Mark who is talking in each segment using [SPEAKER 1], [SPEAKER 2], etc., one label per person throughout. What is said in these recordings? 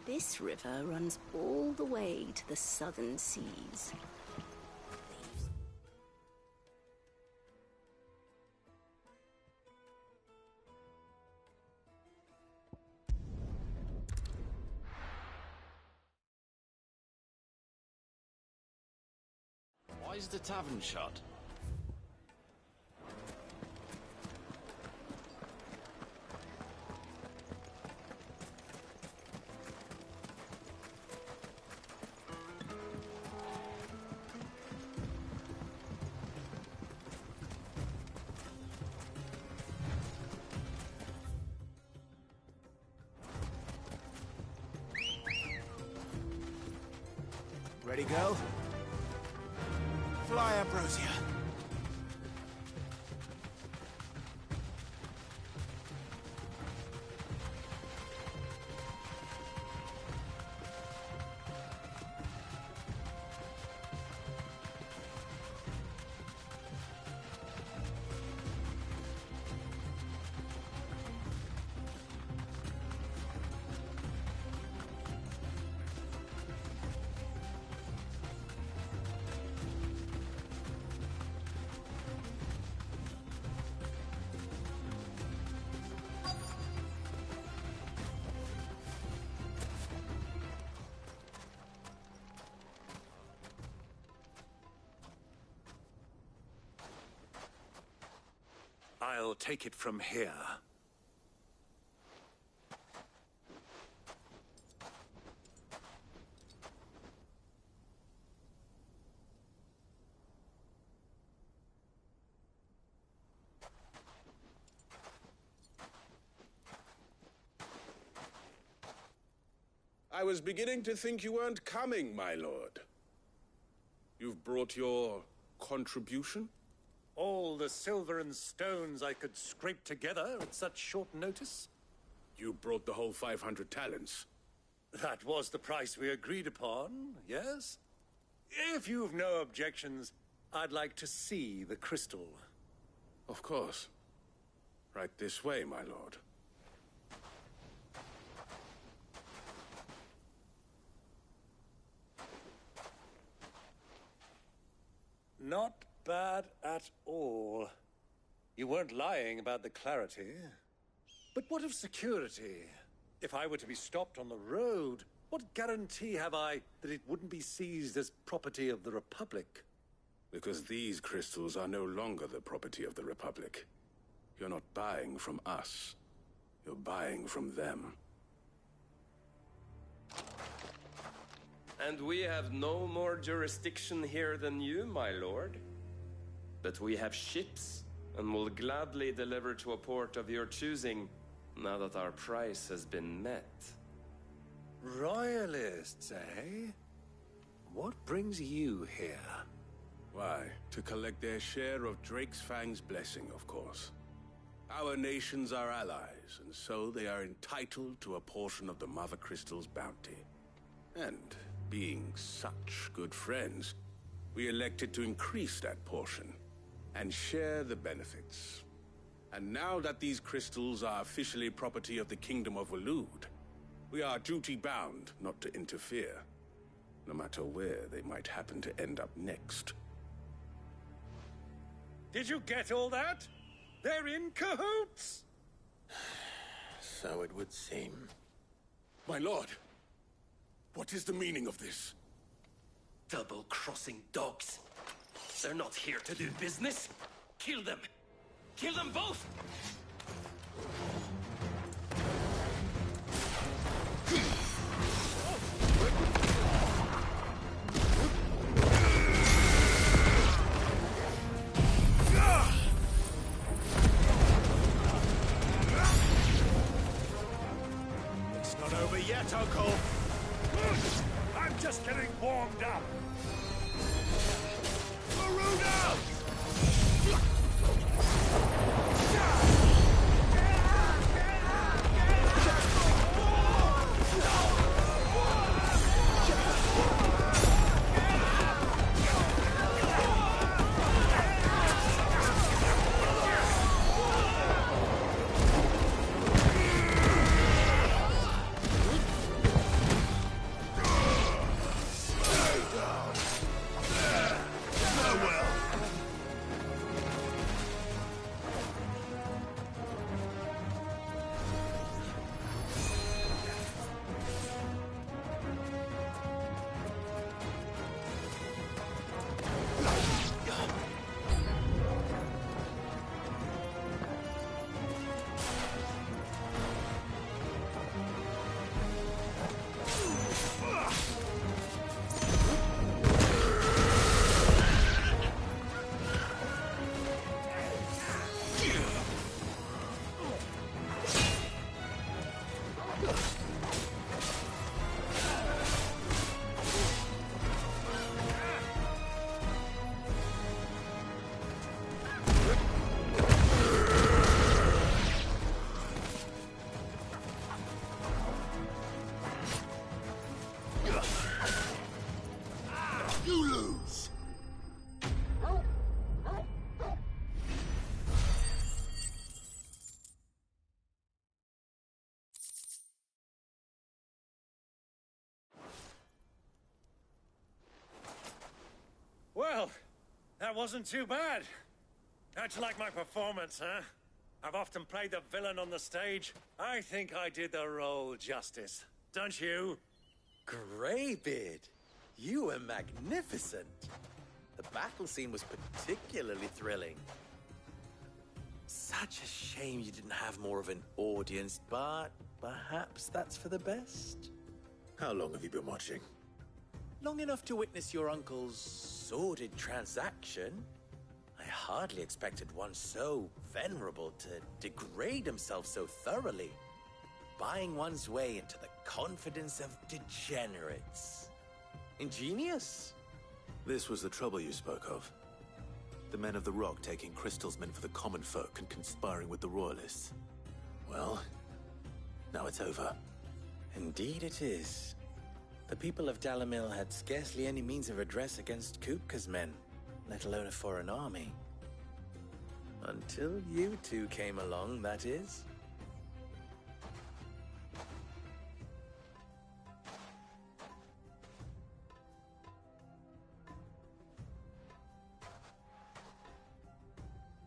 [SPEAKER 1] This river runs all the way to the southern seas.
[SPEAKER 2] Why is the tavern shut?
[SPEAKER 3] Ready, go? Fly, Ambrosia.
[SPEAKER 4] I'll take it from here.
[SPEAKER 5] I was beginning to think you weren't coming, my lord. You've brought your contribution?
[SPEAKER 4] All the silver and stones I could scrape together at such short notice?
[SPEAKER 5] You brought the whole 500 talents.
[SPEAKER 4] That was the price we agreed upon, yes? If you've no objections, I'd like to see the crystal.
[SPEAKER 5] Of course. Right this way, my lord.
[SPEAKER 4] Not bad at all. You weren't lying about the clarity. But what of security? If I were to be stopped on the road, what guarantee have I that it wouldn't be seized as property of the Republic?
[SPEAKER 5] Because these crystals are no longer the property of the Republic. You're not buying from us. You're buying from them.
[SPEAKER 6] And we have no more jurisdiction here than you, my lord. But we have ships, and will gladly deliver to a port of your choosing, now that our price has been met.
[SPEAKER 4] Royalists, eh? What brings you here?
[SPEAKER 5] Why, to collect their share of Drake's Fang's blessing, of course. Our nations are allies, and so they are entitled to a portion of the Mother Crystal's bounty. And, being such good friends, we elected to increase that portion and share the benefits. And now that these crystals are officially property of the Kingdom of Waloed, we are duty-bound not to interfere, no matter where they might happen to end up next.
[SPEAKER 4] Did you get all that? They're in cahoots!
[SPEAKER 3] So it would seem.
[SPEAKER 5] My lord, what is the meaning of this?
[SPEAKER 6] Double-crossing dogs. They're not here to do business. Kill them. Kill them both!
[SPEAKER 3] It's not over yet, Uncle.
[SPEAKER 4] I'm just getting warmed up.
[SPEAKER 3] Maruna!
[SPEAKER 4] Well, that wasn't too bad. How'd you like my performance, huh? I've often played the villain on the stage. I think I did the role justice. Don't you?
[SPEAKER 2] Greybeard, you were magnificent. The battle scene was particularly thrilling. Such a shame you didn't have more of an audience, but perhaps that's for the best.
[SPEAKER 3] How long have you been watching?
[SPEAKER 2] Long enough to witness your uncle's sordid transaction. I hardly expected one so venerable to degrade himself so thoroughly, buying one's way into the confidence of degenerates. Ingenious.
[SPEAKER 3] This was the trouble you spoke of. The men of the Rock taking crystals meant for the common folk and conspiring with the Royalists. Well, now it's over.
[SPEAKER 2] Indeed it is. The people of Dalamil had scarcely any means of redress against Kupka's men, let alone a foreign army. Until you two came along, that is.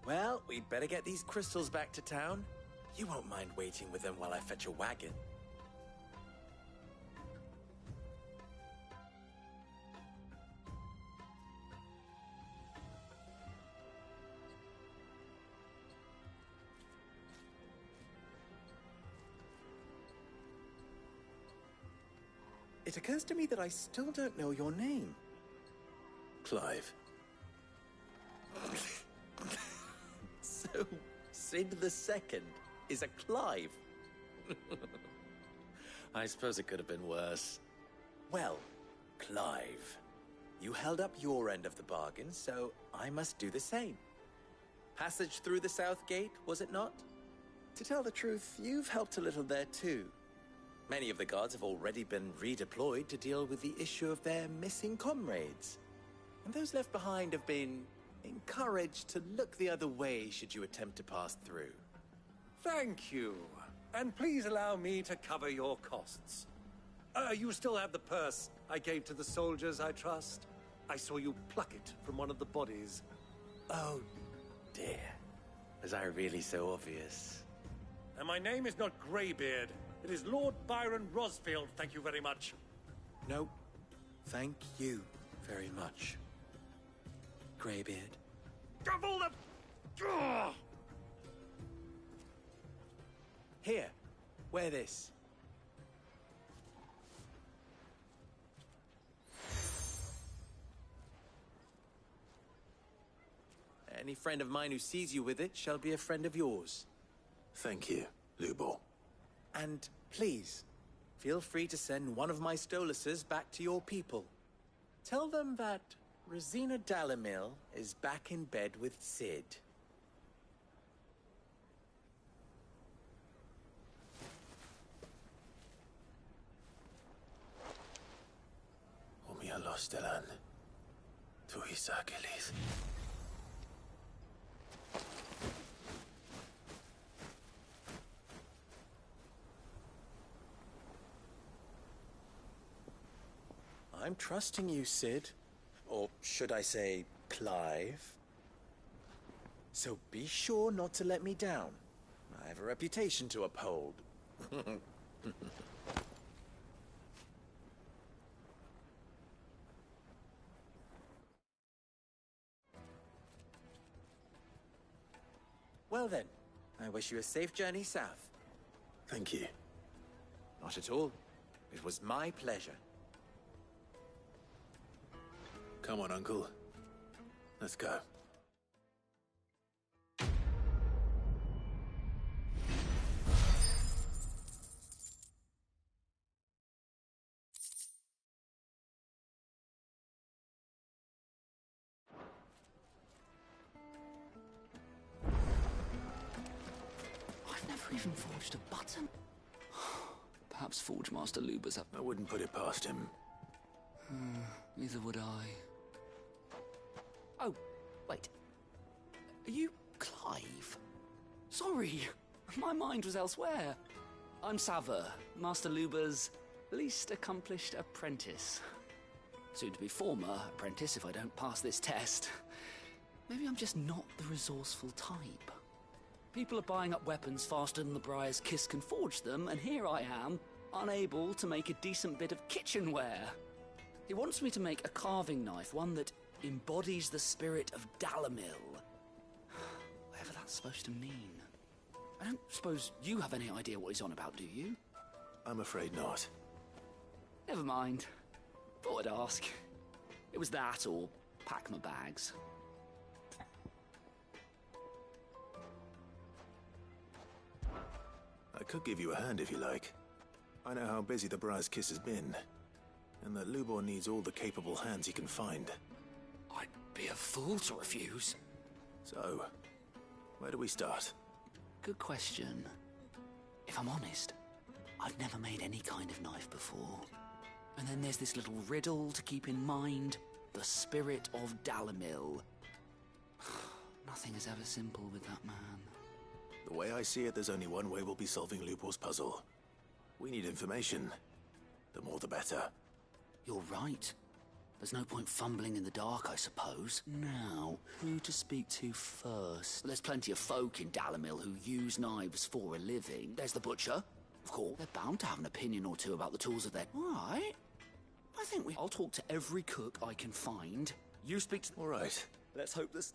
[SPEAKER 2] Well, we'd better get these crystals back to town. You won't mind waiting with them while I fetch a wagon. It occurs to me that I still don't know your name.
[SPEAKER 3] Clive.
[SPEAKER 2] So, Sid the Second is a Clive. I suppose it could have been worse. Well, Clive, you held up your end of the bargain, so I must do the same. Passage through the South Gate, was it not? To tell the truth, you've helped a little there too. Many of the guards have already been redeployed to deal with the issue of their missing comrades. And those left behind have been encouraged to look the other way should you attempt to pass through.
[SPEAKER 4] Thank you. And please allow me to cover your costs. You still have the purse I gave to the soldiers, I trust? I saw you pluck it from one of the bodies.
[SPEAKER 2] Oh, dear. Was I really so obvious?
[SPEAKER 4] And my name is not Greybeard. It is Lord Byron Rosfield, thank you very much.
[SPEAKER 2] No, thank you very much, Greybeard.
[SPEAKER 4] Of all the... Ugh!
[SPEAKER 2] Here, wear this. Any friend of mine who sees you with it shall be a friend of yours.
[SPEAKER 3] Thank you, Lubor.
[SPEAKER 2] And please, feel free to send one of my Stoluses back to your people. Tell them that Rosina Dalamil is back in bed with Sid.
[SPEAKER 3] Omia Lostelan. Tuis Achilles.
[SPEAKER 2] I'm trusting you, Sid. Or should I say, Clive. So be sure not to let me down. I have a reputation to uphold. Well then, I wish you a safe journey south.
[SPEAKER 3] Thank you.
[SPEAKER 2] Not at all. It was my pleasure.
[SPEAKER 3] Come on, Uncle. Let's go.
[SPEAKER 7] I've never even forged a button. Perhaps Forge Master Lubers have...
[SPEAKER 3] I wouldn't put it past him.
[SPEAKER 7] Neither would I. Oh, wait. Are you Clive? Sorry, my mind was elsewhere. I'm Sava, Master Luber's least accomplished apprentice. Soon to be former apprentice if I don't pass this test. Maybe I'm just not the resourceful type. People are buying up weapons faster than the Briar's Kiss can forge them, and here I am, unable to make a decent bit of kitchenware. He wants me to make a carving knife, one that embodies the spirit of Dalamil. Whatever that's supposed to mean. I don't suppose you have any idea what he's on about, do you?
[SPEAKER 3] I'm afraid not.
[SPEAKER 7] Never mind. Thought I'd ask. It was that or pack my bags.
[SPEAKER 3] I could give you a hand if you like. I know how busy the Briar's Kiss has been, and that Lubor needs all the capable hands he can find.
[SPEAKER 7] I'd be a fool to refuse.
[SPEAKER 3] So, where do we start?
[SPEAKER 7] Good question. If I'm honest, I've never made any kind of knife before. And then there's this little riddle to keep in mind. The spirit of Dalamil. Nothing is ever simple with that man.
[SPEAKER 3] The way I see it, there's only one way we'll be solving Lubor's puzzle. We need information. The more the better.
[SPEAKER 7] You're right. There's no point fumbling in the dark, I suppose. Now, who to speak to first? There's plenty of folk in Dalamil who use knives for a living. There's the butcher. Of course, they're bound to have an opinion or two about the tools of their... All right. I think I'll talk to every cook I can find. You speak to...
[SPEAKER 3] All right.
[SPEAKER 7] Let's hope this...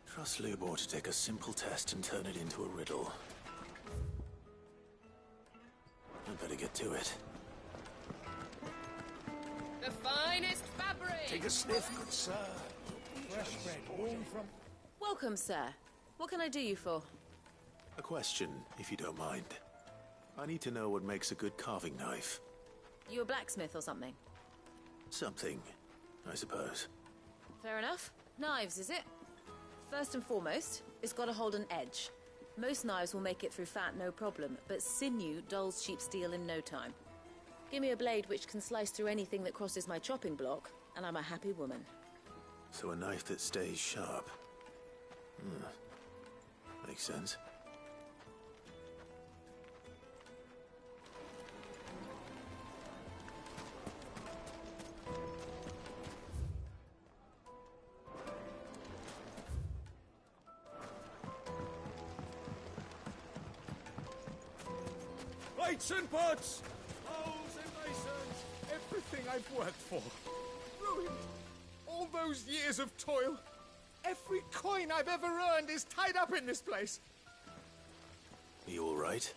[SPEAKER 3] Trust Lubor to take a simple test and turn it into a riddle. I'd better get to it.
[SPEAKER 8] The finest fabric!
[SPEAKER 4] Take a sniff, good sir. Fresh bread, warm from...
[SPEAKER 8] Welcome, sir. What can I do you for?
[SPEAKER 3] A question, if you don't mind. I need to know what makes a good carving knife.
[SPEAKER 8] You a blacksmith or something?
[SPEAKER 3] Something, I suppose.
[SPEAKER 8] Fair enough. Knives, is it? First and foremost, it's got to hold an edge. Most knives will make it through fat, no problem, but sinew dulls cheap steel in no time. Give me a blade which can slice through anything that crosses my chopping block, and I'm a happy woman.
[SPEAKER 3] So a knife that stays sharp. Makes sense.
[SPEAKER 4] Plates and pots! Holes and masons! Everything I've worked for. Ruined. All those years of toil. Every coin I've ever earned is tied up in this place.
[SPEAKER 3] You all right?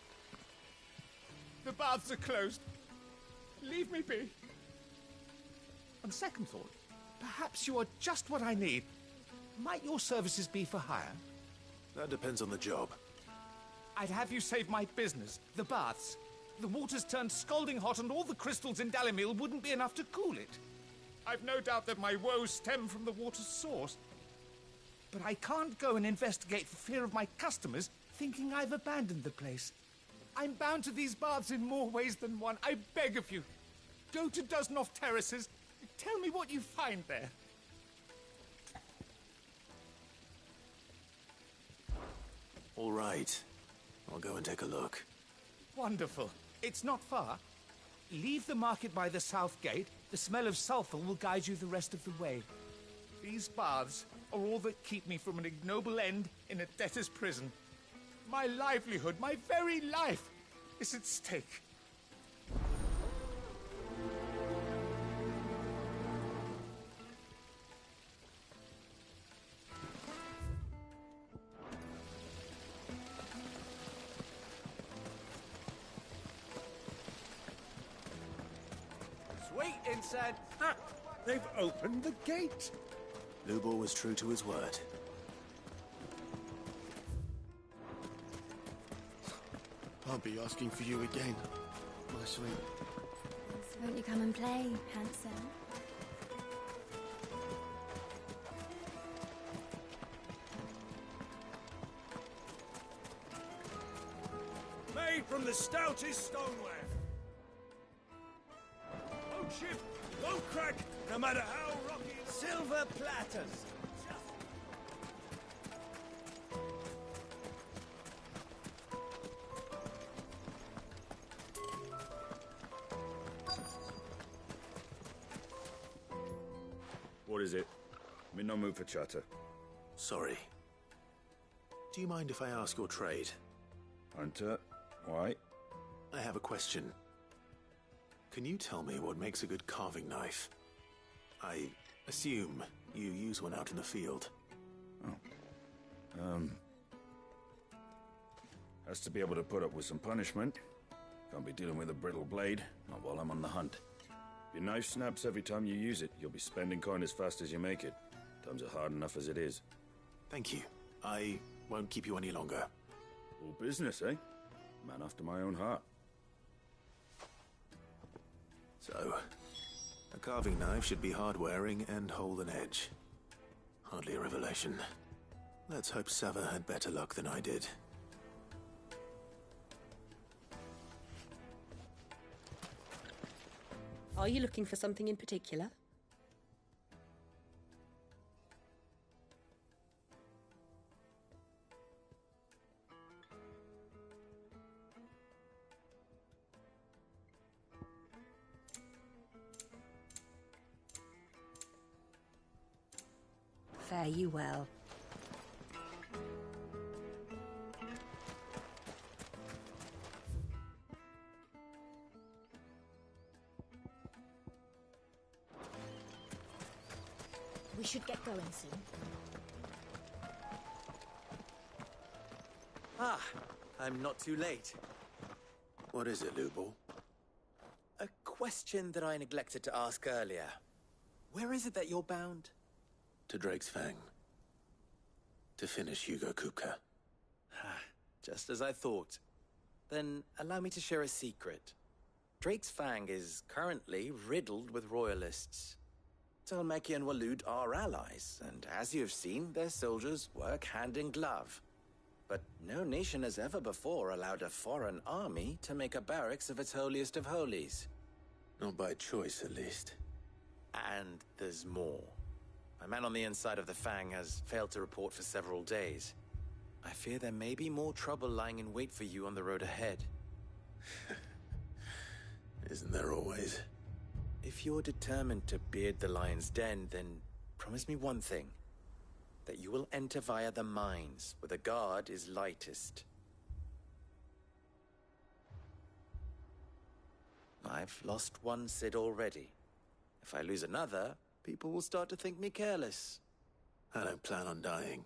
[SPEAKER 4] The baths are closed. Leave me be. On second thought, perhaps you are just what I need. Might your services be for hire?
[SPEAKER 3] That depends on the job.
[SPEAKER 4] I'd have you save my business, the baths. The water's turned scalding hot and all the crystals in Dalamil wouldn't be enough to cool it. I've no doubt that my woes stem from the water's source. But I can't go and investigate for fear of my customers thinking I've abandoned the place. I'm bound to these baths in more ways than one. I beg of you. Go to Dusnoff Terraces. Tell me what you find there.
[SPEAKER 3] All right. I'll go and take a look.
[SPEAKER 4] Wonderful. It's not far. Leave the market by the south gate. The smell of sulfur will guide you the rest of the way. These baths are all that keep me from an ignoble end in a debtor's prison. My livelihood, my very life, is at stake.
[SPEAKER 9] Sweet incense!
[SPEAKER 4] Ah, they've opened the gate.
[SPEAKER 3] Lubor was true to his word.
[SPEAKER 9] I'll be asking for you again, my sweet.
[SPEAKER 10] So won't you come and play, handsome?
[SPEAKER 9] Made from the stoutest stoneware. Won't chip, won't crack, no matter how rocky. Silver platters.
[SPEAKER 11] is it? I'm in no mood for chatter.
[SPEAKER 3] Sorry. Do you mind if I ask your trade?
[SPEAKER 11] Hunter, why?
[SPEAKER 3] I have a question. Can you tell me what makes a good carving knife? I assume you use one out in the field.
[SPEAKER 11] Has to be able to put up with some punishment. Can't be dealing with a brittle blade, not while I'm on the hunt. If your knife snaps every time you use it, you'll be spending coin as fast as you make it. Times are hard enough as it is.
[SPEAKER 3] Thank you. I won't keep you any longer.
[SPEAKER 11] All business, eh? Man after my own heart.
[SPEAKER 3] So, a carving knife should be hard-wearing and hold an edge. Hardly a revelation. Let's hope Sava had better luck than I did.
[SPEAKER 12] Are you looking for something in particular? Fare you well.
[SPEAKER 10] We should get going soon.
[SPEAKER 2] Ah, I'm not too late.
[SPEAKER 3] What is it, Lubor?
[SPEAKER 2] A question that I neglected to ask earlier. Where is it that you're bound?
[SPEAKER 3] To Drake's Fang. To finish Hugo Kupka.
[SPEAKER 2] Just as I thought. Then allow me to share a secret. Drake's Fang is currently riddled with royalists. Tolmeki and Walud are allies, and as you have seen, their soldiers work hand in glove. But no nation has ever before allowed a foreign army to make a barracks of its holiest of holies.
[SPEAKER 3] Not by choice, at least.
[SPEAKER 2] And there's more. My man on the inside of the Fang has failed to report for several days. I fear there may be more trouble lying in wait for you on the road ahead.
[SPEAKER 3] Isn't there always?
[SPEAKER 2] If you're determined to beard the lion's den, then promise me one thing. That you will enter via the mines, where the guard is lightest. I've lost one Cid already. If I lose another, people will start to think me careless.
[SPEAKER 3] I don't plan on dying.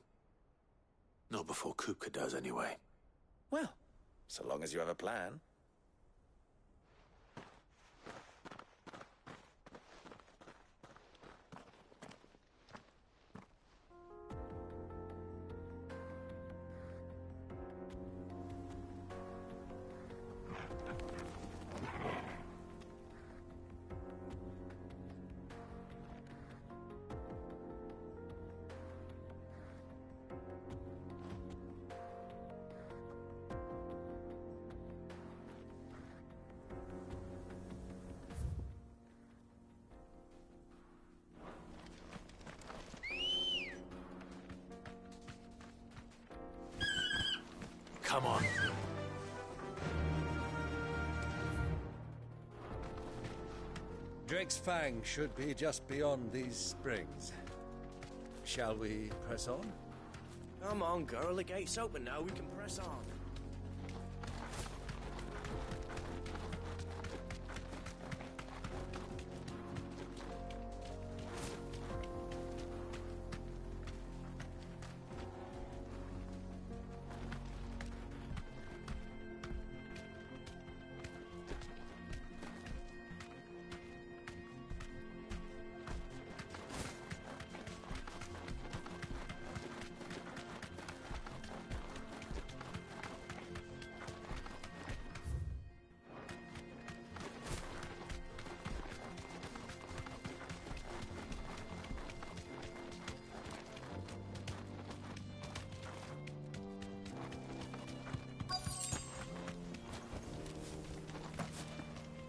[SPEAKER 3] Not before Kupka does, anyway.
[SPEAKER 2] Well, so long as you have a plan.
[SPEAKER 3] Come on.
[SPEAKER 4] Drake's Fang should be just beyond these springs. Shall we press on?
[SPEAKER 13] Come on, girl. The gate's open now. We can press on.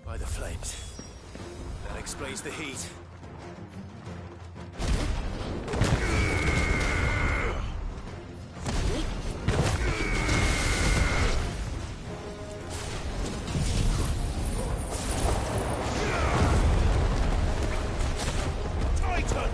[SPEAKER 3] By the flames. That explains the heat.
[SPEAKER 11] Titan!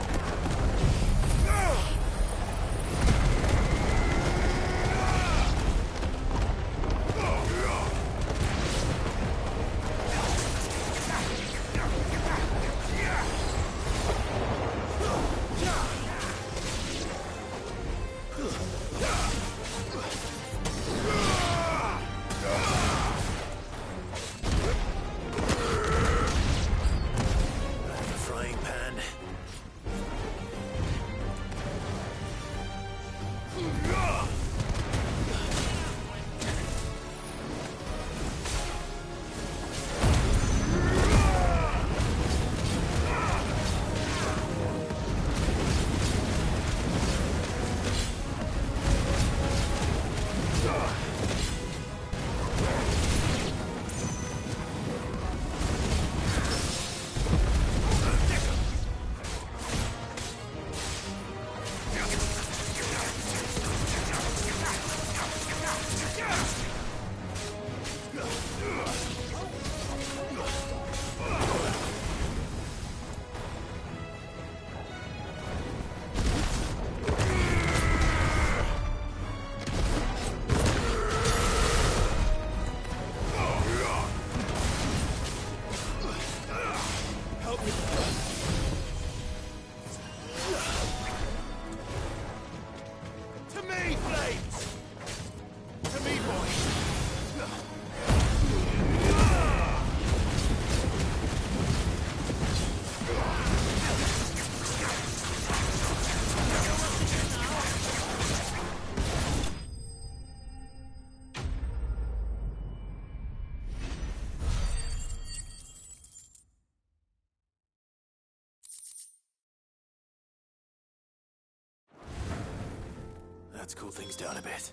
[SPEAKER 3] Let's cool things down a bit.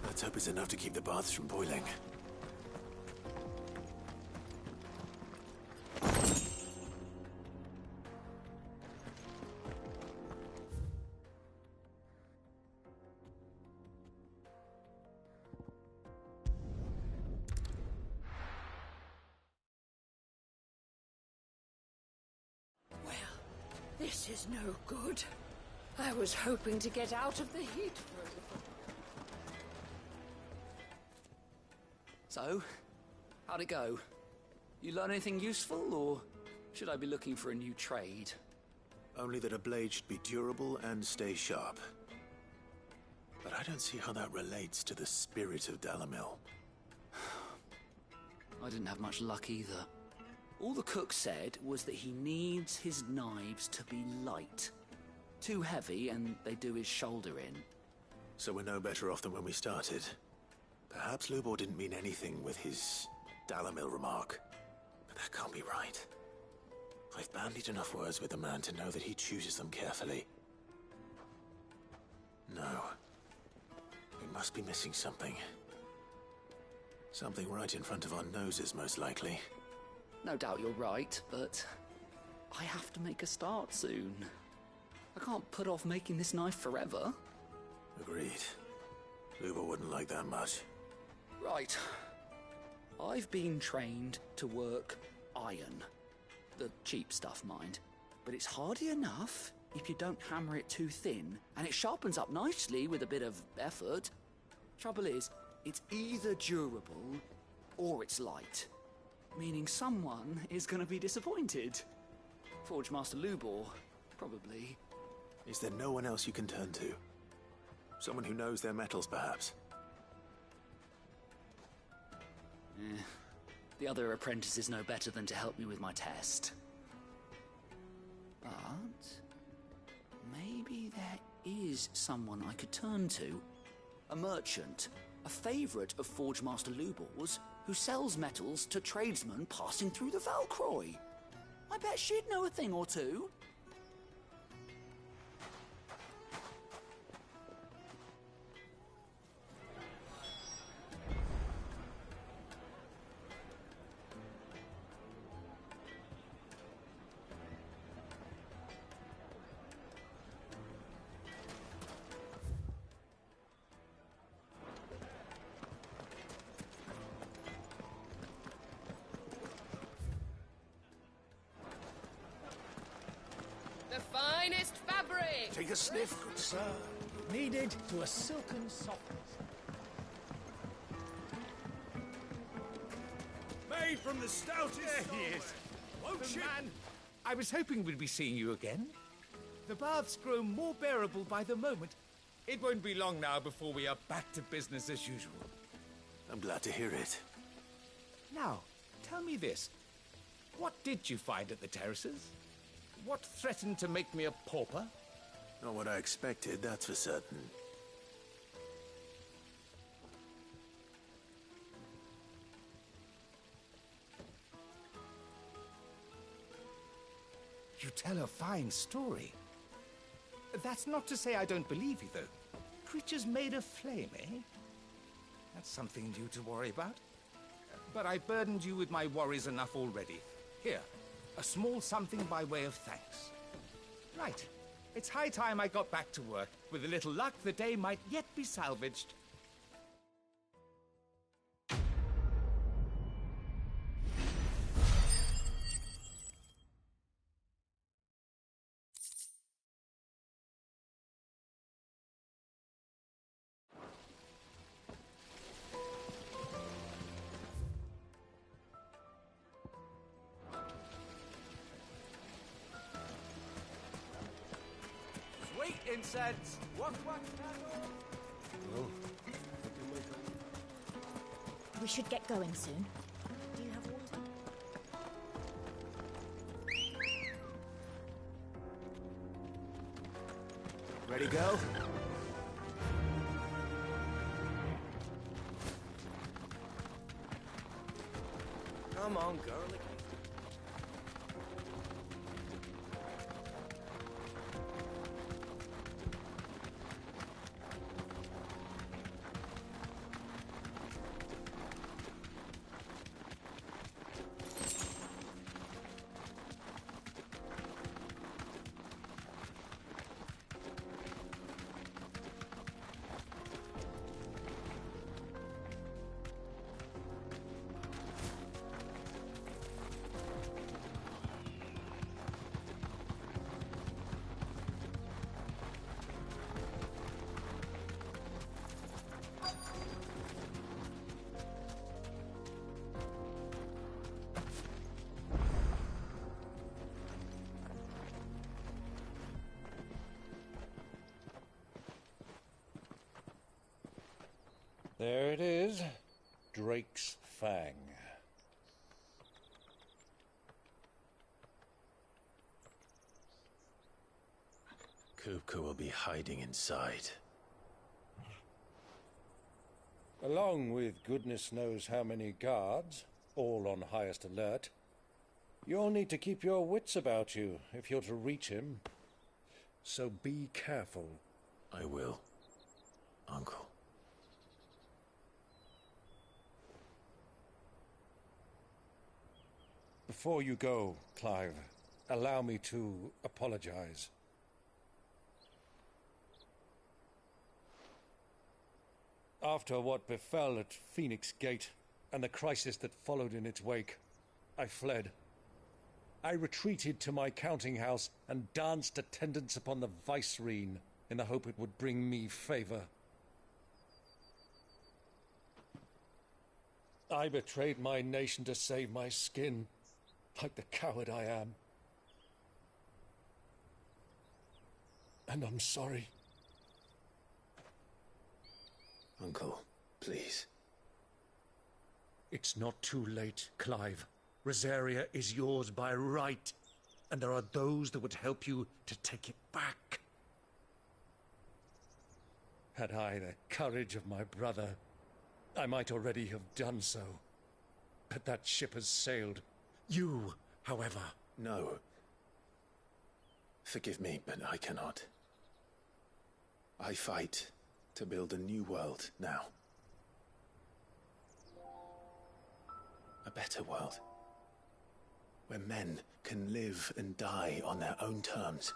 [SPEAKER 3] Let's hope it's enough to keep the baths from boiling.
[SPEAKER 7] This is no good. I was hoping to get out of the heat for a little. So, how'd it go? You learn anything useful, or should I be looking for a new trade?
[SPEAKER 3] Only that a blade should be durable and stay sharp. But I don't see how that relates to the spirit of Dalamil.
[SPEAKER 7] I didn't have much luck either. All the cook said was that he needs his knives to be light. Too heavy and they do his shoulder in.
[SPEAKER 3] So we're no better off than when we started. Perhaps Lubor didn't mean anything with his Dalamil remark. But that can't be right. I've bandied enough words with the man to know that he chooses them carefully. No. We must be missing something. Something right in front of our noses, most likely.
[SPEAKER 7] No doubt you're right, but I have to make a start soon. I can't put off making this knife forever.
[SPEAKER 3] Agreed. Lubor wouldn't like that much.
[SPEAKER 7] Right. I've been trained to work iron. The cheap stuff, mind. But it's hardy enough if you don't hammer it too thin, and it sharpens up nicely with a bit of effort. Trouble is, it's either durable or it's light. Meaning someone is going to be disappointed. Forge Master Lubor, probably.
[SPEAKER 3] Is there no one else you can turn to? Someone who knows their metals, perhaps?
[SPEAKER 7] The other apprentices know better than to help me with my test. But maybe there is someone I could turn to. A merchant, a favourite of Forge Master Lubor's, who sells metals to tradesmen passing through the Valcroy. I bet she'd know a thing or two.
[SPEAKER 14] The finest fabric!
[SPEAKER 15] Take a sniff, good sir. Kneaded to a silken softness.
[SPEAKER 16] Made from the stoutest
[SPEAKER 15] There he is.
[SPEAKER 16] Won't
[SPEAKER 15] The
[SPEAKER 16] you?
[SPEAKER 15] man. I was hoping we'd be seeing you again. The baths grow more bearable by the moment. It won't be long now before we are back to business as usual.
[SPEAKER 3] I'm glad to hear it.
[SPEAKER 15] Now, tell me this. What did you find at the terraces? What threatened to make me a pauper?
[SPEAKER 3] Not what I expected, that's for certain.
[SPEAKER 15] You tell a fine story. That's not to say I don't believe you, though. Creatures made of flame, eh? That's something new to worry about. But I burdened you with my worries enough already. Here, a small something by way of thanks. Right. It's high time I got back to work. With a little luck, the day might yet be salvaged.
[SPEAKER 16] Sweet incense! What? Oh.
[SPEAKER 17] We should get going soon. Do you have water?
[SPEAKER 15] Ready, go?
[SPEAKER 13] Come on, girl.
[SPEAKER 4] it is. Drake's Fang.
[SPEAKER 3] Kupka will be hiding inside.
[SPEAKER 4] Along with goodness knows how many guards, all on highest alert. You'll need to keep your wits about you if you're to reach him. So be careful.
[SPEAKER 3] I will, Uncle.
[SPEAKER 4] Before you go, Clive, allow me to apologize. After what befell at Phoenix Gate and the crisis that followed in its wake, I fled. I retreated to my counting house and danced attendance upon the vicereine in the hope it would bring me favor. I betrayed my nation to save my skin, like the coward I am. And I'm sorry.
[SPEAKER 3] Uncle, please.
[SPEAKER 4] It's not too late, Clive. Rosaria is yours by right, and there are those that would help you to take it back. Had I the courage of my brother, I might already have done so. But that ship has sailed. You, however...
[SPEAKER 3] No. Forgive me, but I cannot. I fight to build a new world now. A better world. Where men can live and die on their own terms.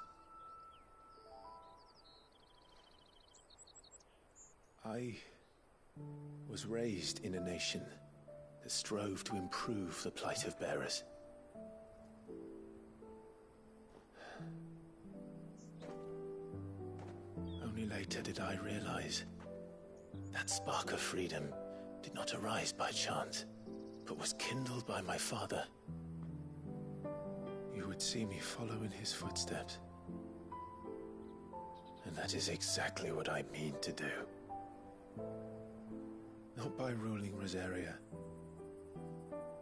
[SPEAKER 3] I was raised in a nation that strove to improve the plight of bearers. Only later did I realize that spark of freedom did not arise by chance, but was kindled by my father. You would see me follow in his footsteps. And that is exactly what I mean to do. Not by ruling Rosaria,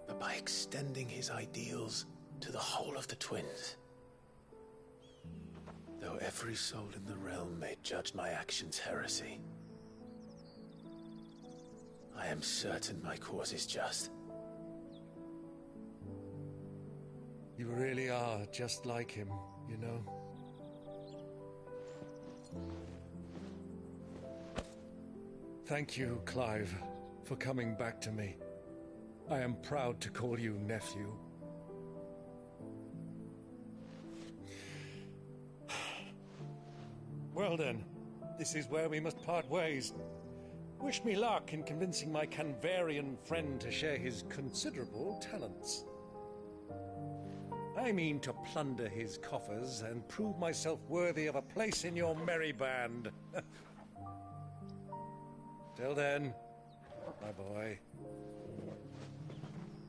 [SPEAKER 3] but by extending his ideals to the whole of the twins. Though every soul in the realm may judge my actions heresy, I am certain my cause is just.
[SPEAKER 4] You really are just like him, you know? Thank you, Clive, for coming back to me. I am proud to call you nephew. Well then, this is where we must part ways. Wish me luck in convincing my Canvarian friend to share his considerable talents. I mean to plunder his coffers and prove myself worthy of a place in your merry band. Till then, my boy.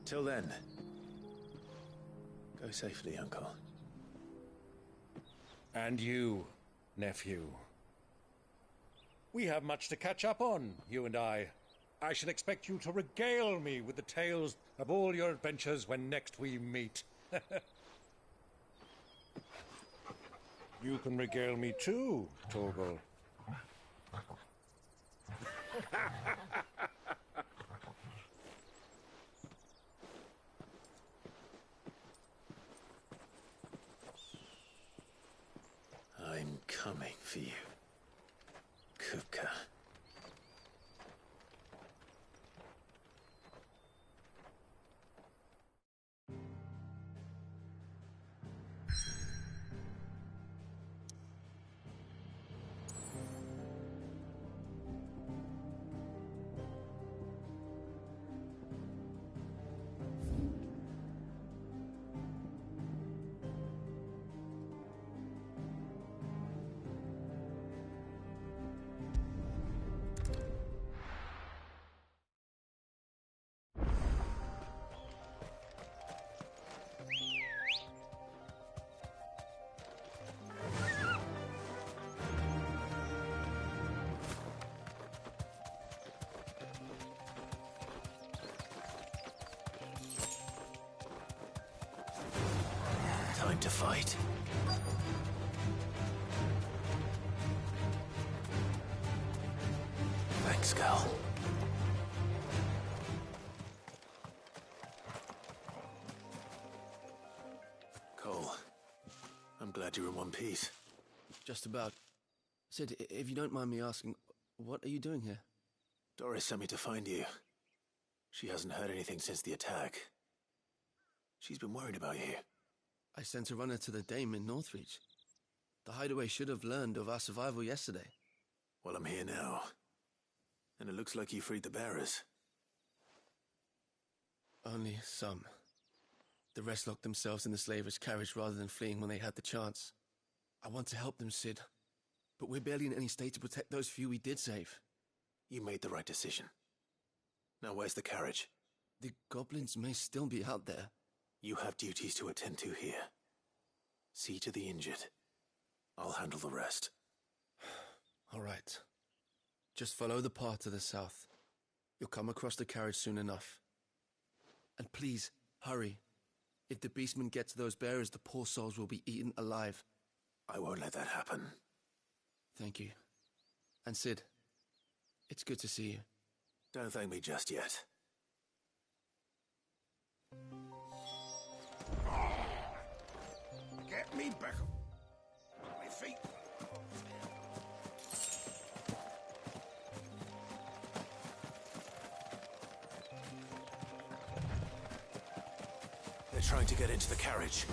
[SPEAKER 3] Till then, go safely, Uncle.
[SPEAKER 4] And you, nephew. We have much to catch up on, you and I. I shall expect you to regale me with the tales of all your adventures when next we meet. You can regale me too, Torgal.
[SPEAKER 3] I'm coming for you, Kupka. Time to fight. Thanks, girl. Cole, I'm glad you're in one piece.
[SPEAKER 9] Just about. Sid, if you don't mind me asking, what are you doing here?
[SPEAKER 3] Doris sent me to find you. She hasn't heard anything since the attack. She's been worried about you.
[SPEAKER 9] I sent a runner to the Dame in Northreach. The Hideaway should have learned of our survival yesterday.
[SPEAKER 3] Well, I'm here now. And it looks like you freed the bearers.
[SPEAKER 9] Only some. The rest locked themselves in the slaver's carriage rather than fleeing when they had the chance. I want to help them, Sid. But we're barely in any state to protect those few we did save.
[SPEAKER 3] You made the right decision. Now where's the carriage?
[SPEAKER 9] The goblins may still be out there.
[SPEAKER 3] You have duties to attend to here. See to the injured. I'll handle the rest.
[SPEAKER 9] All right. Just follow the path to the south. You'll come across the carriage soon enough. And please, hurry. If the beastmen get to those bearers, the poor souls will be eaten alive.
[SPEAKER 3] I won't let that happen.
[SPEAKER 9] Thank you. And Sid, it's good to see you.
[SPEAKER 3] Don't thank me just yet.
[SPEAKER 16] Get me back up. My feet.
[SPEAKER 3] They're trying to get into the carriage.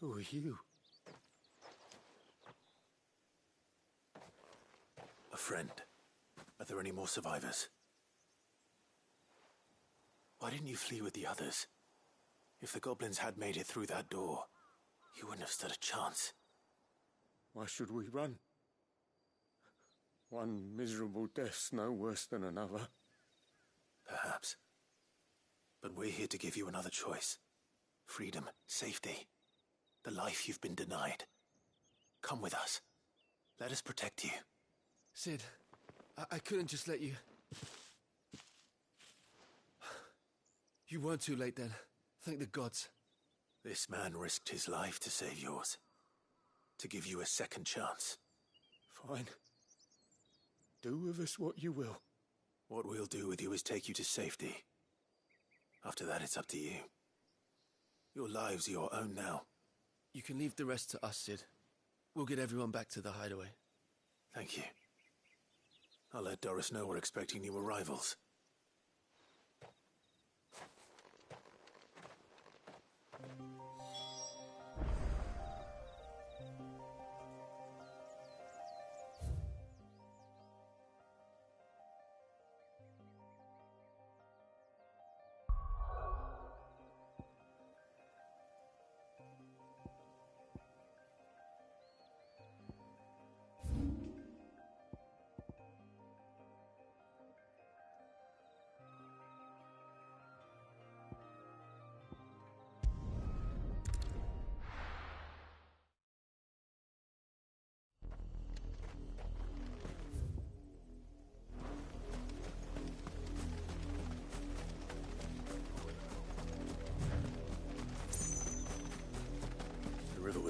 [SPEAKER 3] Who are you? A friend. Are there any more survivors? Why didn't you flee with the others? If the goblins had made it through that door, you wouldn't have stood a chance.
[SPEAKER 9] Why should we run? One miserable death's no worse than another.
[SPEAKER 3] Perhaps. But we're here to give you another choice. Freedom, safety. The life you've been denied. Come with us. Let us protect you.
[SPEAKER 9] Sid, I couldn't just let you... You weren't too late then. Thank the gods.
[SPEAKER 3] This man risked his life to save yours. To give you a second chance.
[SPEAKER 9] Fine. Do with us what you will.
[SPEAKER 3] What we'll do with you is take you to safety. After that, it's up to you. Your lives are your own now.
[SPEAKER 9] You can leave the rest to us, Sid. We'll get everyone back to the hideaway.
[SPEAKER 3] Thank you. I'll let Doris know we're expecting new arrivals.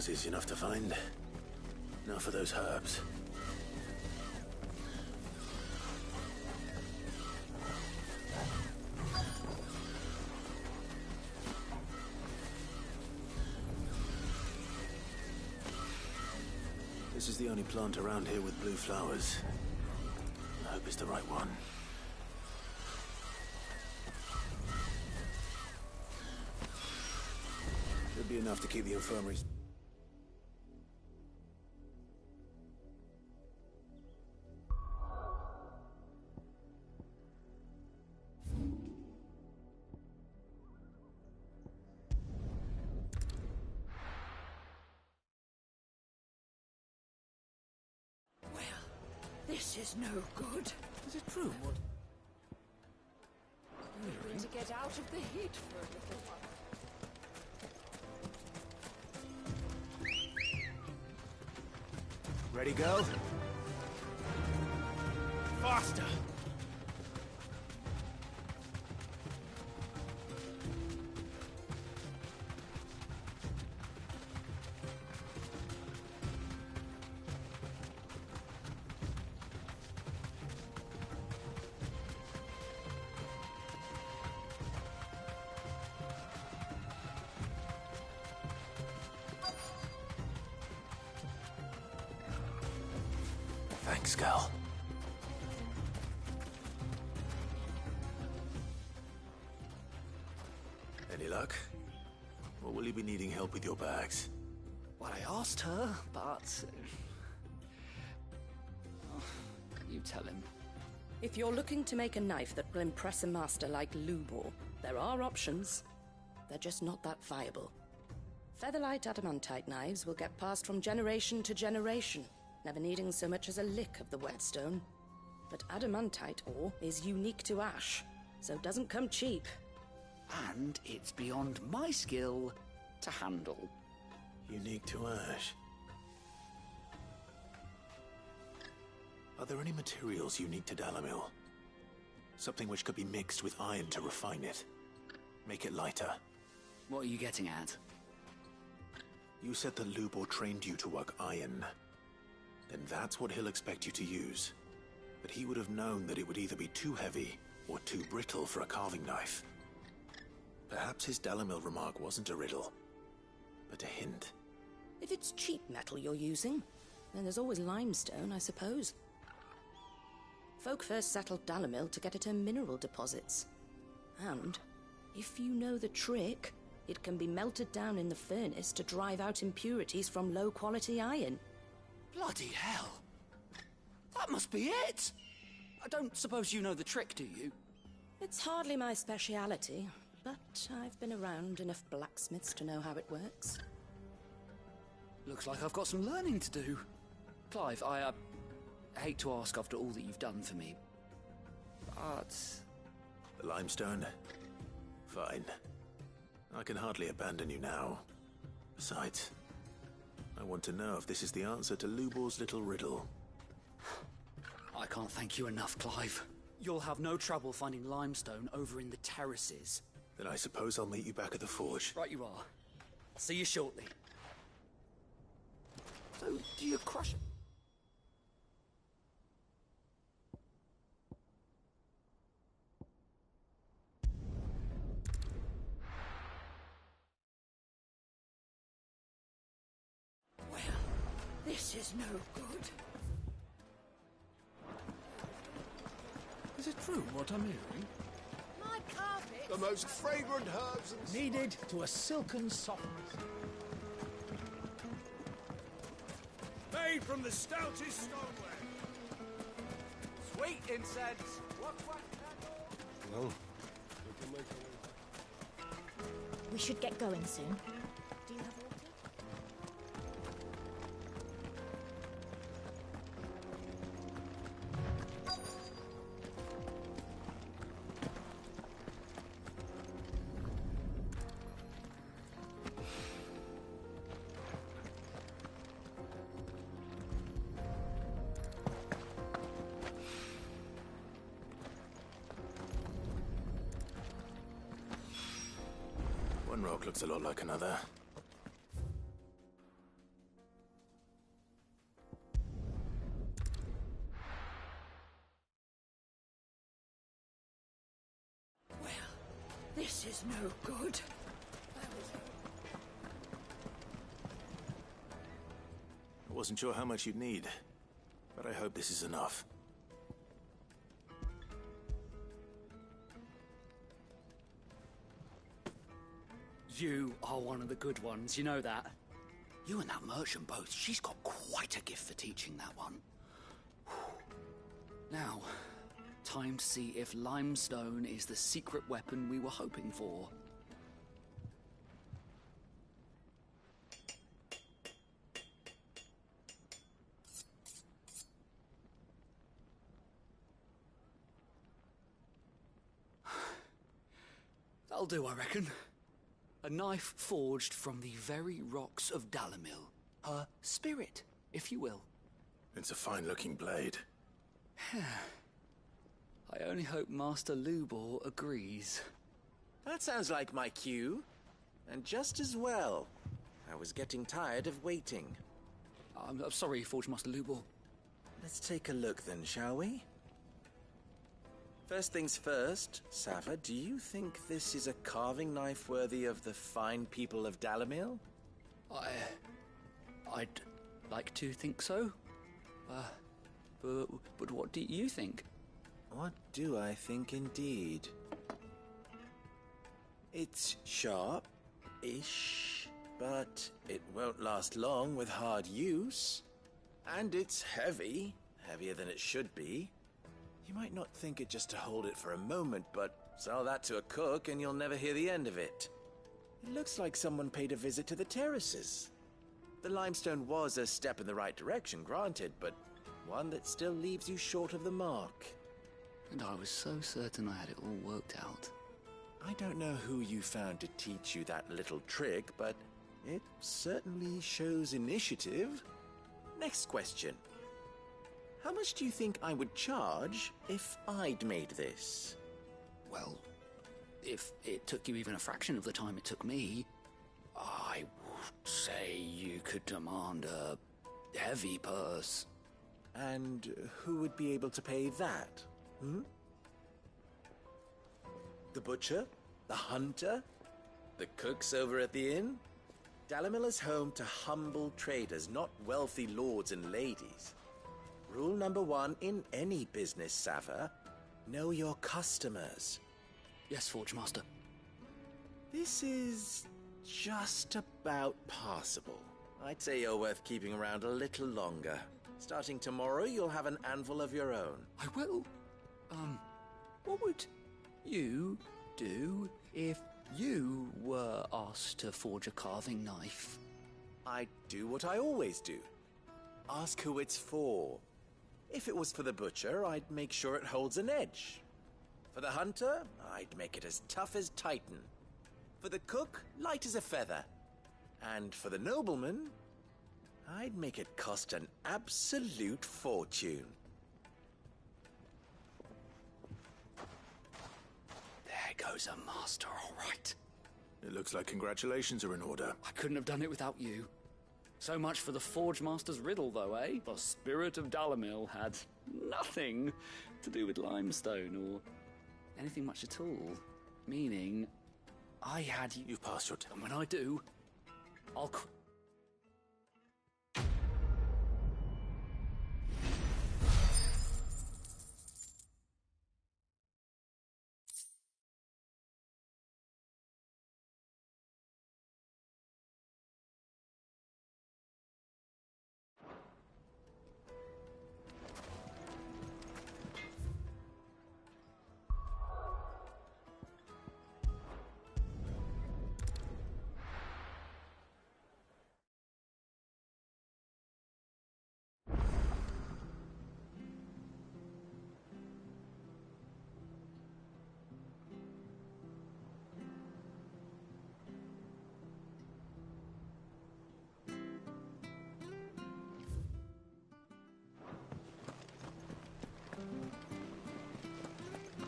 [SPEAKER 3] was easy enough to find. Now for those herbs. This is the only plant around here with blue flowers. I hope it's the right one. Should be enough to keep the infirmaries.
[SPEAKER 18] This is no good.
[SPEAKER 9] Is it true? What?
[SPEAKER 18] We're going to get out of the heat for a little while.
[SPEAKER 3] Ready, go?
[SPEAKER 15] Faster!
[SPEAKER 3] Thanks, Gal. Any luck? Or will you be needing help with your bags?
[SPEAKER 7] Well, I asked her, but... you tell him.
[SPEAKER 12] If you're looking to make a knife that will impress a master like Lubor, there are options. They're just not that viable. Featherlight adamantite knives will get passed from generation to generation, never needing so much as a lick of the whetstone. But adamantite ore is unique to ash, so it doesn't come cheap.
[SPEAKER 7] And it's beyond my skill to handle.
[SPEAKER 3] Unique to ash. Are there any materials unique to Dalamil? Something which could be mixed with iron to refine it. Make it lighter.
[SPEAKER 7] What are you getting at?
[SPEAKER 3] You said that Lubor trained you to work iron. Then that's what he'll expect you to use. But he would have known that it would either be too heavy or too brittle for a carving knife. Perhaps his Dalamil remark wasn't a riddle, but a hint.
[SPEAKER 12] If it's cheap metal you're using, then there's always limestone, I suppose. Folk first settled Dalamil to get at her mineral deposits. And, if you know the trick, it can be melted down in the furnace to drive out impurities from low-quality iron.
[SPEAKER 7] Bloody hell! That must be it! I don't suppose you know the trick, do you?
[SPEAKER 12] It's hardly my speciality, but I've been around enough blacksmiths to know how it works.
[SPEAKER 7] Looks like I've got some learning to do. Clive, I hate to ask after all that you've done for me, but...
[SPEAKER 3] The limestone? Fine. I can hardly abandon you now. Besides, I want to know if this is the answer to Lubor's little riddle.
[SPEAKER 7] I can't thank you enough, Clive. You'll have no trouble finding limestone over in the terraces.
[SPEAKER 3] Then I suppose I'll meet you back at the forge.
[SPEAKER 7] Right you are. See you shortly. So, do you crush it?
[SPEAKER 18] Well, this is no good.
[SPEAKER 9] Is it true what I'm hearing?
[SPEAKER 14] My carpet!
[SPEAKER 16] The most fragrant herbs and...
[SPEAKER 15] Kneaded to a silken softness.
[SPEAKER 16] Made from the stoutest stoneware.
[SPEAKER 13] Sweet incense! What
[SPEAKER 16] Well, we can make a way.
[SPEAKER 17] We should get going soon. Do you have water?
[SPEAKER 3] One rock looks a lot like another. Wasn't sure how much you'd need, but I hope this is enough.
[SPEAKER 7] You are one of the good ones, you know that? You and that merchant both, she's got quite a gift for teaching, that one. Now, time to see if limestone is the secret weapon we were hoping for. That'll do, I reckon. A knife forged from the very rocks of Dalamil. Her spirit, if you will.
[SPEAKER 3] It's a fine-looking blade.
[SPEAKER 7] I only hope Master Lubor agrees.
[SPEAKER 2] That sounds like my cue. And just as well. I was getting tired of waiting.
[SPEAKER 7] I'm sorry, Forge Master Lubor.
[SPEAKER 2] Let's take a look then, shall we? First things first, Sava, do you think this is a carving knife worthy of the fine people of Dalamil?
[SPEAKER 7] I'd like to think so. But what do you think?
[SPEAKER 2] What do I think indeed? It's sharp-ish, but it won't last long with hard use. And it's heavy, heavier than it should be. You might not think it just to hold it for a moment, but sell that to a cook and you'll never hear the end of it. It looks like someone paid a visit to the terraces. The limestone was a step in the right direction, granted, but one that still leaves you short of the mark.
[SPEAKER 7] And I was so certain I had it all worked out.
[SPEAKER 2] I don't know who you found to teach you that little trick, but it certainly shows initiative. Next question. How much do you think I would charge if I'd made this?
[SPEAKER 7] Well, if it took you even a fraction of the time it took me, I would say you could demand a heavy purse.
[SPEAKER 2] And who would be able to pay that? The butcher? The hunter? The cooks over at the inn? Dalamil is home to humble traders, not wealthy lords and ladies. Rule number 1 in any business, Sava, know your customers.
[SPEAKER 7] Yes, Forge Master.
[SPEAKER 2] This is just about passable. I'd say you're worth keeping around a little longer. Starting tomorrow, you'll have an anvil of your own.
[SPEAKER 7] I will. What would you do if you were asked to forge a carving knife?
[SPEAKER 2] I'd do what I always do. Ask who it's for. If it was for the butcher, I'd make sure it holds an edge. For the hunter, I'd make it as tough as Titan. For the cook, light as a feather. And for the nobleman, I'd make it cost an absolute fortune.
[SPEAKER 7] There goes a master, all right.
[SPEAKER 3] It looks like congratulations are in order.
[SPEAKER 7] I couldn't have done it without you. So much for the Forge Master's riddle, though, eh? The spirit of Dalamil had nothing to do with limestone or anything much at all. Meaning, I had you...
[SPEAKER 3] You've passed your time.
[SPEAKER 7] And when I do, I'll...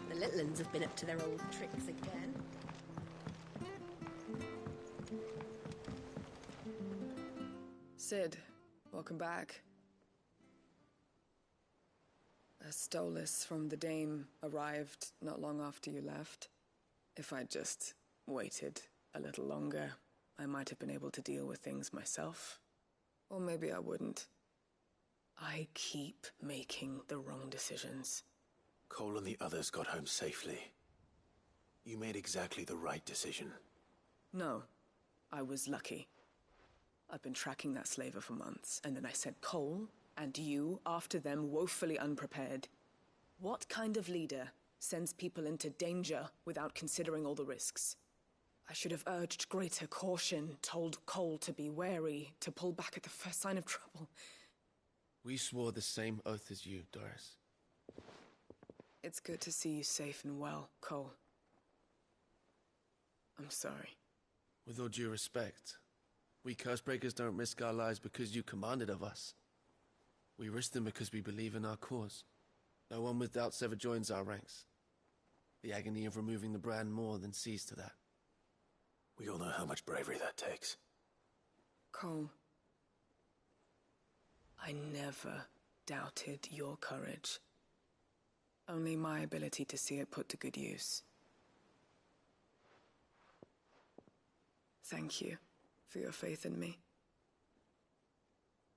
[SPEAKER 8] The little uns have been up to their old tricks again.
[SPEAKER 19] Sid, welcome back. A Stolas from the Dame arrived not long after you left. If I'd just waited a little longer, I might have been able to deal with things myself. Or maybe I wouldn't. I keep making the wrong decisions.
[SPEAKER 3] Cole and the others got home safely. You made exactly the right decision.
[SPEAKER 19] No, I was lucky. I've been tracking that slaver for months, and then I sent Cole and you after them woefully unprepared. What kind of leader sends people into danger without considering all the risks? I should have urged greater caution, told Cole to be wary, to pull back at the first sign of trouble.
[SPEAKER 9] We swore the same oath as you, Doris.
[SPEAKER 19] It's good to see you safe and well, Cole. I'm sorry.
[SPEAKER 9] With all due respect, we Cursebreakers don't risk our lives because you commanded of us. We risk them because we believe in our cause. No one with doubts ever joins our ranks. The agony of removing the brand more than sees to that.
[SPEAKER 3] We all know how much bravery that takes.
[SPEAKER 19] Cole, I never doubted your courage. Only my ability to see it put to good use. Thank you for your faith in me.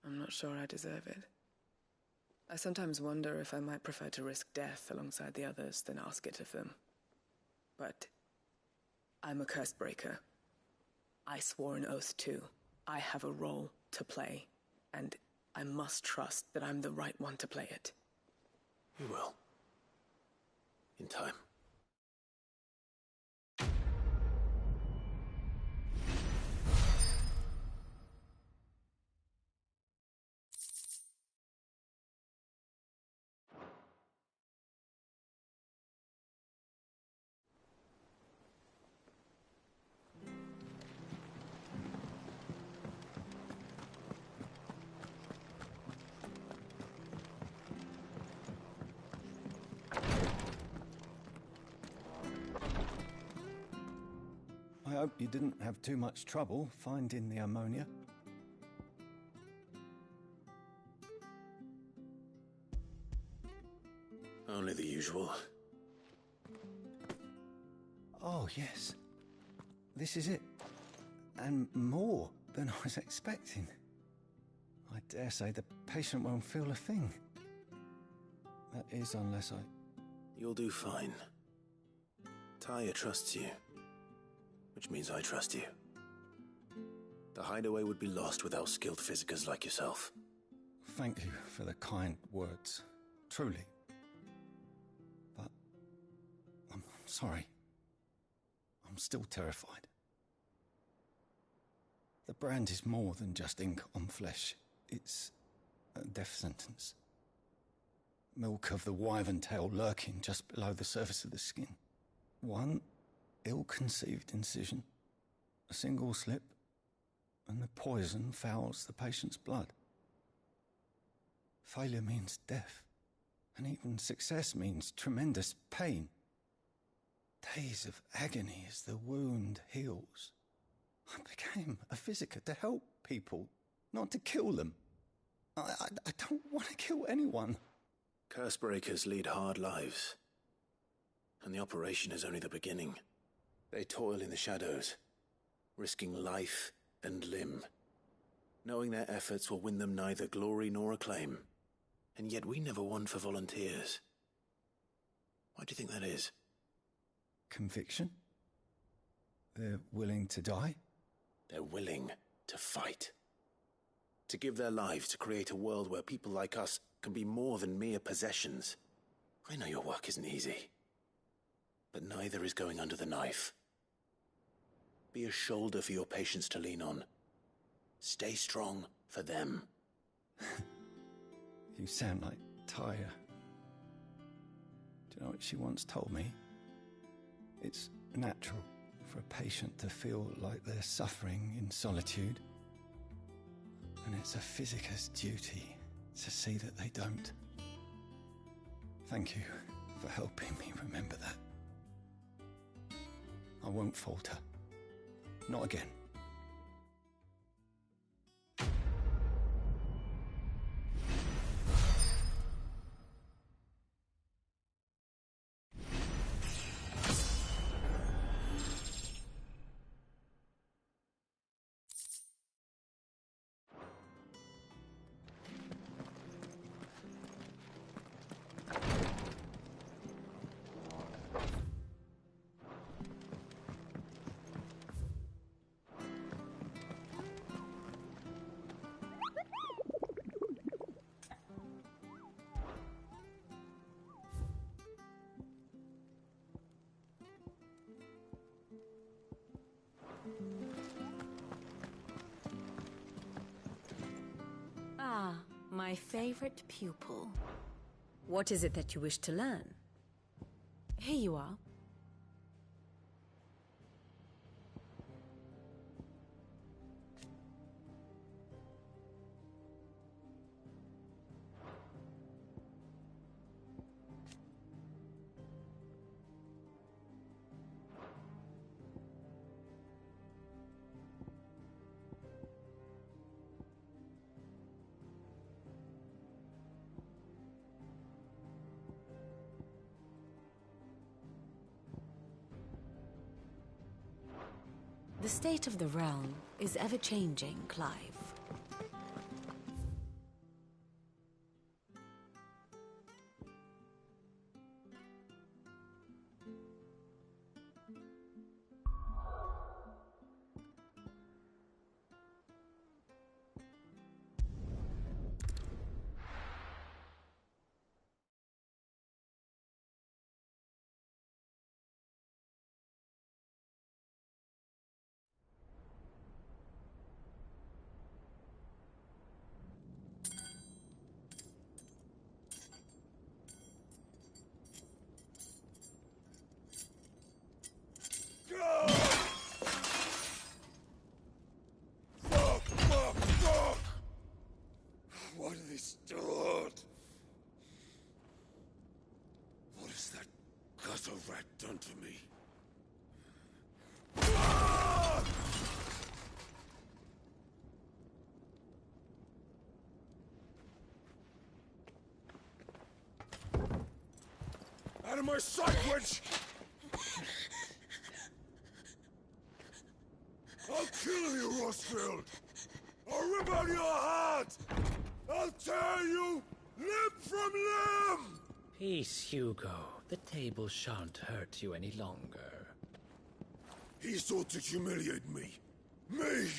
[SPEAKER 19] I'm not sure I deserve it. I sometimes wonder if I might prefer to risk death alongside the others than ask it of them. But I'm a Cursebreaker. I swore an oath too. I have a role to play, and I must trust that I'm the right one to play it.
[SPEAKER 3] You will. In time.
[SPEAKER 20] I hope you didn't have too much trouble finding the ammonia.
[SPEAKER 3] Only the usual.
[SPEAKER 20] Oh, yes. This is it. And more than I was expecting. I dare say the patient won't feel a thing. That is, unless I...
[SPEAKER 3] You'll do fine. Tyre trusts you. Which means I trust you. The hideaway would be lost without skilled physicers like yourself.
[SPEAKER 20] Thank you for the kind words. Truly. But... I'm sorry. I'm still terrified. The brand is more than just ink on flesh. It's a death sentence. Milk of the wyvern tail lurking just below the surface of the skin. One ill-conceived incision, a single slip, and the poison fouls the patient's blood. Failure means death, and even success means tremendous pain. Days of agony as the wound heals. I became a physiker to help people, not to kill them. I don't want to kill anyone.
[SPEAKER 3] Cursebreakers lead hard lives, and the operation is only the beginning. They toil in the shadows, risking life and limb, knowing their efforts will win them neither glory nor acclaim. And yet we never won for volunteers. Why do you think that is?
[SPEAKER 20] Conviction? They're willing to die?
[SPEAKER 3] They're willing to fight. To give their lives to create a world where people like us can be more than mere possessions. I know your work isn't easy, but neither is going under the knife. Be a shoulder for your patients to lean on. Stay strong for them.
[SPEAKER 20] You sound like Tyre. Do you know what she once told me? It's natural for a patient to feel like they're suffering in solitude. And it's a physiker's duty to see that they don't. Thank you for helping me remember that. I won't falter. Not again.
[SPEAKER 1] My favorite pupil.
[SPEAKER 21] What is it that you wish to learn?
[SPEAKER 1] Here you are. The state of the realm is ever-changing, Clive.
[SPEAKER 16] Fuck! Why do they start? What has that gutter rat done to me? Out of my sight, witch! I'll kill you, Rosfield! I'll rip out your heart! I'll tear you limb from limb!
[SPEAKER 22] Peace, Hugo. The table shan't hurt you any longer.
[SPEAKER 16] He sought to humiliate me. Me!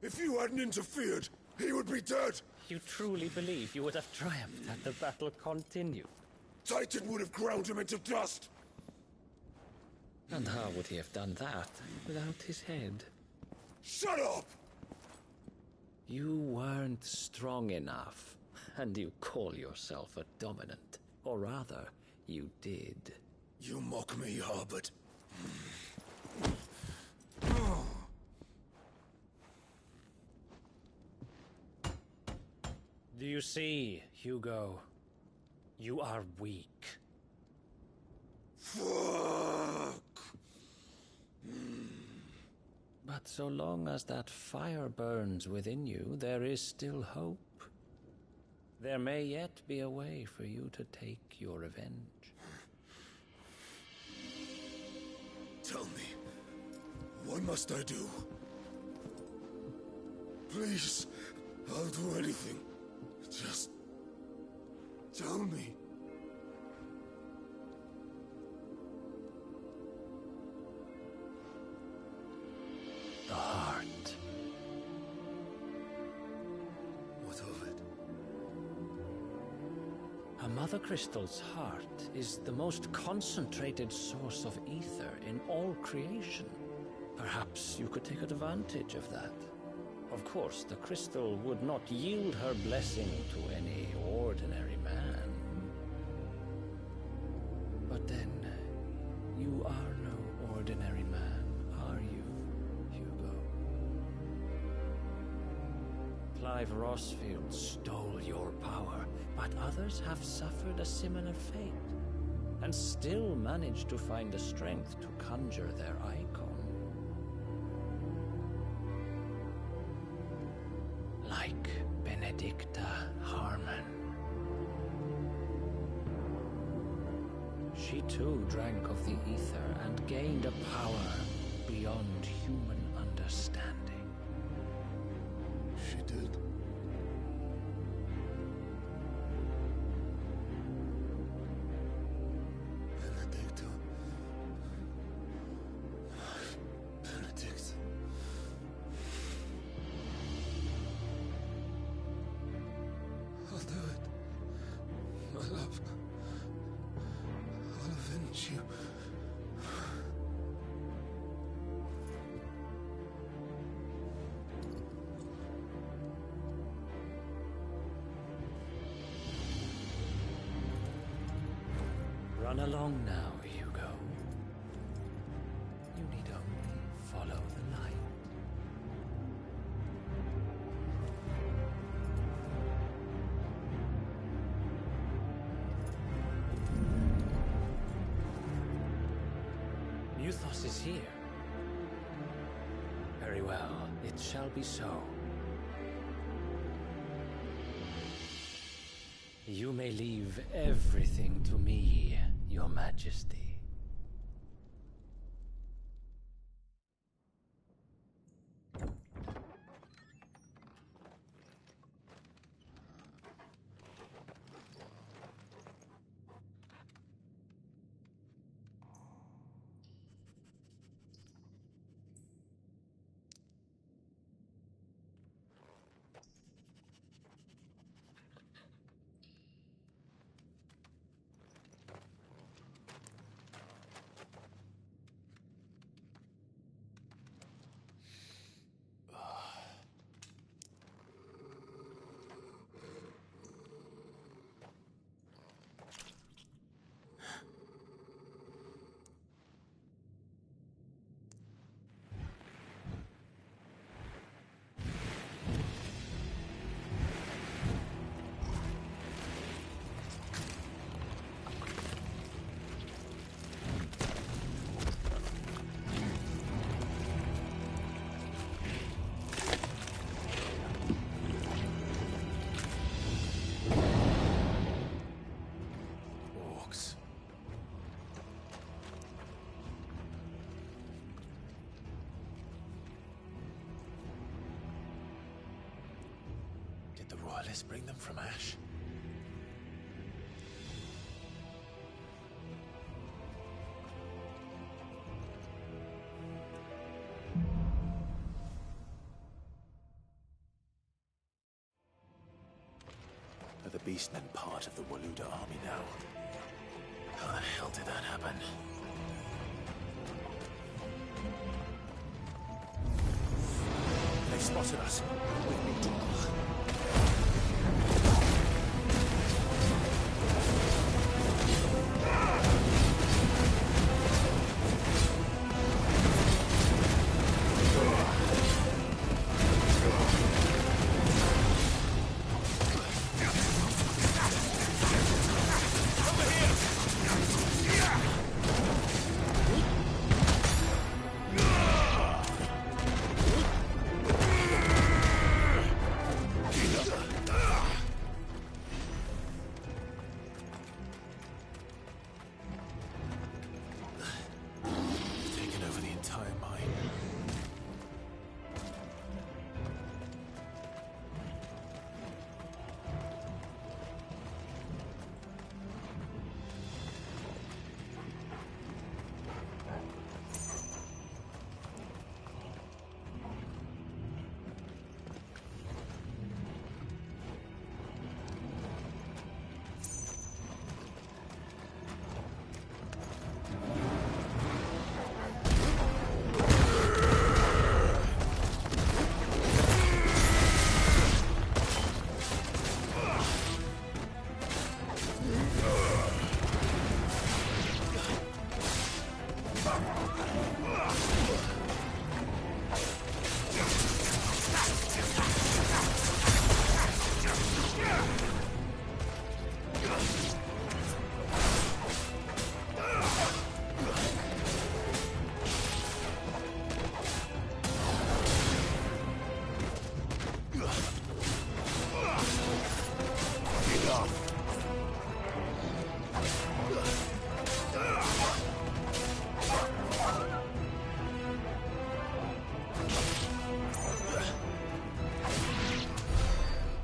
[SPEAKER 16] If you hadn't interfered, he would be dead!
[SPEAKER 22] You truly believe you would have triumphed had the battle continued?
[SPEAKER 16] Titan would have ground him into dust!
[SPEAKER 22] And how would he have done that without his head?
[SPEAKER 16] Shut up!
[SPEAKER 22] You weren't strong enough, and you call yourself a dominant. Or rather, you did.
[SPEAKER 16] You mock me, Harbert.
[SPEAKER 22] Do you see, Hugo? You are weak.
[SPEAKER 16] Fuck!
[SPEAKER 22] But so long as that fire burns within you, there is still hope. There may yet be a way for you to take your revenge.
[SPEAKER 16] Tell me, what must I do? Please, I'll do anything. Just tell me.
[SPEAKER 22] The heart.
[SPEAKER 16] What of it?
[SPEAKER 22] A Mother Crystal's heart is the most concentrated source of ether in all creation. Perhaps you could take advantage of that. Of course, the crystal would not yield her blessing to any ordinary man. But then, you are no ordinary man, are you, Hugo? Clive Rosfield stole your power, but others have suffered a similar fate, and still managed to find the strength to conjure their icon. Like Benedicta Harmon. She too drank of the ether and gained a power beyond human understanding.
[SPEAKER 16] She did. Benedicta. Benedict. I'll do it. My love. I'll avenge you.
[SPEAKER 22] Run along now, Hugo. You need only follow the light. Muthos is here. Very well, it shall be so. You may leave everything to me, Your Majesty.
[SPEAKER 3] Did the Royalists bring them from Ash? Are the Beastmen part of the Waluda army now? How the hell did that happen? They've spotted us. We've been too close.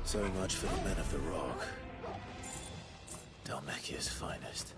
[SPEAKER 3] So much for the men of the Rock. Dalmekia's finest.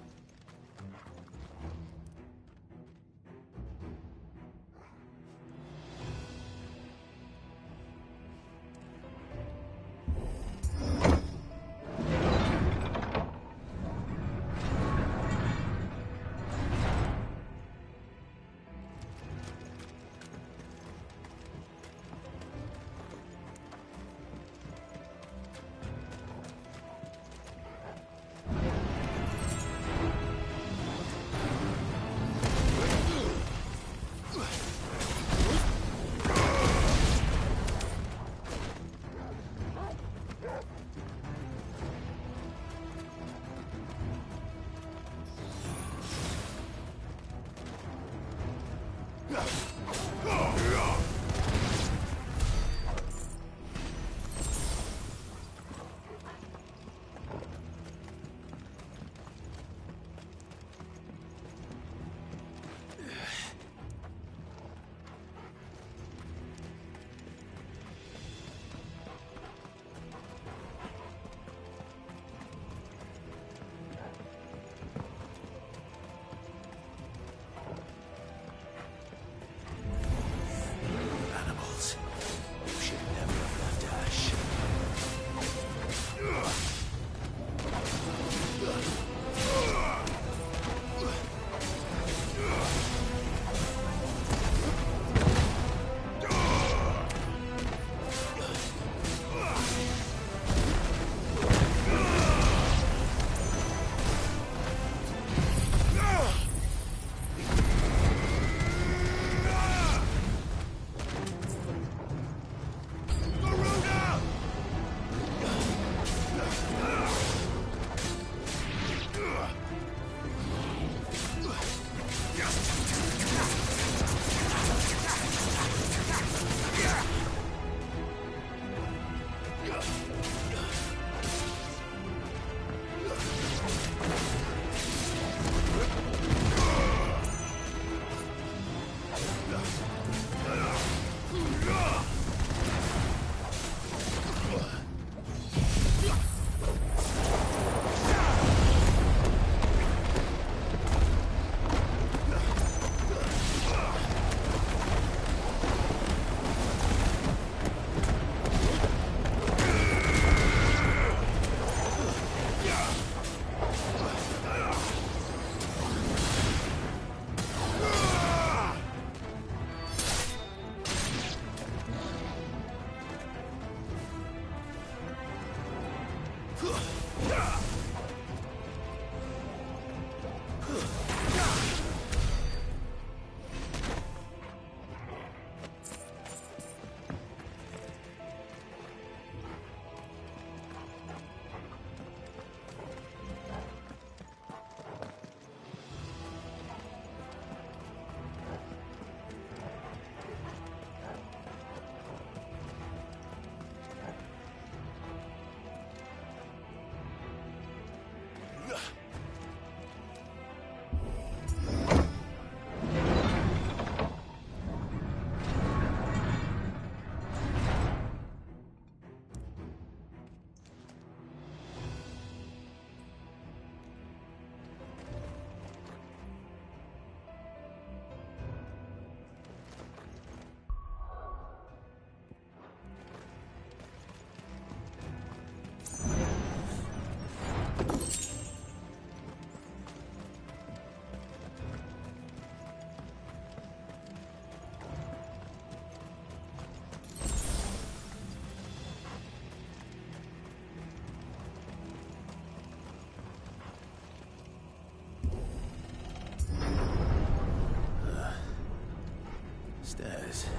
[SPEAKER 3] goes.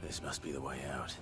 [SPEAKER 3] This must be the way out.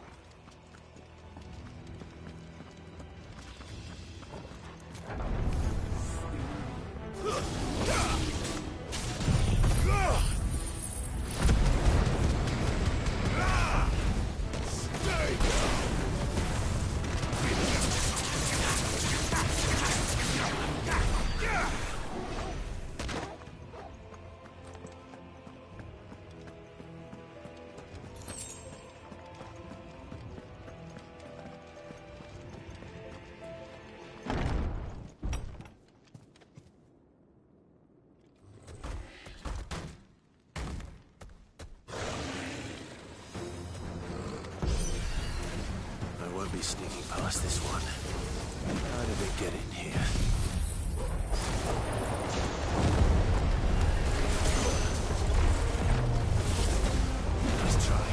[SPEAKER 3] Be sneaking past this one. How did it get in here? Nice try.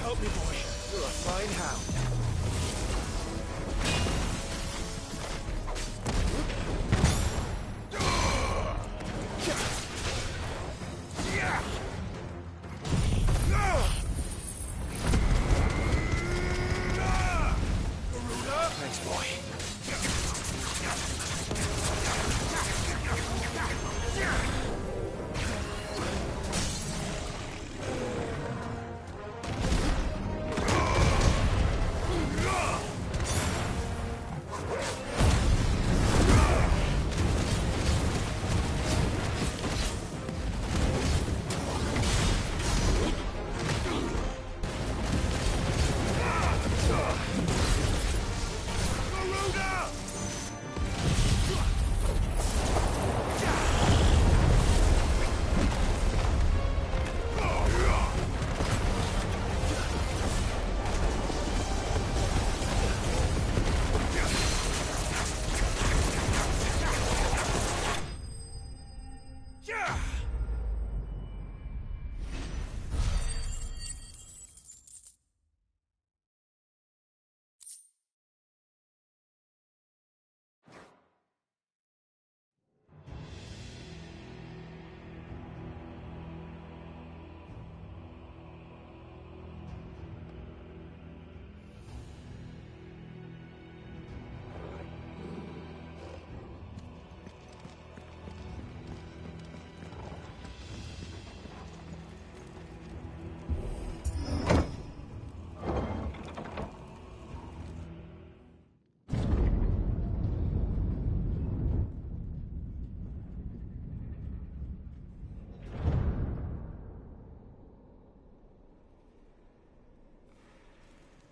[SPEAKER 3] Help me, boy. You're a fine hound. Thanks, boy.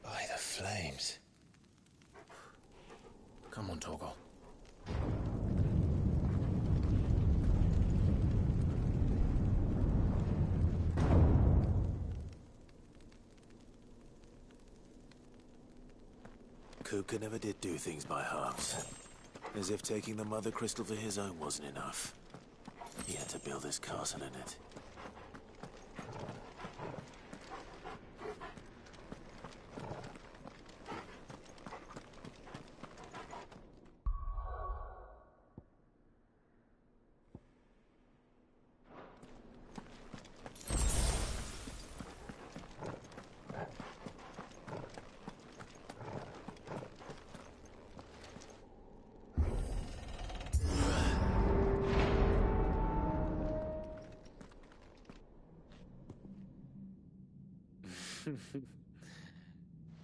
[SPEAKER 3] By the flames. Come on, Torgal. Kuka never did do things by halves. As if taking the Mother Crystal for his own wasn't enough. He had to build his castle in it.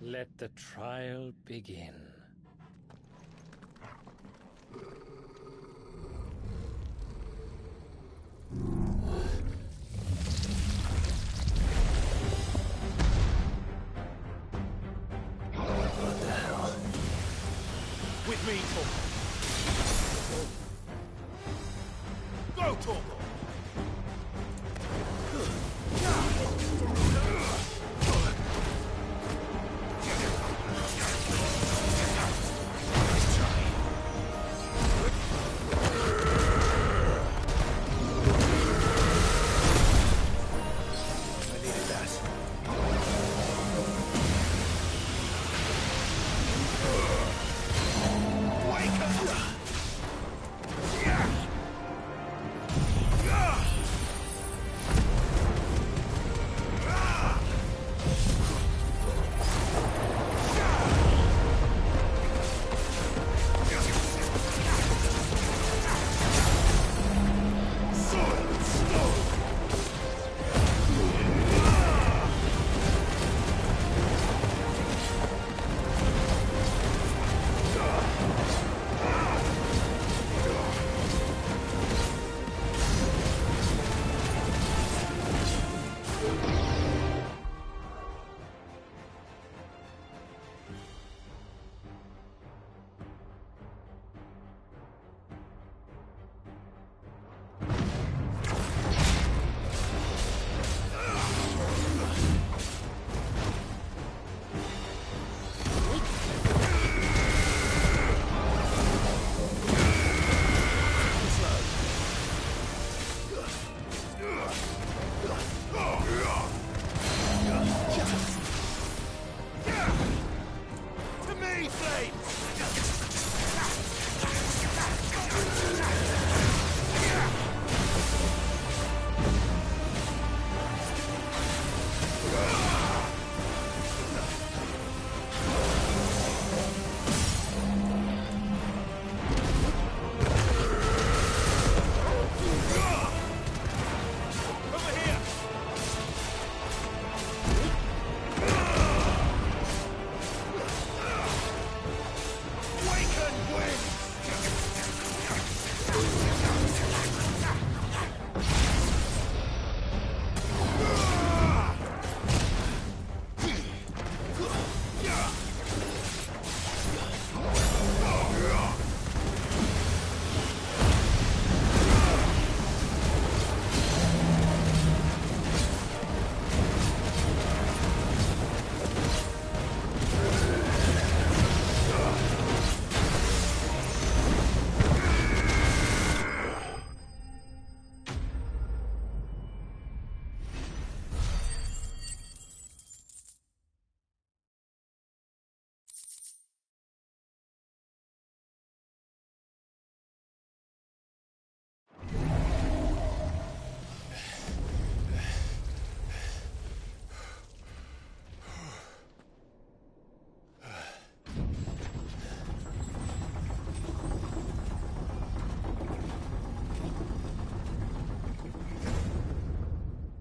[SPEAKER 22] Let the trial begin.
[SPEAKER 3] What the hell?
[SPEAKER 16] With me, Torgal. Go, Torgal!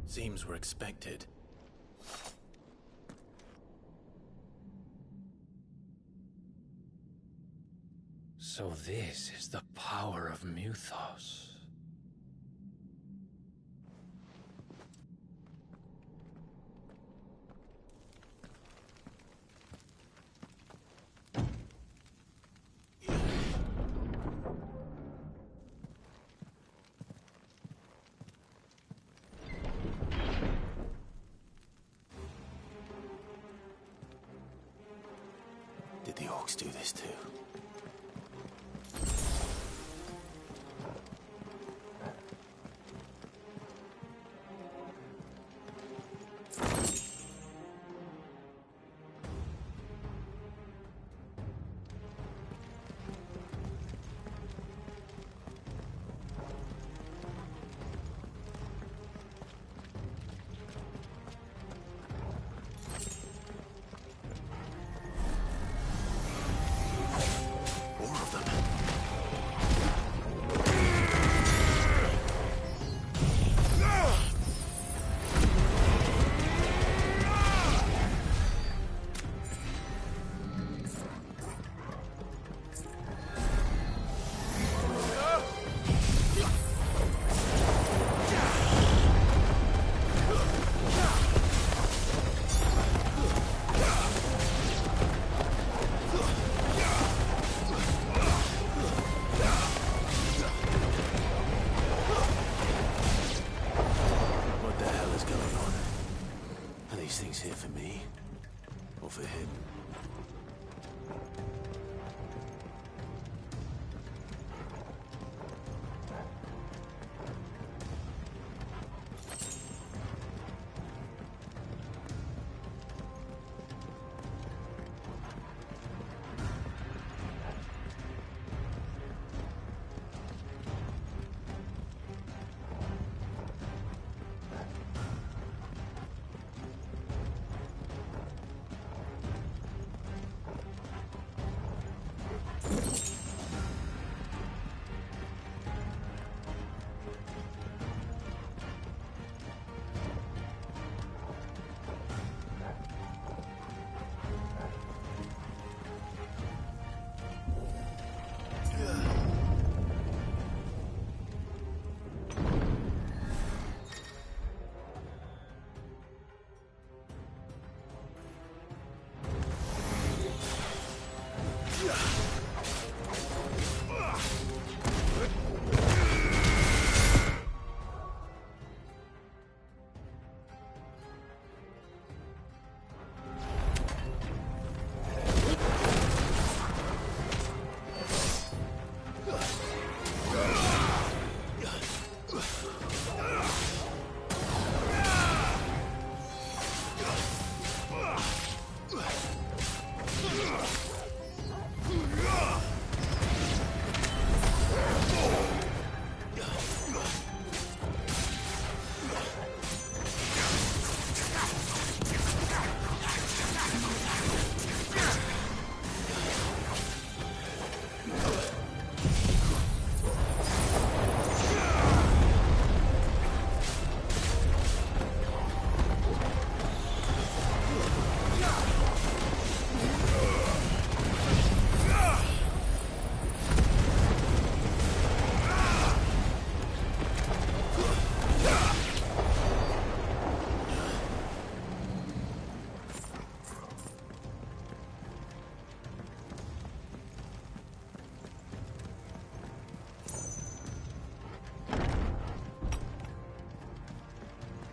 [SPEAKER 3] Seems we're expected.
[SPEAKER 22] So this is the power of Muthos.
[SPEAKER 3] Did the orcs do this too? me. Or for him.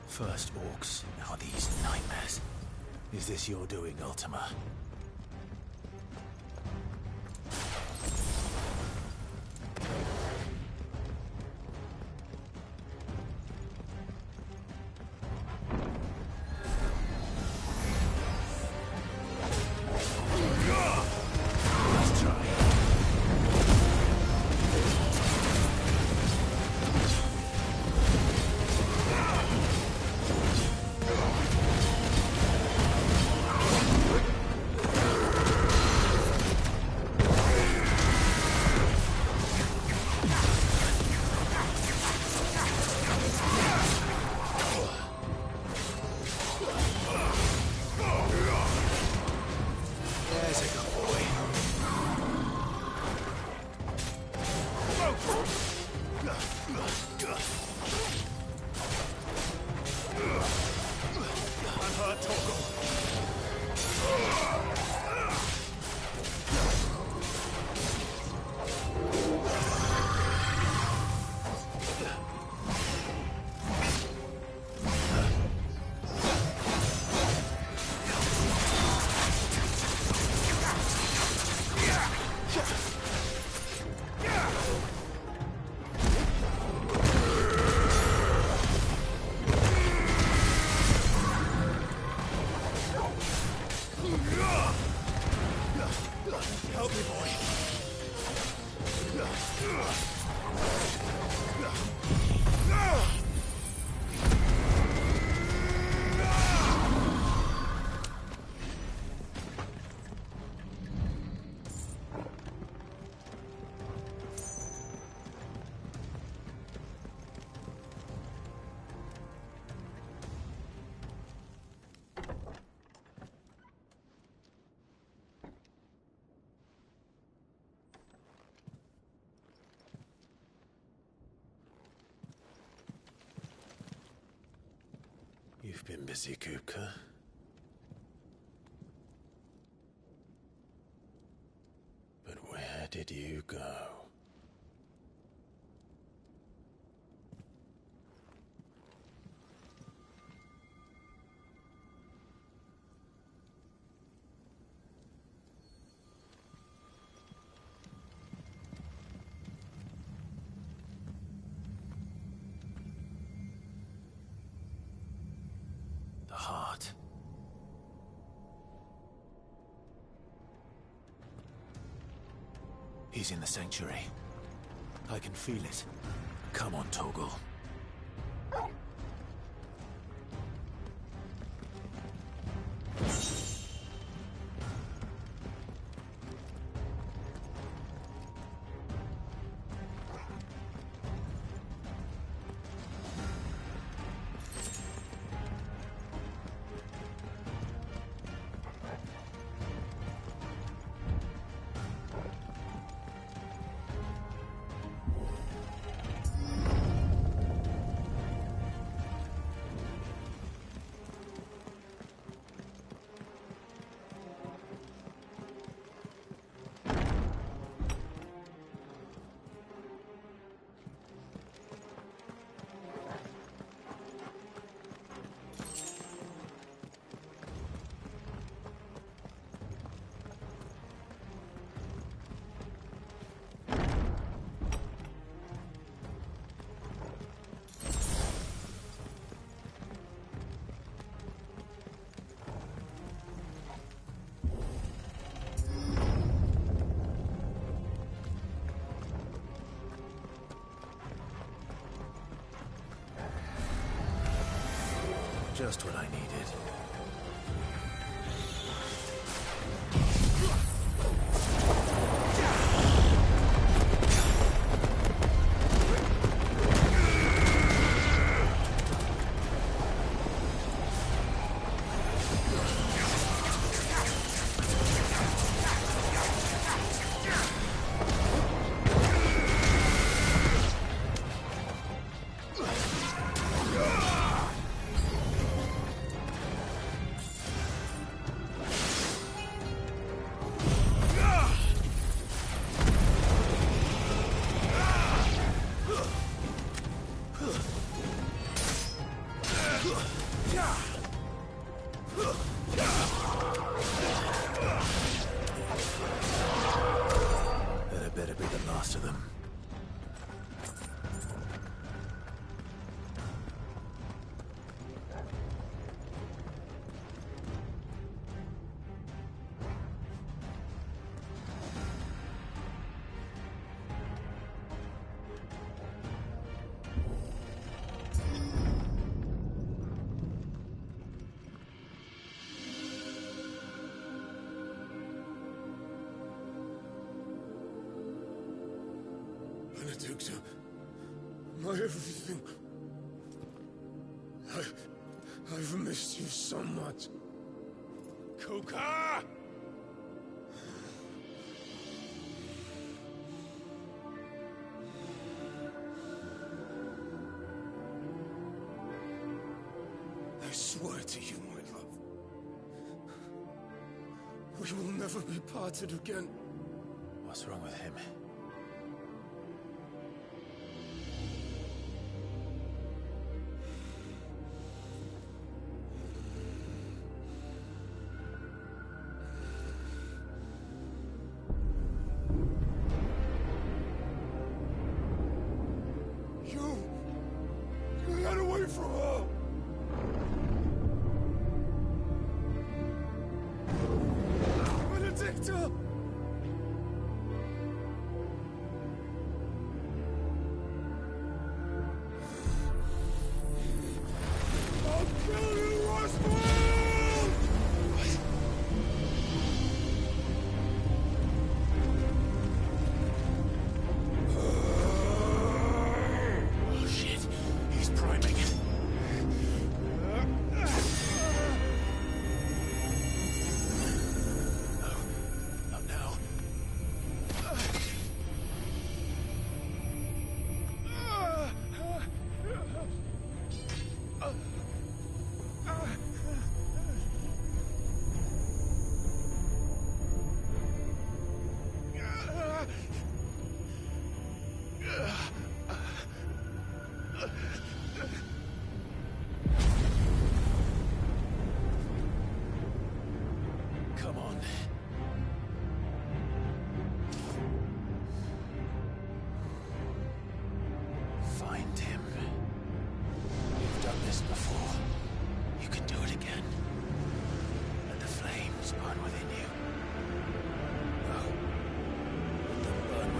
[SPEAKER 3] First orcs, now these nightmares. Is this your doing, Ultima? You've been busy, Kupka. But where did you go? He's in the sanctuary. I can feel it. Come on, Torgal. Just what I needed. That better be the last of them.
[SPEAKER 16] Benedicta, my everything. I've missed you so much. Coca! I swear to you, my love, we will never be parted again.
[SPEAKER 3] What's wrong with him?
[SPEAKER 16] You got away from her! Benedicta! I'll kill you, Roswell!
[SPEAKER 3] Oh shit, he's priming. Not now. Come on. Find him. You've done this before. You can do it again. Let the flames burn within you. No. Let them burn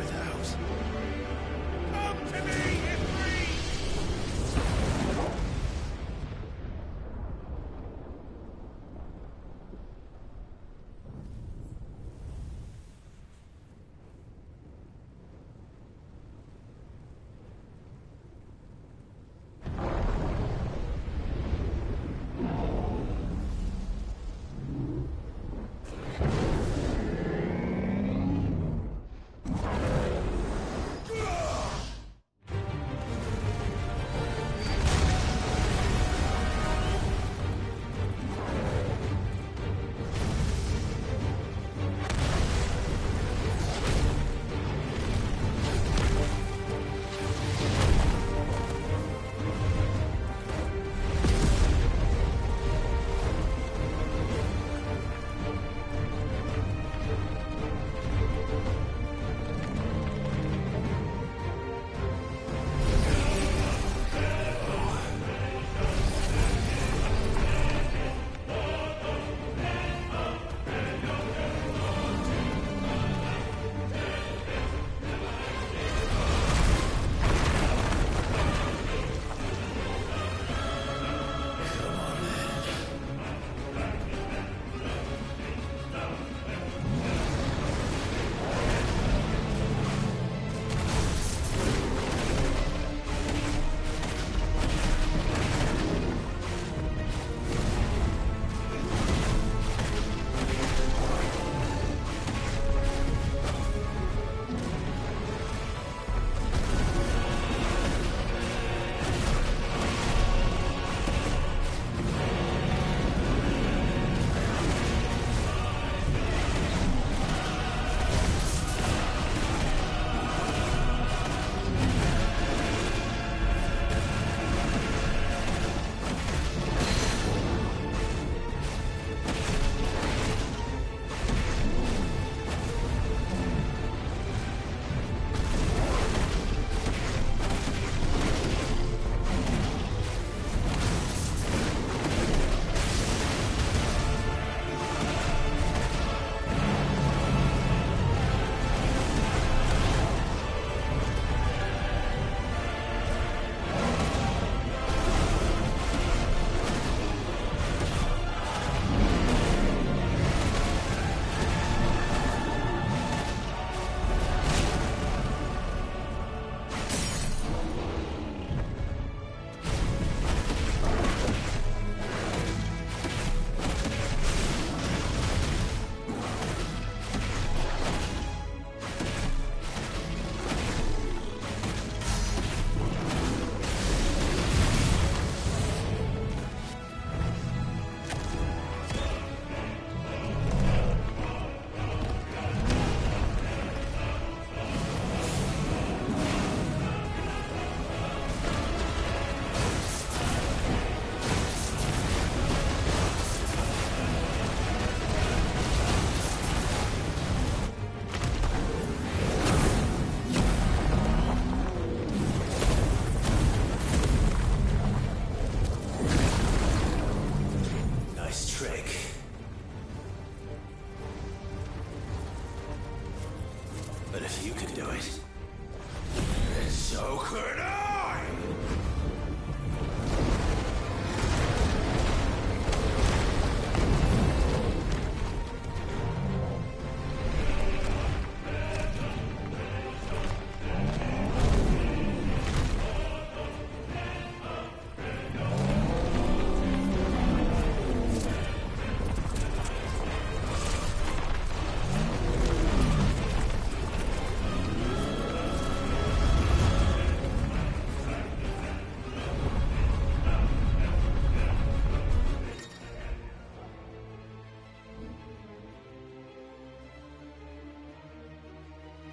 [SPEAKER 3] But if you can do it,
[SPEAKER 16] so could I!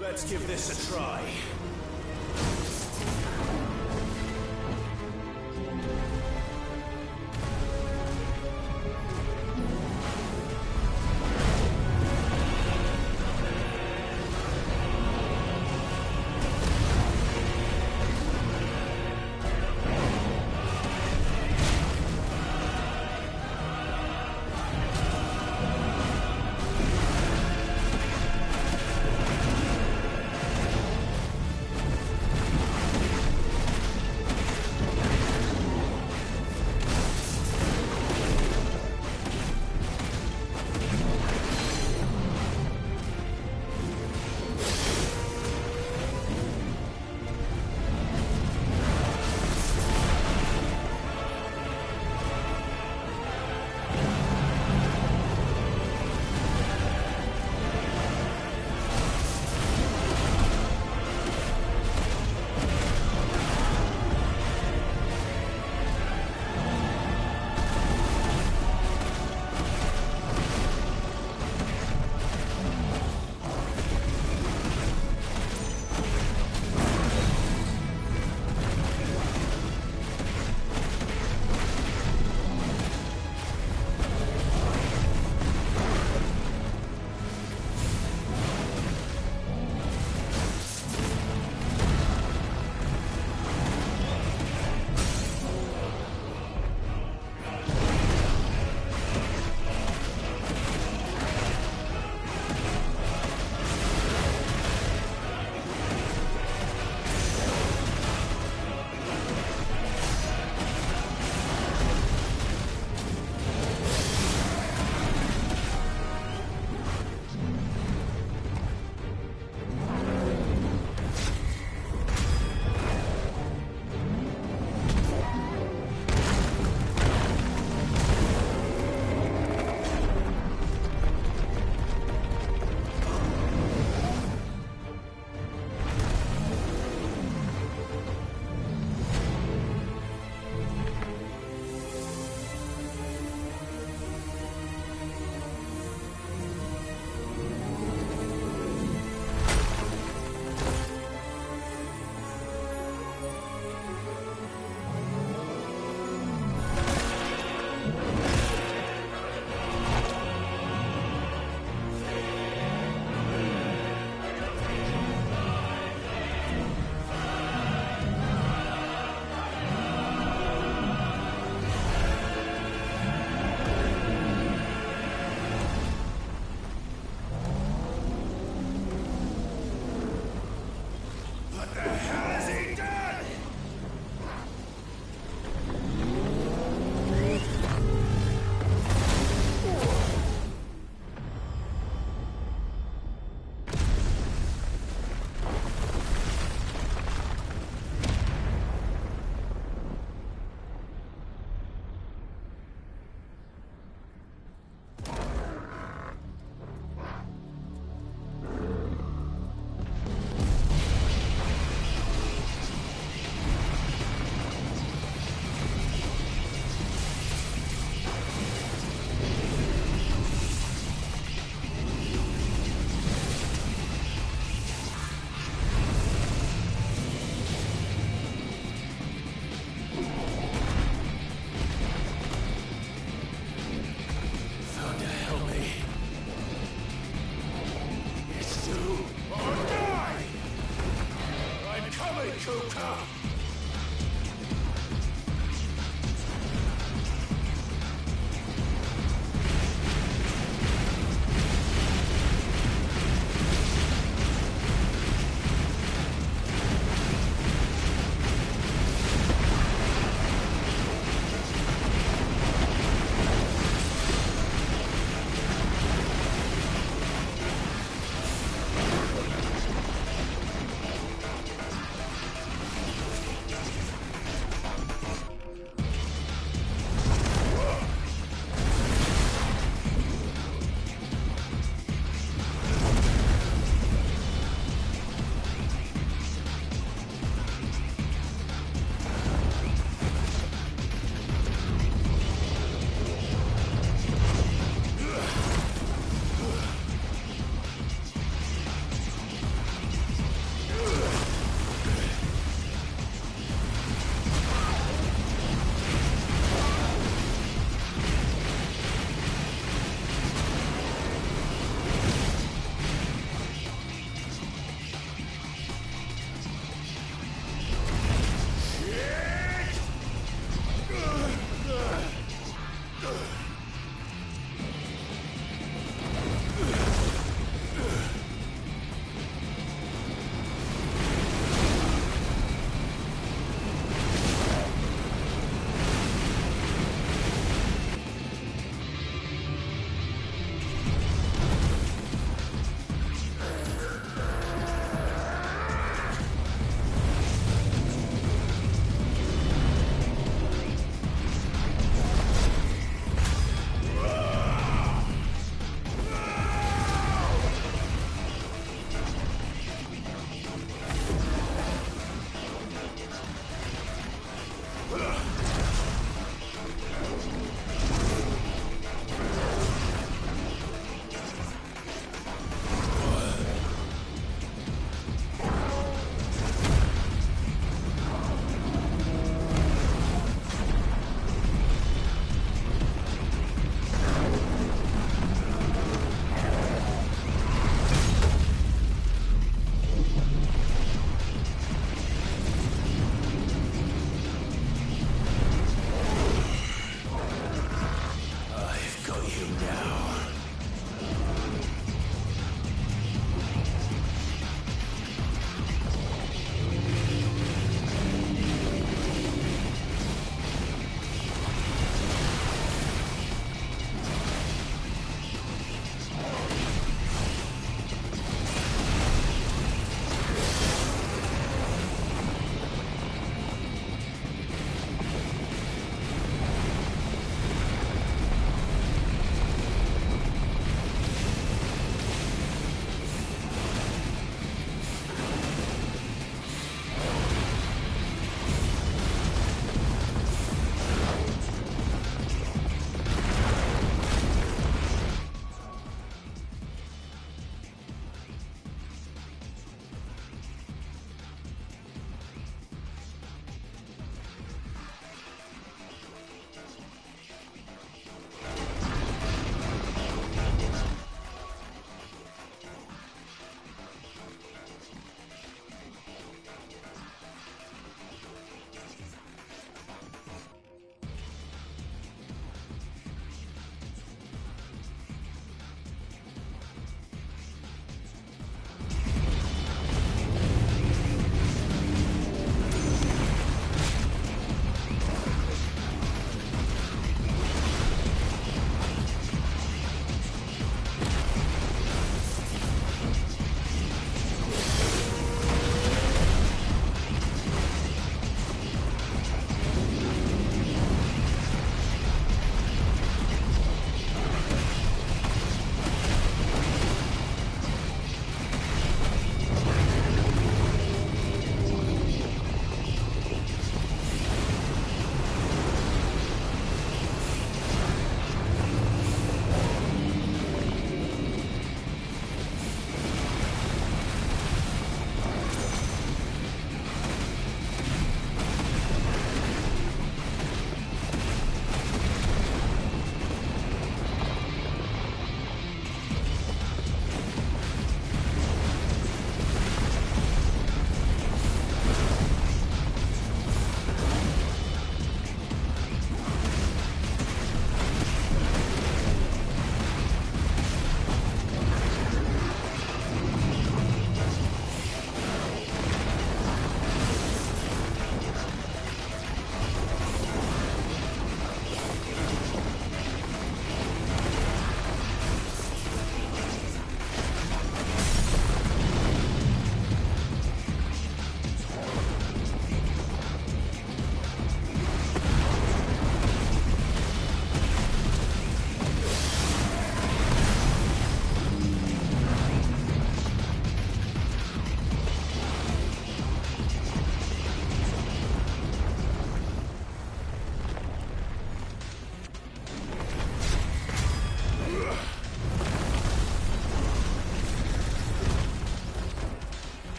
[SPEAKER 3] Let's give this a try.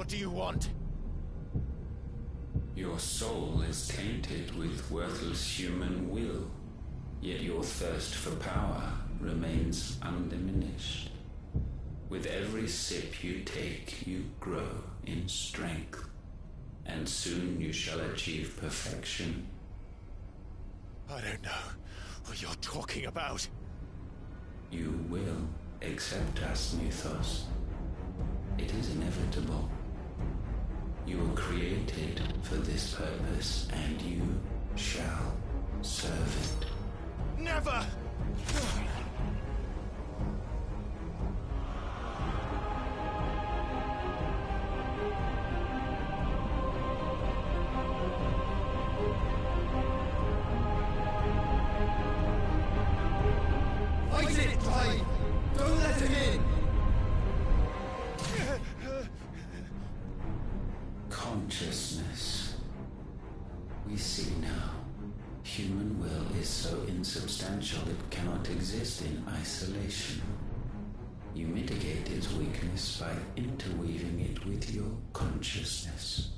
[SPEAKER 3] What do you want?
[SPEAKER 5] Your soul is tainted with worthless human will, yet your thirst for power remains undiminished. With every sip you take, you grow in strength, and soon you shall achieve perfection.
[SPEAKER 3] I don't know what you're talking about.
[SPEAKER 5] You will accept us, Mythos. It is inevitable. You were created for this purpose, and you shall serve it.
[SPEAKER 3] Never!
[SPEAKER 6] Fight it, Clive! Don't let him in!
[SPEAKER 5] Consciousness. We see now. Human will is so insubstantial it cannot exist in isolation. You mitigate its weakness by interweaving it with your consciousness.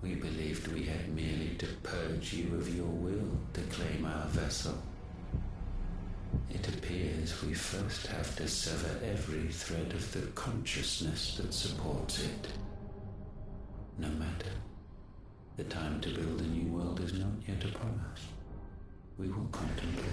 [SPEAKER 5] We believed we had merely to purge you of your will to claim our vessel. It appears we first have to sever every thread of the consciousness that supports it. No matter. The time to build a new world is not yet upon us. We will contemplate.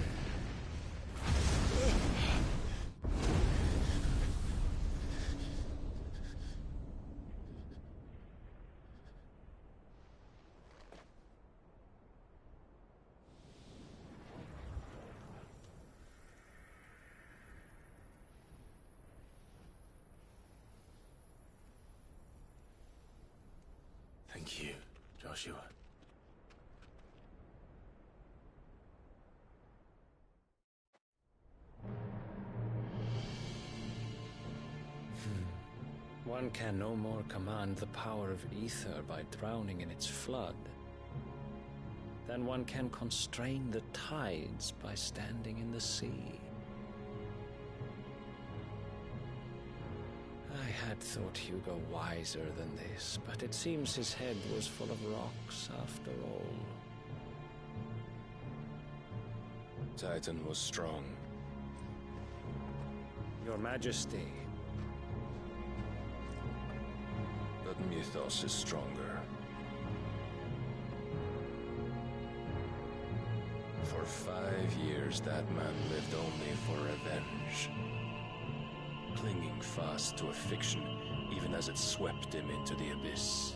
[SPEAKER 3] Thank you, Joshua.
[SPEAKER 22] One can no more command the power of ether by drowning in its flood than one can constrain the tides by standing in the sea. I had thought Hugo wiser than this, but it seems his head was full of rocks after all.
[SPEAKER 9] Titan was strong.
[SPEAKER 22] Your Majesty.
[SPEAKER 9] But Mythos is stronger. For 5 years, that man lived only for revenge. Clinging fast to a fiction, even as it swept him into the abyss.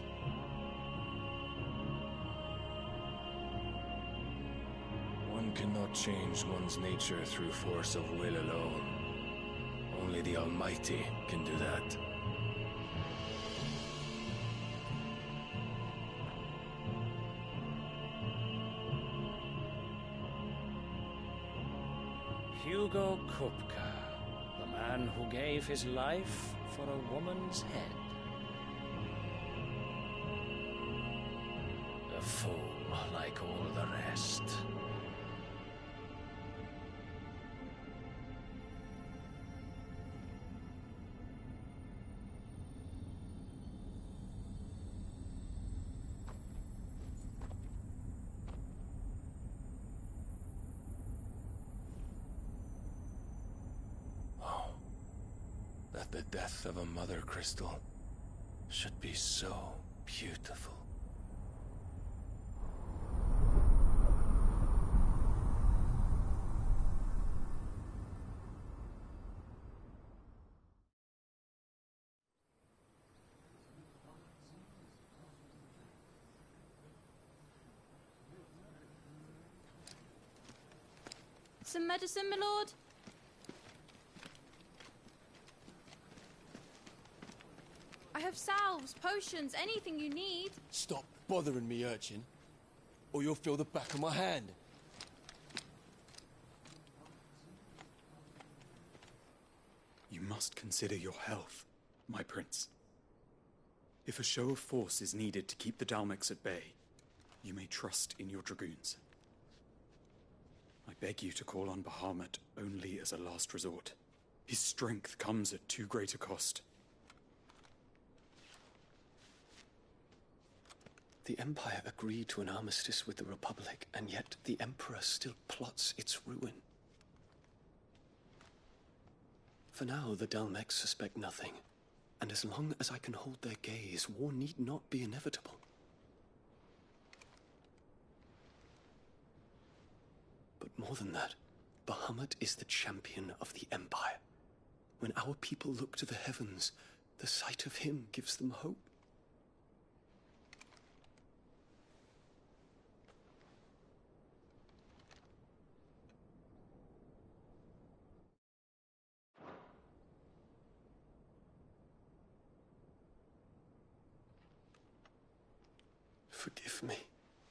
[SPEAKER 9] One cannot change one's nature through force of will alone. Only the Almighty can do that.
[SPEAKER 22] Hugo Kupka, the man who gave his life for a woman's head. A fool like all the rest.
[SPEAKER 9] That the death of a mother crystal should be so beautiful.
[SPEAKER 23] Some medicine, my lord? I have salves, potions, anything you need.
[SPEAKER 9] Stop bothering me, urchin, or you'll feel the back of my hand.
[SPEAKER 24] You must consider your health, my prince. If a show of force is needed to keep the Dalmex at bay, you may trust in your dragoons. I beg you to call on Bahamut only as a last resort. His strength comes at too great a cost.
[SPEAKER 4] The Empire agreed to an armistice with the Republic, and yet the Emperor still plots its ruin. For now, the Dalmex suspect nothing, and as long as I can hold their gaze, war need not be inevitable. But more than that, Bahamut is the champion of the Empire. When our people look to the heavens, the sight of him gives them hope. Forgive me,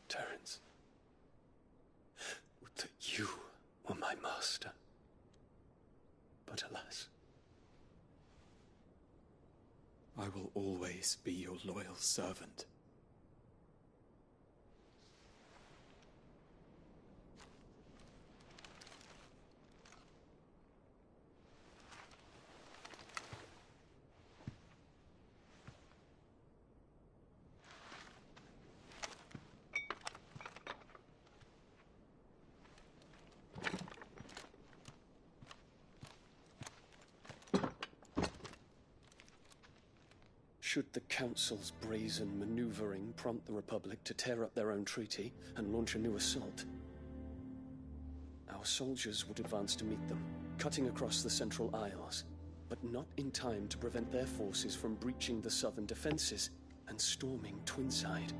[SPEAKER 4] Terence. Would that you were my master. But alas.
[SPEAKER 24] I will always be your loyal servant.
[SPEAKER 4] Should the Council's brazen maneuvering prompt the Republic to tear up their own treaty and launch a new assault, our soldiers would advance to meet them, cutting across the Central Isles, but not in time to prevent their forces from breaching the southern defenses and storming Twinside.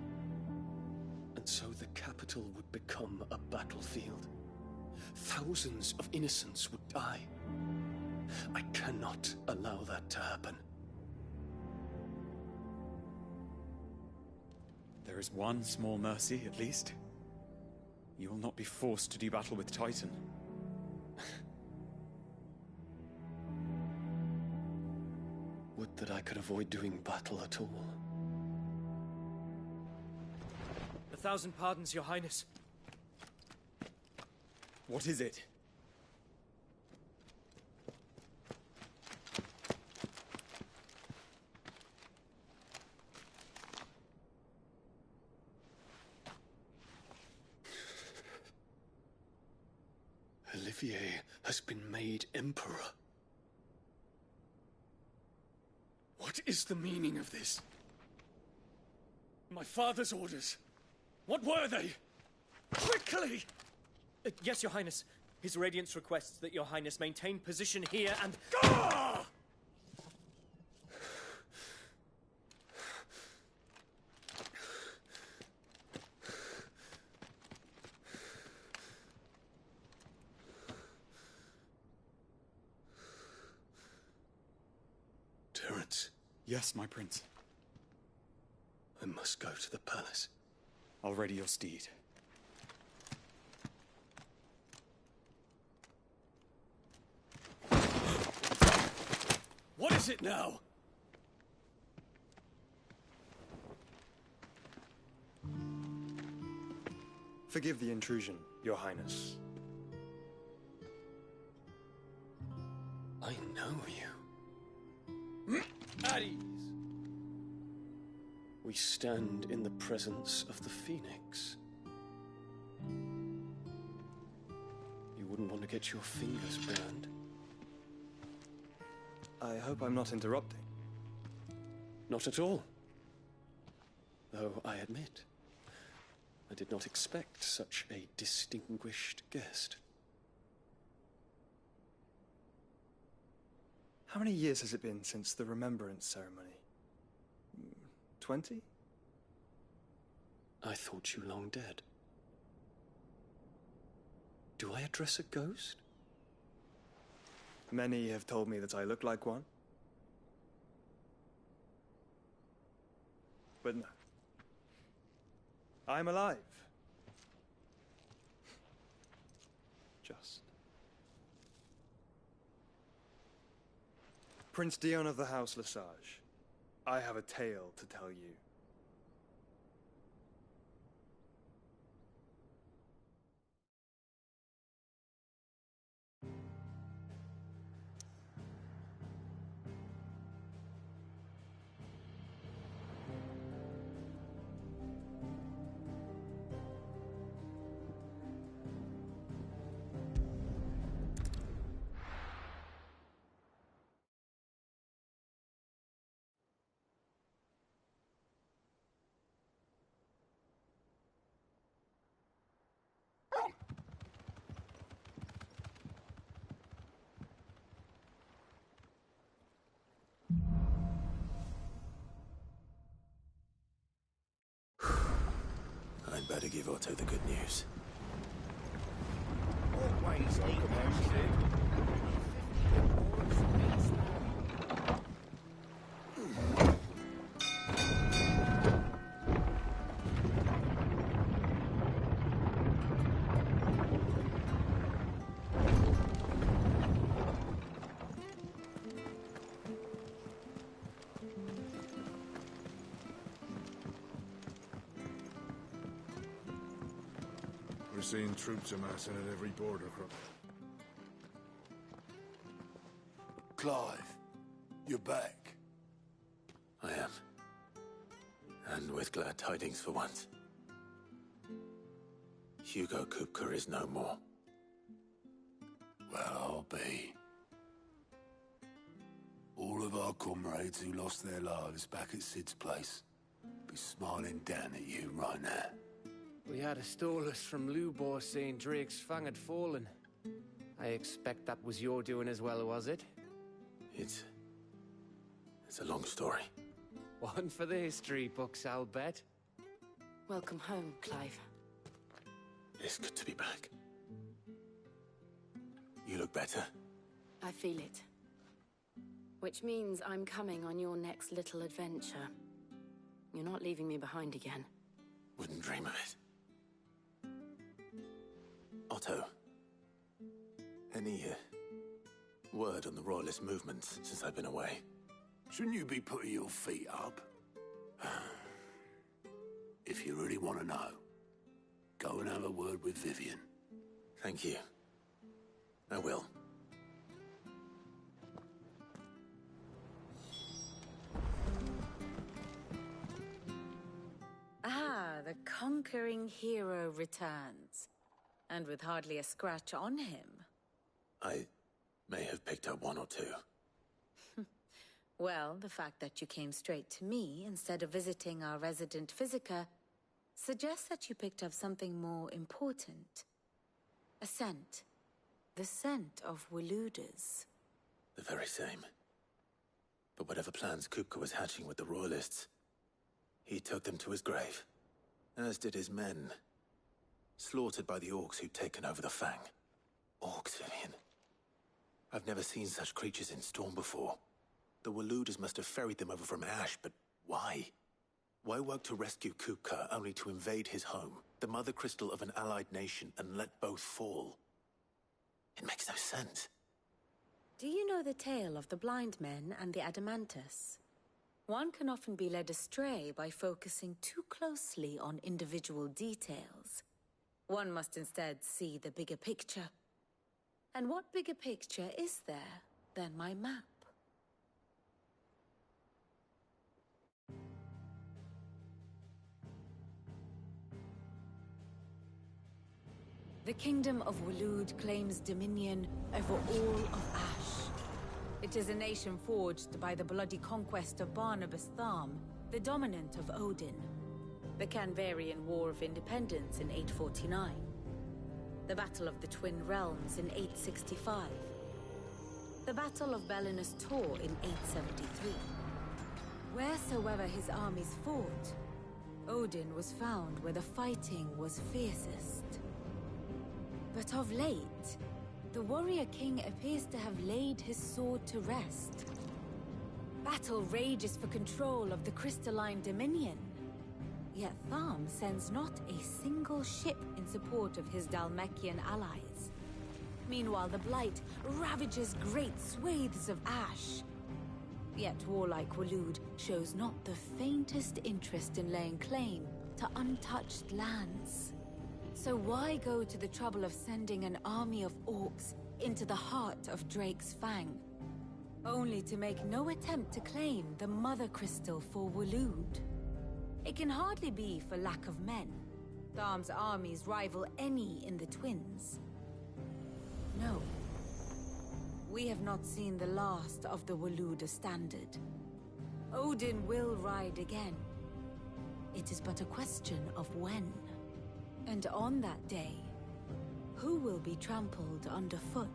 [SPEAKER 4] And so the capital would become a battlefield. Thousands of innocents would die. I cannot allow that to happen.
[SPEAKER 24] There is one small mercy, at least. You will not be forced to do battle with Titan.
[SPEAKER 4] Would that I could avoid doing battle at all.
[SPEAKER 13] 1,000 pardons, Your Highness.
[SPEAKER 24] What is it?
[SPEAKER 4] Olivier has been made Emperor. What is the meaning of this? My father's orders. What were they? Quickly!
[SPEAKER 13] Yes, Your Highness. His Radiance requests that Your Highness maintain position here and...
[SPEAKER 4] Gah! Terence.
[SPEAKER 24] Yes, my prince.
[SPEAKER 4] I must go to the palace.
[SPEAKER 24] I'll ready your steed.
[SPEAKER 4] What is it now?
[SPEAKER 10] Forgive the intrusion, Your Highness.
[SPEAKER 4] I know you.
[SPEAKER 13] At ease.
[SPEAKER 4] We stand in the presence of the Phoenix. You wouldn't want to get your fingers burned.
[SPEAKER 10] I hope I'm not interrupting.
[SPEAKER 4] Not at all. Though I admit, I did not expect such a distinguished guest.
[SPEAKER 10] How many years has it been since the Remembrance ceremony? 20?
[SPEAKER 4] I thought you long dead. Do I address a ghost?
[SPEAKER 10] Many have told me that I look like one. But no. I'm alive. Just. Prince Dion of the House Lesage, I have a tale to tell you.
[SPEAKER 3] better give Otto the good news.
[SPEAKER 15] Always welcome home,
[SPEAKER 16] We're seeing troops amassing at every border cross.
[SPEAKER 6] Clive, you're back.
[SPEAKER 3] I am. And with glad tidings for once. Hugo Kupka is no more.
[SPEAKER 6] Well, I'll be. All of our comrades who lost their lives back at Sid's place be smiling down at you right now.
[SPEAKER 11] We had a stolus from Lubor saying Drake's fang had fallen. I expect that was your doing as well, was it?
[SPEAKER 3] It's a long story.
[SPEAKER 11] One for the history books, I'll bet.
[SPEAKER 1] Welcome home, Clive.
[SPEAKER 3] It's good to be back. You look better.
[SPEAKER 1] I feel it. Which means I'm coming on your next little adventure. You're not leaving me behind again.
[SPEAKER 3] Wouldn't dream of it. Otto, any word on the Royalist movements since I've been away?
[SPEAKER 6] Shouldn't you be putting your feet up? If you really want to know, go and have a word with Vivian.
[SPEAKER 3] Thank you. I will.
[SPEAKER 8] Ah, the conquering hero returns. And with hardly a scratch on him.
[SPEAKER 3] I may have picked up one or two.
[SPEAKER 8] Well, the fact that you came straight to me instead of visiting our resident physiker suggests that you picked up something more important. A scent. The scent of Waludas.
[SPEAKER 3] The very same. But whatever plans Kupka was hatching with the Royalists, he took them to his grave. As did his men. Slaughtered by the orcs who'd taken over the Fang. Orcs, Vivian. I've never seen such creatures in Storm before. The Waludas must have ferried them over from Ash, but why? Why work to rescue Kupka only to invade his home, the mother crystal of an allied nation, and let both fall? It makes no sense.
[SPEAKER 8] Do you know the tale of the blind men and the Adamantus? One can often be led astray by focusing too closely on individual details. One must instead see the bigger picture. And what bigger picture is there than my map? The Kingdom of Waloed claims dominion over all of Ash. It is a nation forged by the bloody conquest of Barnabas Tharm, the dominant of Odin. The Canvarian War of Independence in 849. The Battle of the Twin Realms in 865. The Battle of Belinus Tor in 873. Wheresoever his armies fought, Odin was found where the fighting was fiercest. But of late, the warrior king appears to have laid his sword to rest. Battle rages for control of the crystalline dominion. Yet Tharm sends not a single ship in support of his Dhalmekian allies. Meanwhile, the Blight ravages great swathes of Ash. Yet warlike Waloed shows not the faintest interest in laying claim to untouched lands. So why go to the trouble of sending an army of orcs into the heart of Drake's Fang, only to make no attempt to claim the Mother Crystal for Waloed? It can hardly be for lack of men. Tharm's armies rival any in the Twins. No. We have not seen the last of the Waluda standard. Odin will ride again. It is but a question of when. And on that day, who will be trampled underfoot?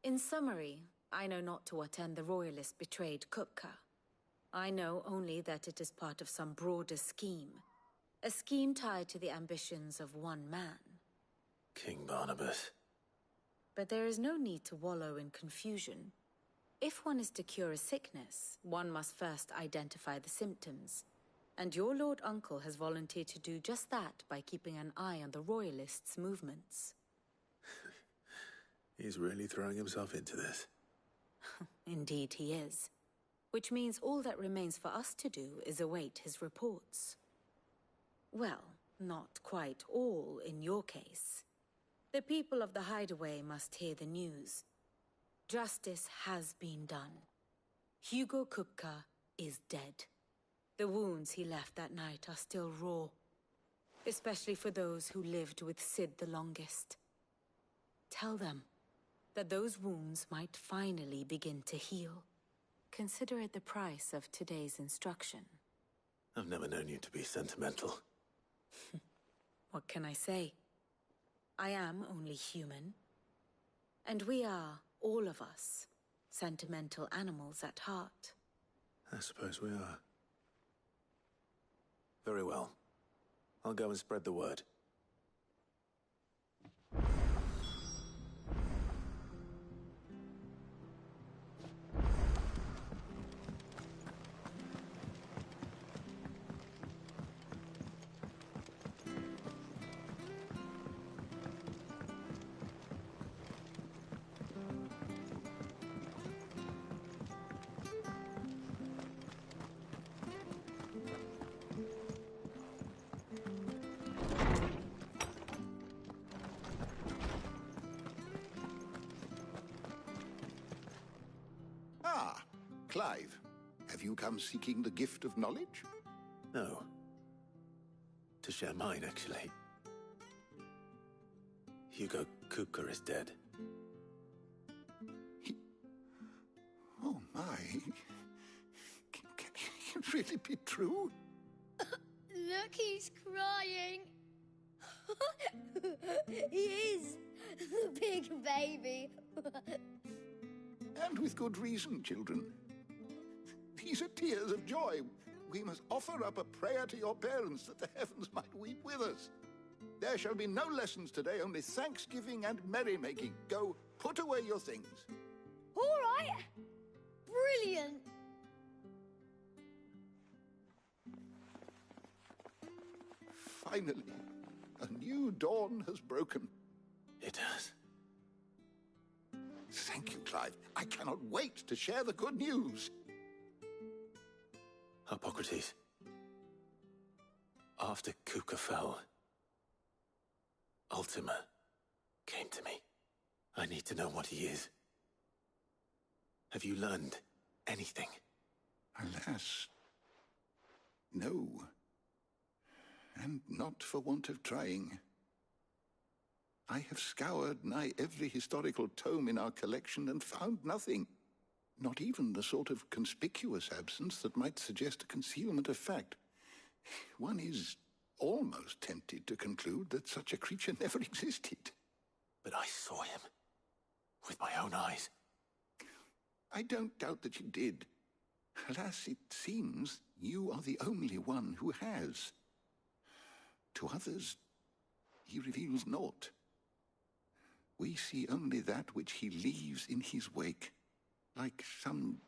[SPEAKER 8] In summary, I know not to what end the Royalists betrayed Kupka.
[SPEAKER 21] I know only that it is part of some broader scheme. A scheme tied to the ambitions of one man.
[SPEAKER 3] King Barnabas.
[SPEAKER 21] But there is no need to wallow in confusion. If one is to cure a sickness, one must first identify the symptoms. And your Lord Uncle has volunteered to do just that by keeping an eye on the Royalists' movements.
[SPEAKER 3] He's really throwing himself into this.
[SPEAKER 21] Indeed he is. Which means all that remains for us to do is await his reports. Well, not quite all in your case. The people of the Hideaway must hear the news. Justice has been done. Hugo Kupka is dead. The wounds he left that night are still raw, especially for those who lived with Sid the longest. Tell them that those wounds might finally begin to heal. Consider it the price of today's instruction.
[SPEAKER 3] I've never known you to be sentimental.
[SPEAKER 21] What can I say? I am only human. And we are, all of us, sentimental animals at heart.
[SPEAKER 3] I suppose we are. Very well. I'll go and spread the word.
[SPEAKER 12] Clive, have you come seeking the gift of knowledge?
[SPEAKER 3] No. To share mine, actually. Hugo Kupka is dead.
[SPEAKER 12] Oh my. Can it really be true?
[SPEAKER 14] Look, he's crying. He is. The big baby.
[SPEAKER 12] And with good reason, children. These are tears of joy. We must offer up a prayer to your parents that the heavens might weep with us. There shall be no lessons today, only thanksgiving and merrymaking. Go, put away your things.
[SPEAKER 14] All right. Brilliant.
[SPEAKER 12] Finally, a new dawn has broken.
[SPEAKER 3] It has.
[SPEAKER 12] Thank you, Clive. I cannot wait to share the good news.
[SPEAKER 3] Hippocrates. After Kupka fell, Ultima came to me. I need to know what he is. Have you learned anything?
[SPEAKER 12] Alas, no. And not for want of trying. I have scoured nigh every historical tome in our collection and found nothing. Not even the sort of conspicuous absence that might suggest a concealment of fact. One is almost tempted to conclude that such a creature never existed.
[SPEAKER 3] But I saw him. With my own eyes.
[SPEAKER 12] I don't doubt that you did. Alas, it seems you are the only one who has. To others, he reveals naught. We see only that which he leaves in his wake, like some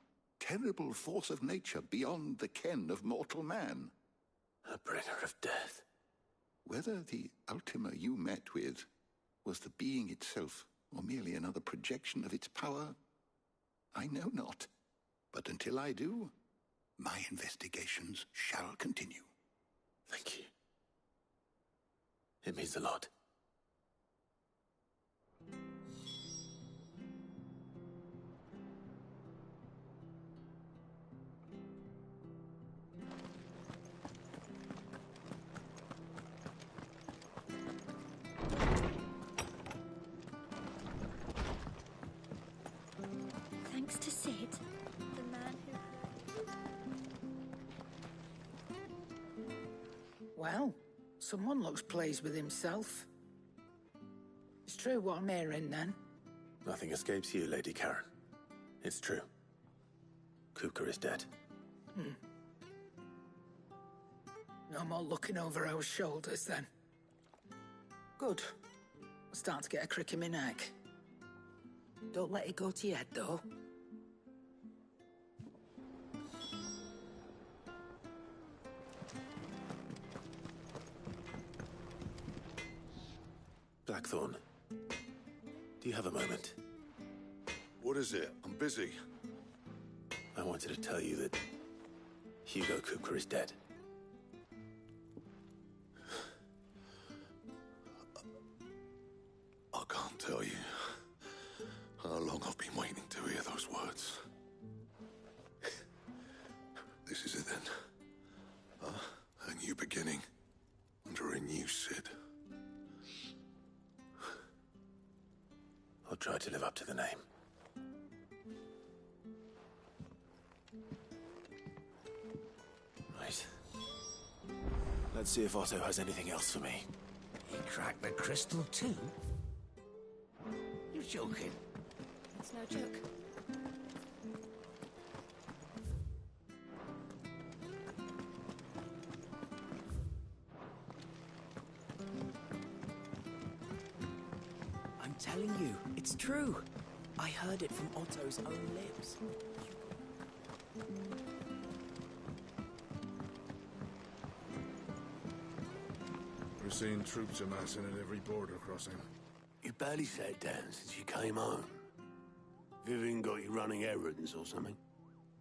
[SPEAKER 12] terrible force of nature beyond the ken of mortal man.
[SPEAKER 3] A bringer of death.
[SPEAKER 12] Whether the Ultima you met with was the being itself, or merely another projection of its power, I know not. But until I do, my investigations shall continue.
[SPEAKER 3] Thank you. It means a lot.
[SPEAKER 14] Thanks to Sid, the man who...
[SPEAKER 17] Well, someone looks pleased with himself. It's true what I'm hearing, then?
[SPEAKER 3] Nothing escapes you, Lady Karen. It's true. Kupka is dead.
[SPEAKER 17] No more looking over our shoulders, then. Good. I'm starting to get a crick in my neck. Don't let it go to your head, though.
[SPEAKER 3] Blackthorn, do you have a moment?
[SPEAKER 16] What is it? I'm busy.
[SPEAKER 3] I wanted to tell you that Hugo Cooper is dead.
[SPEAKER 16] I can't tell you how long I've been waiting to hear those words. This is it then. A new beginning under a new Sid.
[SPEAKER 3] I'll try to live up to the name. Right. Let's see if Otto has anything else for me.
[SPEAKER 15] He cracked the crystal too? You're joking.
[SPEAKER 23] It's no joke.
[SPEAKER 2] I'm telling you, it's true. I heard it from Otto's own lips.
[SPEAKER 16] We're seeing troops amassing at every border crossing.
[SPEAKER 6] You barely sat down since you came home. Vivian got you running errands or something?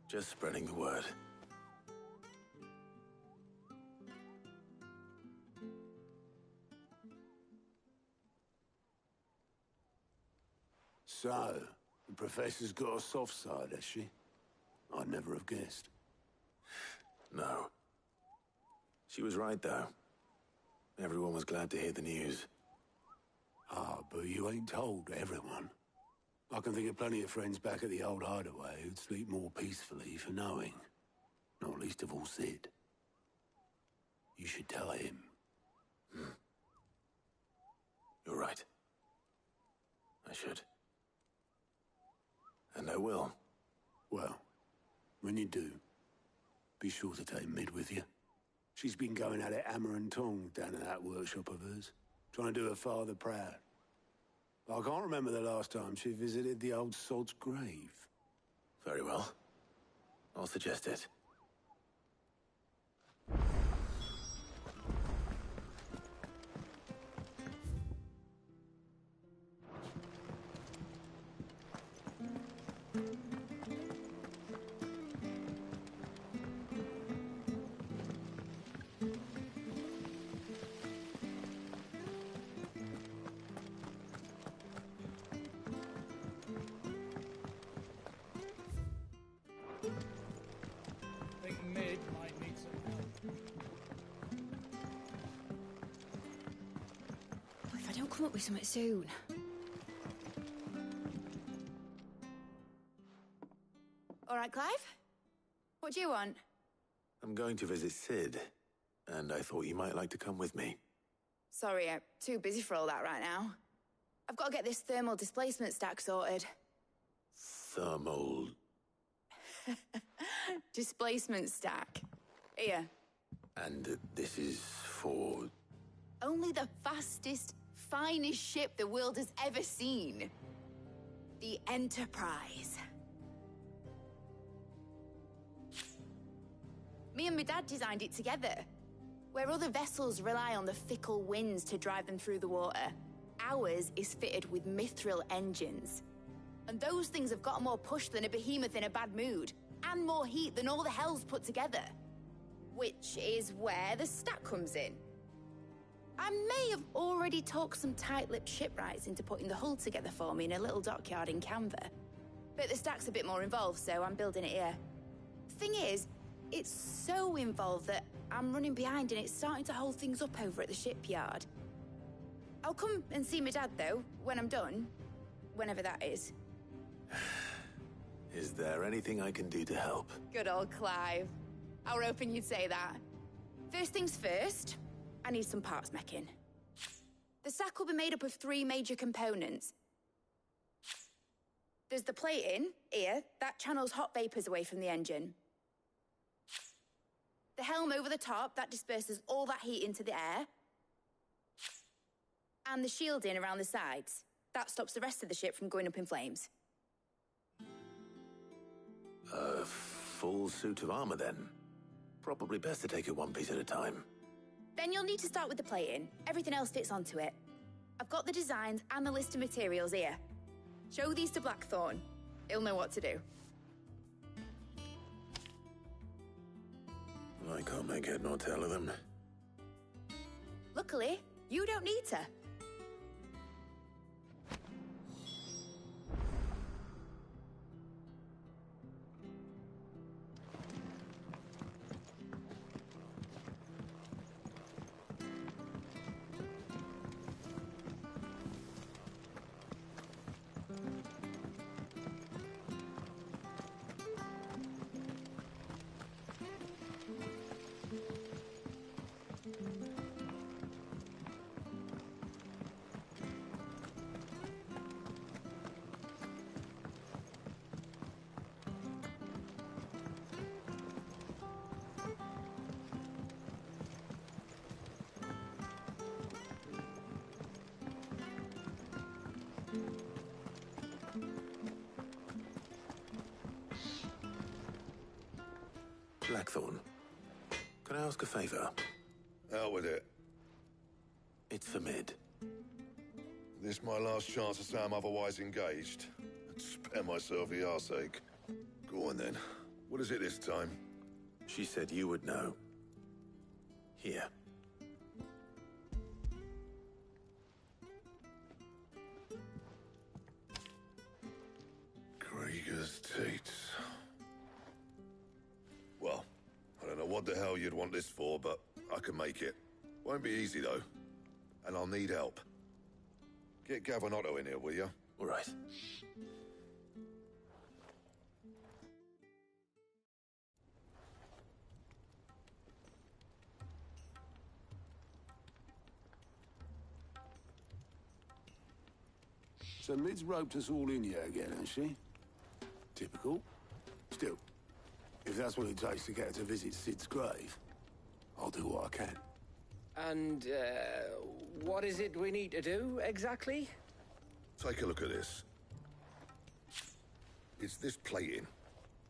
[SPEAKER 3] Just spreading the word.
[SPEAKER 6] So, the Professor's got a soft side, has she? I'd never have guessed.
[SPEAKER 3] No. She was right, though. Everyone was glad to hear the news.
[SPEAKER 6] Ah, but you ain't told everyone. I can think of plenty of friends back at the old hideaway who'd sleep more peacefully for knowing. Not least of all Sid. You should tell him.
[SPEAKER 3] You're right. I should. And I will.
[SPEAKER 6] Well, when you do, be sure to take Mid with you. She's been going at it hammer and tong down at that workshop of hers, trying to do her father proud. I can't remember the last time she visited the old sod's grave.
[SPEAKER 3] Very well. I'll suggest it.
[SPEAKER 7] I think Mid might need some help.
[SPEAKER 14] What if I don't come up with something soon? All right, Clive? What do you want?
[SPEAKER 3] I'm going to visit Sid, and I thought you might like to come with me.
[SPEAKER 14] Sorry, I'm too busy for all that right now. I've got to get this thermal displacement stack sorted.
[SPEAKER 3] Thermal...
[SPEAKER 14] Displacement stack. Here.
[SPEAKER 3] And this is for...
[SPEAKER 14] Only the fastest, finest ship the world has ever seen. The Enterprise. Me and my dad designed it together. Where other vessels rely on the fickle winds to drive them through the water, ours is fitted with mithril engines. And those things have got more push than a behemoth in a bad mood, and more heat than all the hells put together. Which is where the stack comes in. I may have already talked some tight-lipped shipwrights into putting the hull together for me in a little dockyard in Canva. But the stack's a bit more involved, so I'm building it here. Thing is, it's so involved that I'm running behind and it's starting to hold things up over at the shipyard. I'll come and see my dad, though, when I'm done. Whenever that is.
[SPEAKER 3] Is there anything I can do to help?
[SPEAKER 14] Good old Clive. I were hoping you'd say that. First things first, I need some parts meching. The stack will be made up of 3 major components. There's the plating, here, that channels hot vapors away from the engine. The helm over the top, that disperses all that heat into the air. And the shielding around the sides. That stops the rest of the ship from going up in flames.
[SPEAKER 3] A full suit of armor, then. Probably best to take it one piece at a time.
[SPEAKER 14] Then you'll need to start with the plating. Everything else fits onto it. I've got the designs and the list of materials here. Show these to Blackthorn. He'll know what to do.
[SPEAKER 3] I can't make head nor tail of them.
[SPEAKER 14] Luckily, you don't need to.
[SPEAKER 3] Blackthorn, can I ask a favor?
[SPEAKER 16] Out with it.
[SPEAKER 3] It's for Mid.
[SPEAKER 16] This my last chance to say I'm otherwise engaged. I'd spare myself the arseache. Go on then. What is it this time?
[SPEAKER 3] She said you would know. Here.
[SPEAKER 16] Krieger's teats. Well, I don't know what the hell you'd want this for, but I can make it. Won't be easy, though. And I'll need help. Get Gavin-Otto in here, will you?
[SPEAKER 3] All right.
[SPEAKER 6] So Mid's roped us all in here again, hasn't she? Typical. Still, if that's what it takes to get her to visit Sid's grave, I'll do what I can.
[SPEAKER 11] And, what is it we need to do, exactly?
[SPEAKER 16] Take a look at this. It's this plating.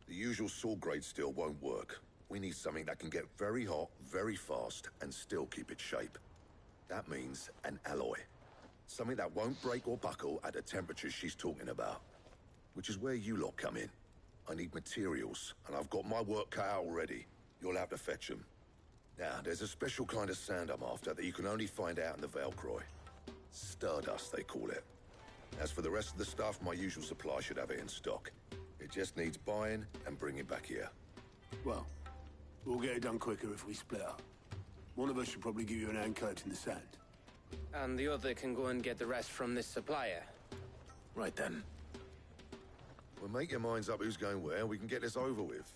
[SPEAKER 16] The usual saw grade steel won't work. We need something that can get very hot, very fast, and still keep its shape. That means an alloy. Something that won't break or buckle at the temperatures she's talking about. Which is where you lot come in. I need materials, and I've got my work cut out already. You'll have to fetch them. Now, there's a special kind of sand I'm after that you can only find out in the Velcroy. Stardust, they call it. As for the rest of the stuff, my usual supply should have it in stock. It just needs buying and bringing back here.
[SPEAKER 6] Well, we'll get it done quicker if we split up. One of us should probably give you an hand coating the sand.
[SPEAKER 11] And the other can go and get the rest from this supplier.
[SPEAKER 3] Right then.
[SPEAKER 16] Well, make your minds up who's going where, and we can get this over with.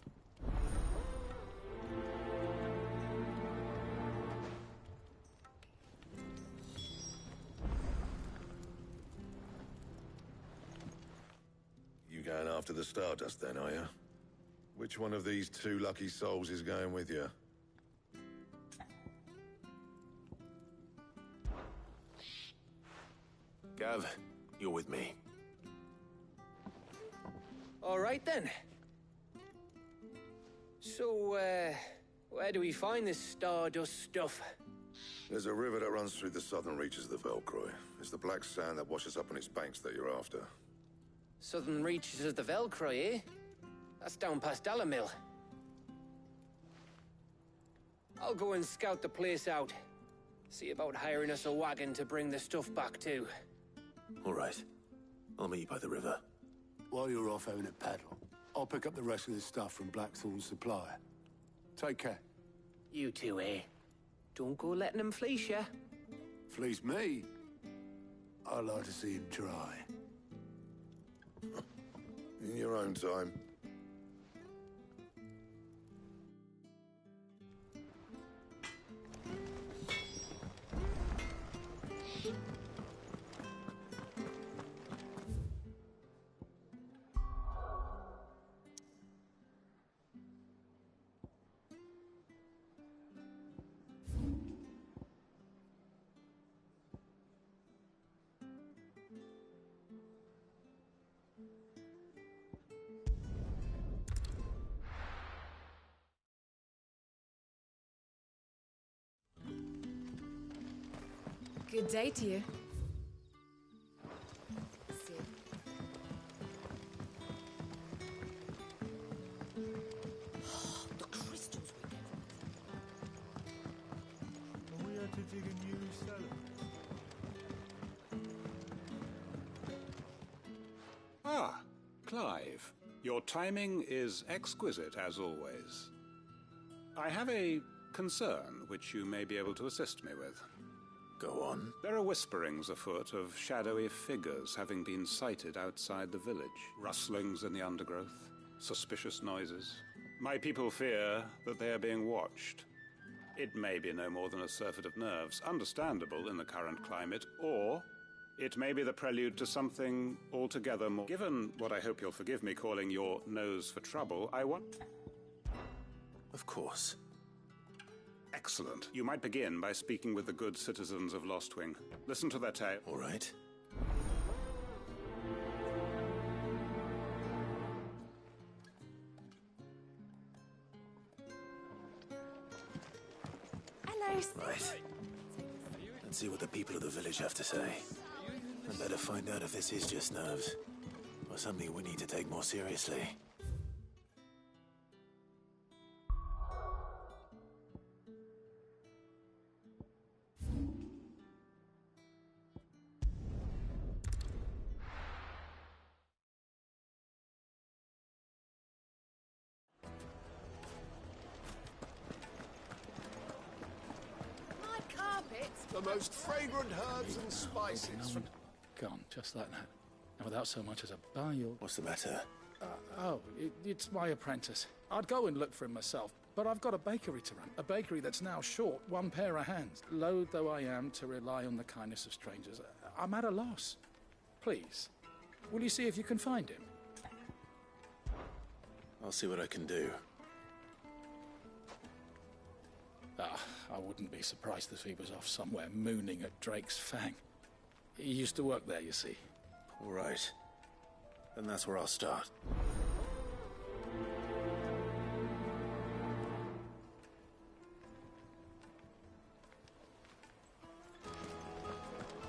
[SPEAKER 16] You going after the Stardust then, are you? Which one of these two lucky souls is going with you?
[SPEAKER 3] Gav, you're with me.
[SPEAKER 11] All right, then. So, where do we find this Stardust stuff?
[SPEAKER 16] There's a river that runs through the southern reaches of the Velcroy. It's the black sand that washes up on its banks that you're after.
[SPEAKER 11] Southern reaches of the Velcroy, eh? That's down past Dalamil. I'll go and scout the place out. See about hiring us a wagon to bring the stuff back to.
[SPEAKER 3] All right. I'll meet you by the river.
[SPEAKER 6] While you're off having a paddle, I'll pick up the rest of the stuff from Blackthorn's supplier. Take care.
[SPEAKER 11] You two, eh? Don't go letting him fleece ya.
[SPEAKER 6] Fleece me? I'd like to see him try.
[SPEAKER 16] In your own time.
[SPEAKER 23] Good day to you.
[SPEAKER 17] The crystals we get.
[SPEAKER 5] We had to dig a new cellar.
[SPEAKER 18] Ah, Clive. Your timing is exquisite, as always. I have a concern which you may be able to assist me with.
[SPEAKER 3] Go on.
[SPEAKER 18] There are whisperings afoot of shadowy figures having been sighted outside the village. Rustlings in the undergrowth, suspicious noises. My people fear that they are being watched. It may be no more than a surfeit of nerves, understandable in the current climate, or it may be the prelude to something altogether more. Given what I hope you'll forgive me calling your nose for trouble, I want...
[SPEAKER 3] Of course.
[SPEAKER 18] Excellent. You might begin by speaking with the good citizens of Lostwing. Listen to their tale.
[SPEAKER 3] All right.
[SPEAKER 14] Hello.
[SPEAKER 3] Right. Let's see what the people of the village have to say. I better find out if this is just nerves, or something we need to take more seriously.
[SPEAKER 19] The most fragrant herbs and spices.
[SPEAKER 20] Gone, just like that. And without so much as a bar, you'll...
[SPEAKER 3] What's the matter?
[SPEAKER 20] It's my apprentice. I'd go and look for him myself, but I've got a bakery to run. A bakery that's now short one pair of hands. Loath though I am to rely on the kindness of strangers, I'm at a loss. Please, will you see if you can find him?
[SPEAKER 3] I'll see what I can do.
[SPEAKER 20] I wouldn't be surprised if he was off somewhere mooning at Drake's Fang. He used to work there, you see.
[SPEAKER 3] All right. Then that's where I'll start.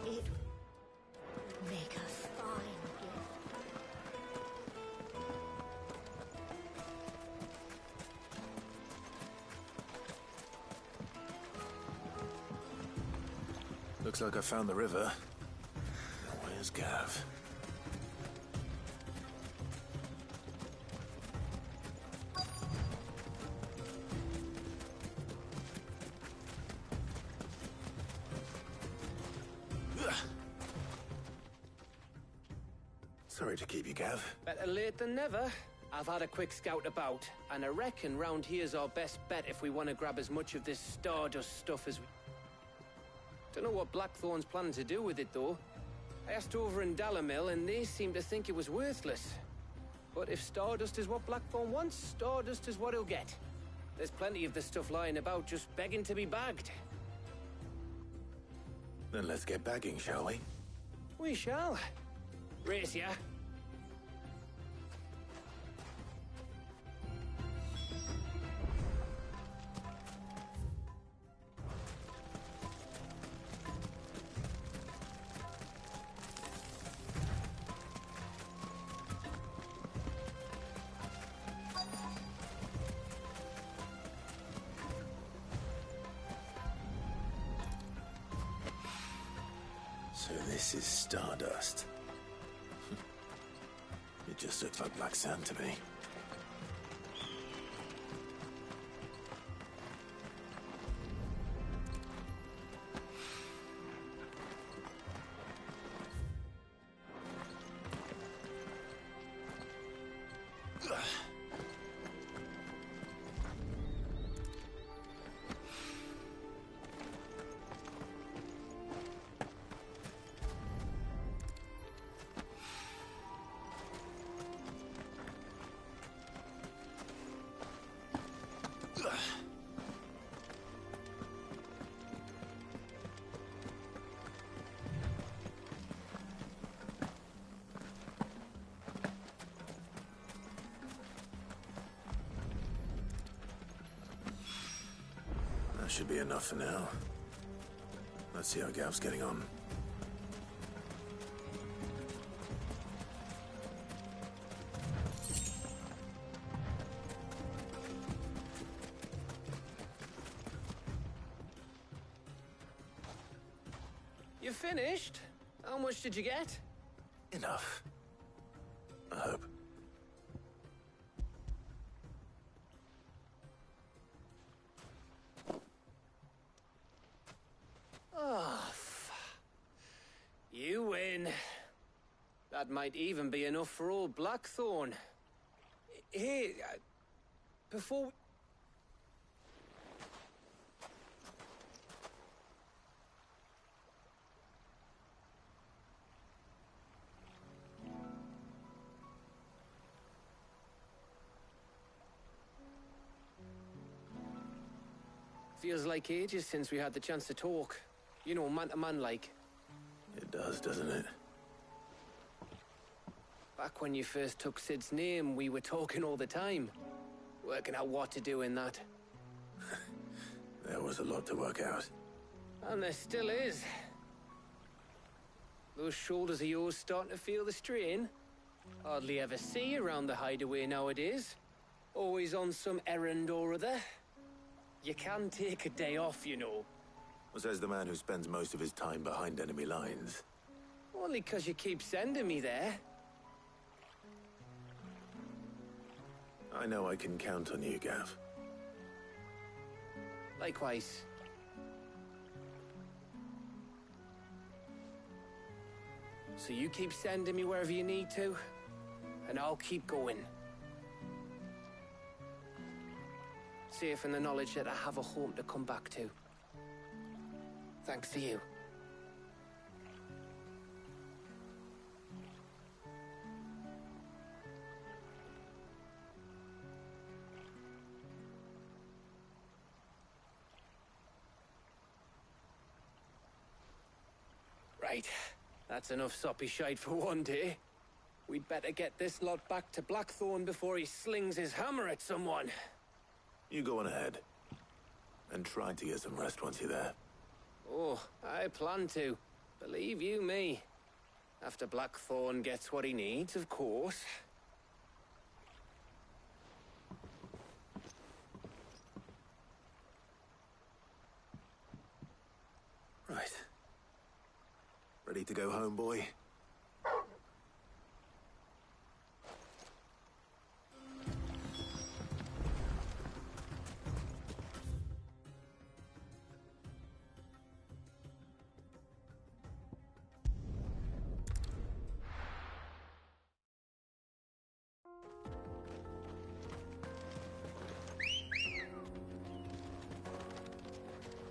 [SPEAKER 25] It would make a fine gift.
[SPEAKER 3] Looks like I found the river. Now where's Gav? Sorry to keep you, Gav.
[SPEAKER 11] Better late than never. I've had a quick scout about, and I reckon round here's our best bet if we want to grab as much of this Stardust stuff as we... Don't know what Blackthorn's planning to do with it, though. I asked over in Dalamil, and they seem to think it was worthless. But if Stardust is what Blackthorn wants, Stardust is what he'll get. There's plenty of the stuff lying about, just begging to be bagged.
[SPEAKER 3] Then let's get bagging, shall we?
[SPEAKER 11] We shall. Race ya.
[SPEAKER 3] So this is Stardust. It just looks like black sand to me. Should be enough for now. Let's see how Gav's getting on.
[SPEAKER 11] You finished? How much did you get?
[SPEAKER 3] Enough. I hope.
[SPEAKER 11] Oh, you win. That might even be enough for old Blackthorn. Here, before... Feels like ages since we had the chance to talk. You know, man to man like.
[SPEAKER 3] It does, doesn't it?
[SPEAKER 11] Back when you first took Sid's name, we were talking all the time. Working out what to do in that.
[SPEAKER 3] There was a lot to work out.
[SPEAKER 11] And there still is. Those shoulders of yours starting to feel the strain. Hardly ever see you around the hideaway nowadays. Always on some errand or other. You can take a day off, you know.
[SPEAKER 3] Says the man who spends most of his time behind enemy lines.
[SPEAKER 11] Only 'cause you keep sending me there.
[SPEAKER 3] I know I can count on you, Gav.
[SPEAKER 11] Likewise. So you keep sending me wherever you need to, and I'll keep going. Safe in the knowledge that I have a home to come back to. Thanks to you. Right. That's enough soppy shite for one day. We'd better get this lot back to Blackthorn before he slings his hammer at someone.
[SPEAKER 3] You go on ahead. And try to get some rest once you're there.
[SPEAKER 11] Oh, I plan to. Believe you me. After Blackthorn gets what he needs, of course.
[SPEAKER 3] Right. Ready to go home, boy?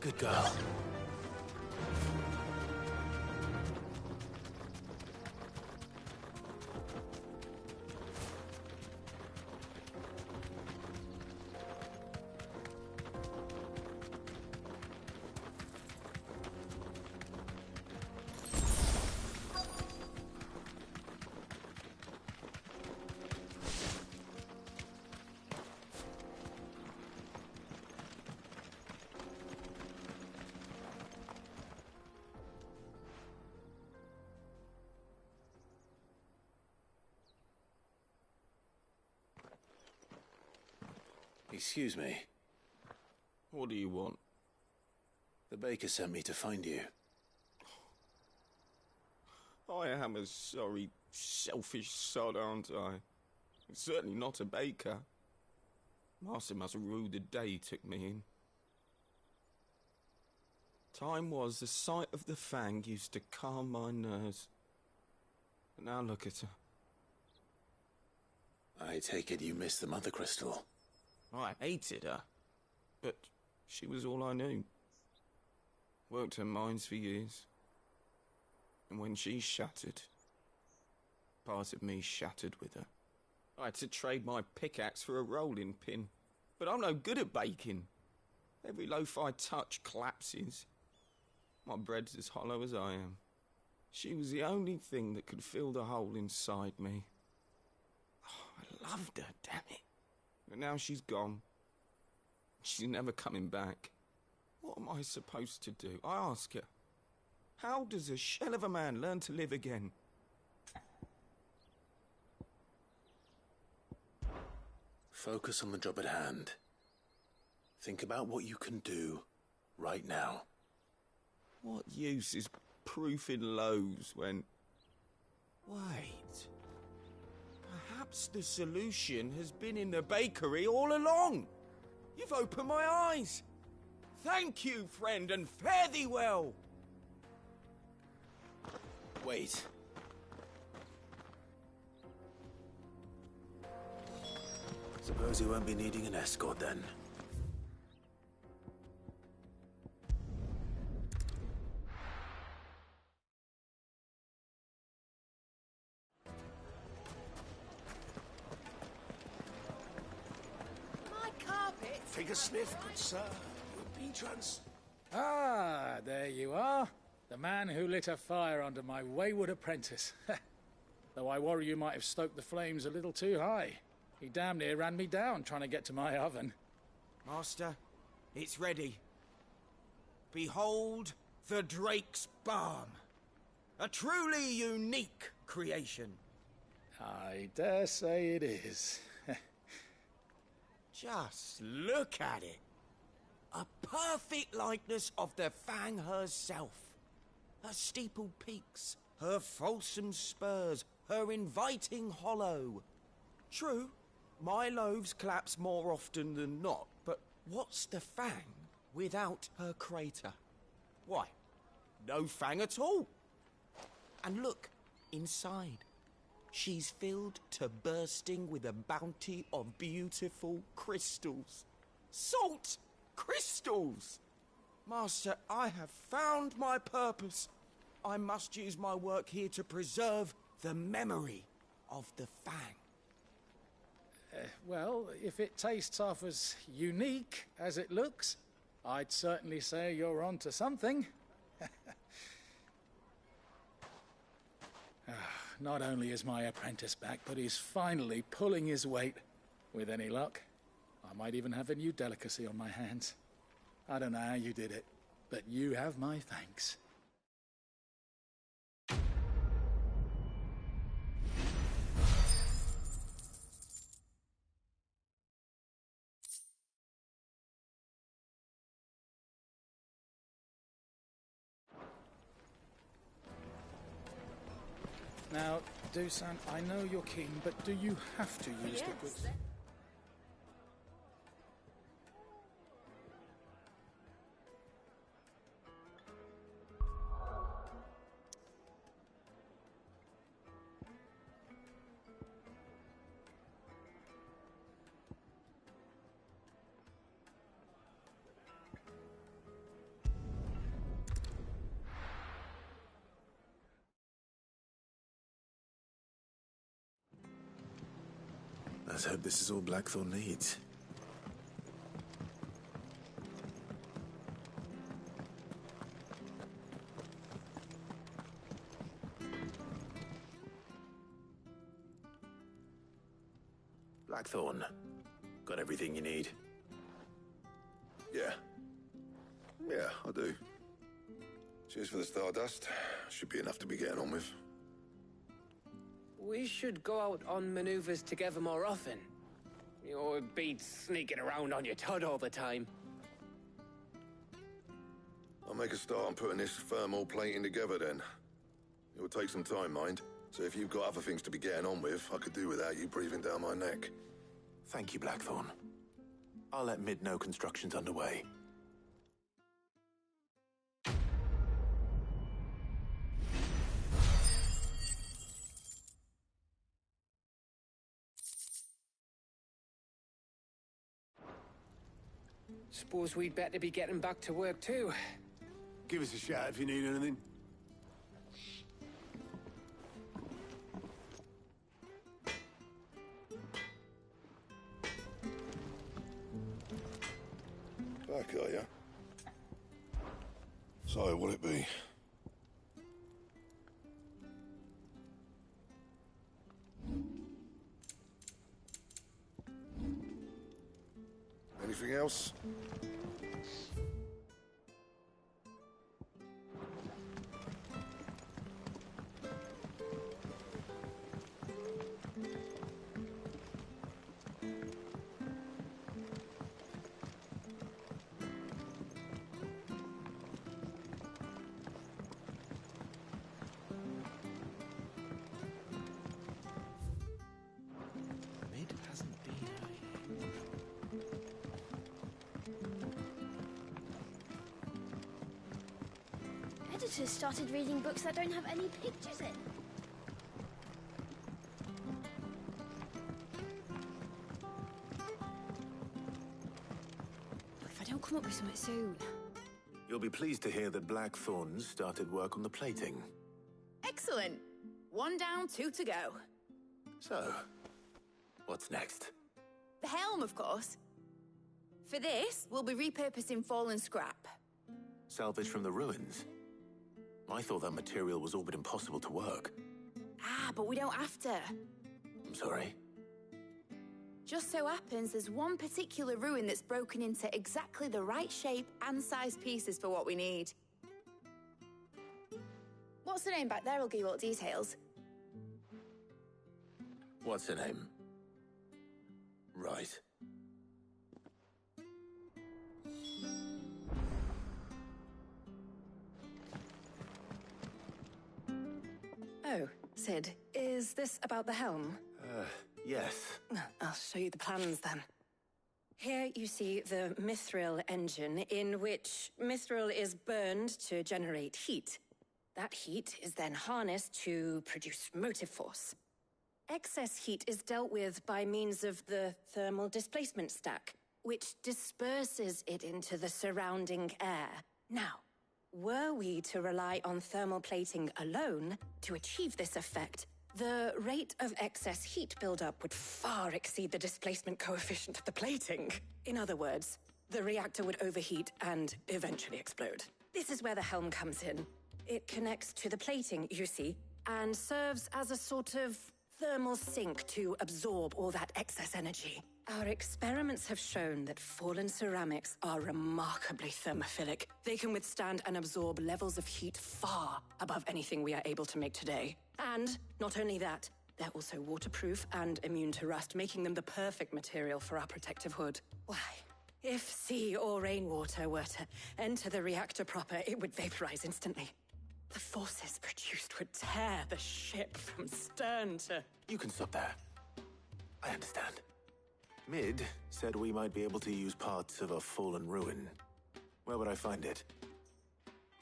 [SPEAKER 3] Good girl. Excuse me.
[SPEAKER 4] What do you want?
[SPEAKER 3] The baker sent me to find you.
[SPEAKER 4] I am a sorry, selfish sod, aren't I? Certainly not a baker. Master must rue the day he took me in. Time was the sight of the fang used to calm my nerves. But now look at her.
[SPEAKER 3] I take it you miss the Mother Crystal.
[SPEAKER 4] I hated her, but she was all I knew. Worked her mines for years. And when she shattered, part of me shattered with her. I had to trade my pickaxe for a rolling pin, but I'm no good at baking. Every loaf I touch collapses. My bread's as hollow as I am. She was the only thing that could fill the hole inside me. Oh, I loved her, damn it. But now she's gone. She's never coming back. What am I supposed to do? I ask her. How does a shell of a man learn to live again?
[SPEAKER 3] Focus on the job at hand. Think about what you can do right now.
[SPEAKER 4] What use is proofing loaves when... Wait. Perhaps the solution has been in the bakery all along. You've opened my eyes. Thank you, friend, and fare thee well.
[SPEAKER 3] Wait. Suppose you won't be needing an escort then.
[SPEAKER 14] My carpet?
[SPEAKER 19] Take a sniff, good sir. Your patrons.
[SPEAKER 20] Ah, there you are. The man who lit a fire under my wayward apprentice. Though I worry you might have stoked the flames a little too high. He damn near ran me down trying to get to my oven.
[SPEAKER 4] Master, it's ready. Behold the Drake's Balm. A truly unique creation.
[SPEAKER 20] I dare say it is.
[SPEAKER 4] Just look at it. A perfect likeness of the Fang herself. Her steepled peaks, her fulsome spurs, her inviting hollow. True, my loaves collapse more often than not, but what's the Fang without her crater? Why, no Fang at all. And look, inside. She's filled to bursting with a bounty of beautiful crystals. Salt crystals! Master, I have found my purpose. I must use my work here to preserve the memory of the Fang.
[SPEAKER 20] Well, if it tastes half as unique as it looks, I'd certainly say you're onto something. Not only is my apprentice back, but he's finally pulling his weight. With any luck, I might even have a new delicacy on my hands. I don't know how you did it, but you have my thanks. Now, Dusan, I know you're keen, but do you have to use the goods?
[SPEAKER 3] Let's hope this is all Blackthorn needs. Blackthorn, got everything you need?
[SPEAKER 16] Yeah. Yeah, I do. Cheers for the stardust. Should be enough to be getting on with.
[SPEAKER 11] We should go out on maneuvers together more often. You know, it beats sneaking around on your Todd all the time.
[SPEAKER 16] I'll make a start on putting this thermal plating together then. It will take some time, mind. So if you've got other things to be getting on with, I could do without you breathing down my neck.
[SPEAKER 3] Thank you, Blackthorn. I'll let Mid know construction's underway.
[SPEAKER 11] Suppose we'd better be getting back to work too.
[SPEAKER 6] Give us a shout if you need anything.
[SPEAKER 16] Back, are ya? So, what'll it be? Anything else?
[SPEAKER 25] daughters started reading books that don't have any pictures in.
[SPEAKER 1] If I don't come up with something soon.
[SPEAKER 3] You'll be pleased to hear that Blackthorn started work on the plating.
[SPEAKER 14] Excellent. 1 down, 2 to go.
[SPEAKER 3] So, what's next?
[SPEAKER 14] The helm, of course. For this, we'll be repurposing fallen scrap.
[SPEAKER 3] Salvage from the ruins? I thought that material was all but impossible to work.
[SPEAKER 14] Ah, but we don't have to.
[SPEAKER 3] I'm sorry.
[SPEAKER 14] Just so happens there's one particular ruin that's broken into exactly the right shape and size pieces for what we need. What's the name back there? I'll give you all the details.
[SPEAKER 3] What's her name? Right.
[SPEAKER 1] Oh, Sid, is this about the helm?
[SPEAKER 3] Yes.
[SPEAKER 1] I'll show you the plans then. Here you see the mithril engine, in which mithril is burned to generate heat. That heat is then harnessed to produce motive force. Excess heat is dealt with by means of the thermal displacement stack, which disperses it into the surrounding air. Now, were we to rely on thermal plating alone to achieve this effect, the rate of excess heat buildup would far exceed the displacement coefficient of the plating. In other words, the reactor would overheat and eventually explode. This is where the helm comes in. It connects to the plating, you see, and serves as a sort of thermal sink to absorb all that excess energy. Our experiments have shown that fallen ceramics are remarkably thermophilic. They can withstand and absorb levels of heat far above anything we are able to make today. And not only that, they're also waterproof and immune to rust, making them the perfect material for our protective hood. Why, if sea or rainwater were to enter the reactor proper, it would vaporize instantly. The forces produced would tear the ship from stern to...
[SPEAKER 3] You can stop there. I understand. Mid said we might be able to use parts of a fallen ruin. Where would I find it?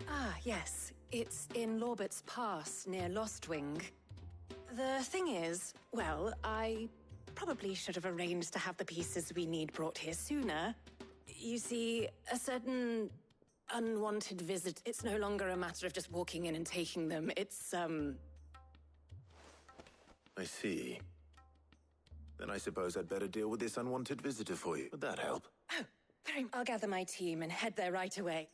[SPEAKER 1] Ah, yes. It's in Lorbert's Pass, near Lostwing. The thing is, well, I probably should have arranged to have the pieces we need brought here sooner. You see, a certain unwanted visit, it's no longer a matter of just walking in and taking them. It's,
[SPEAKER 3] I see. Then I suppose I'd better deal with this unwanted visitor for you. Would that help?
[SPEAKER 1] Oh, I'll gather my team and head there right away.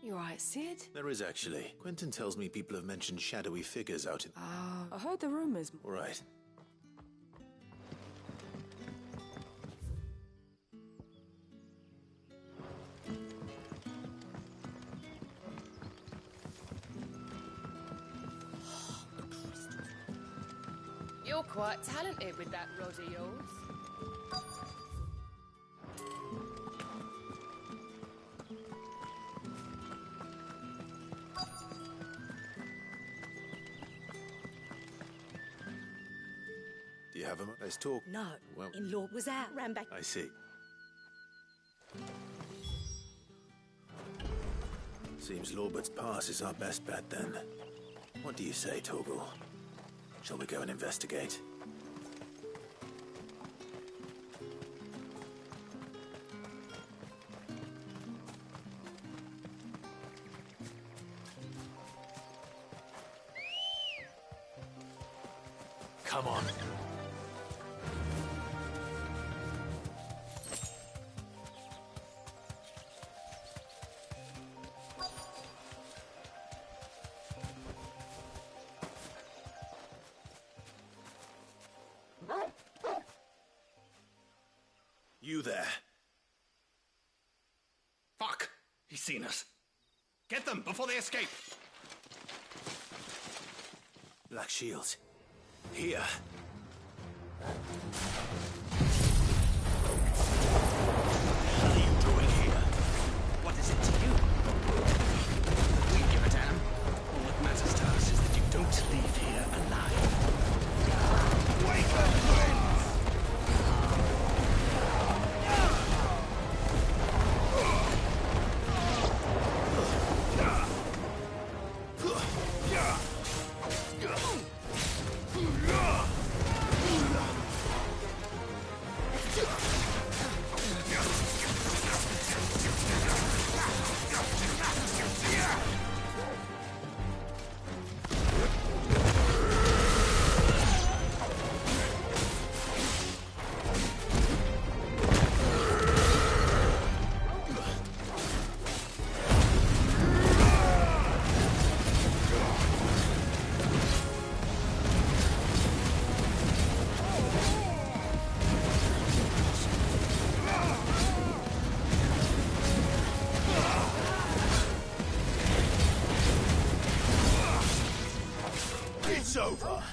[SPEAKER 9] You alright, Sid?
[SPEAKER 3] There is actually. Quentin tells me people have mentioned shadowy figures out in...
[SPEAKER 9] I heard the rumors.
[SPEAKER 3] Right.
[SPEAKER 9] You're quite talented with that rod of yours.
[SPEAKER 3] Do you have a... Let's talk.
[SPEAKER 21] No.
[SPEAKER 3] Well...
[SPEAKER 21] In-law was out. Ran back.
[SPEAKER 3] I see. Seems Lorbert's Pass is our best bet, then. What do you say, Torgal? Shall we go and investigate? Come on. You there.
[SPEAKER 4] Fine.
[SPEAKER 8] seen us. Get them before they escape.
[SPEAKER 3] Black shields. Here. What the hell are you doing here?
[SPEAKER 8] What is it to you? We give a damn. All that matters to us is that you don't leave here alive. Wake up, friends!
[SPEAKER 3] It's over.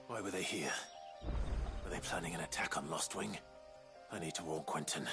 [SPEAKER 3] Why were they here? Were they planning an attack on Lost Wing? I need to warn Quentin.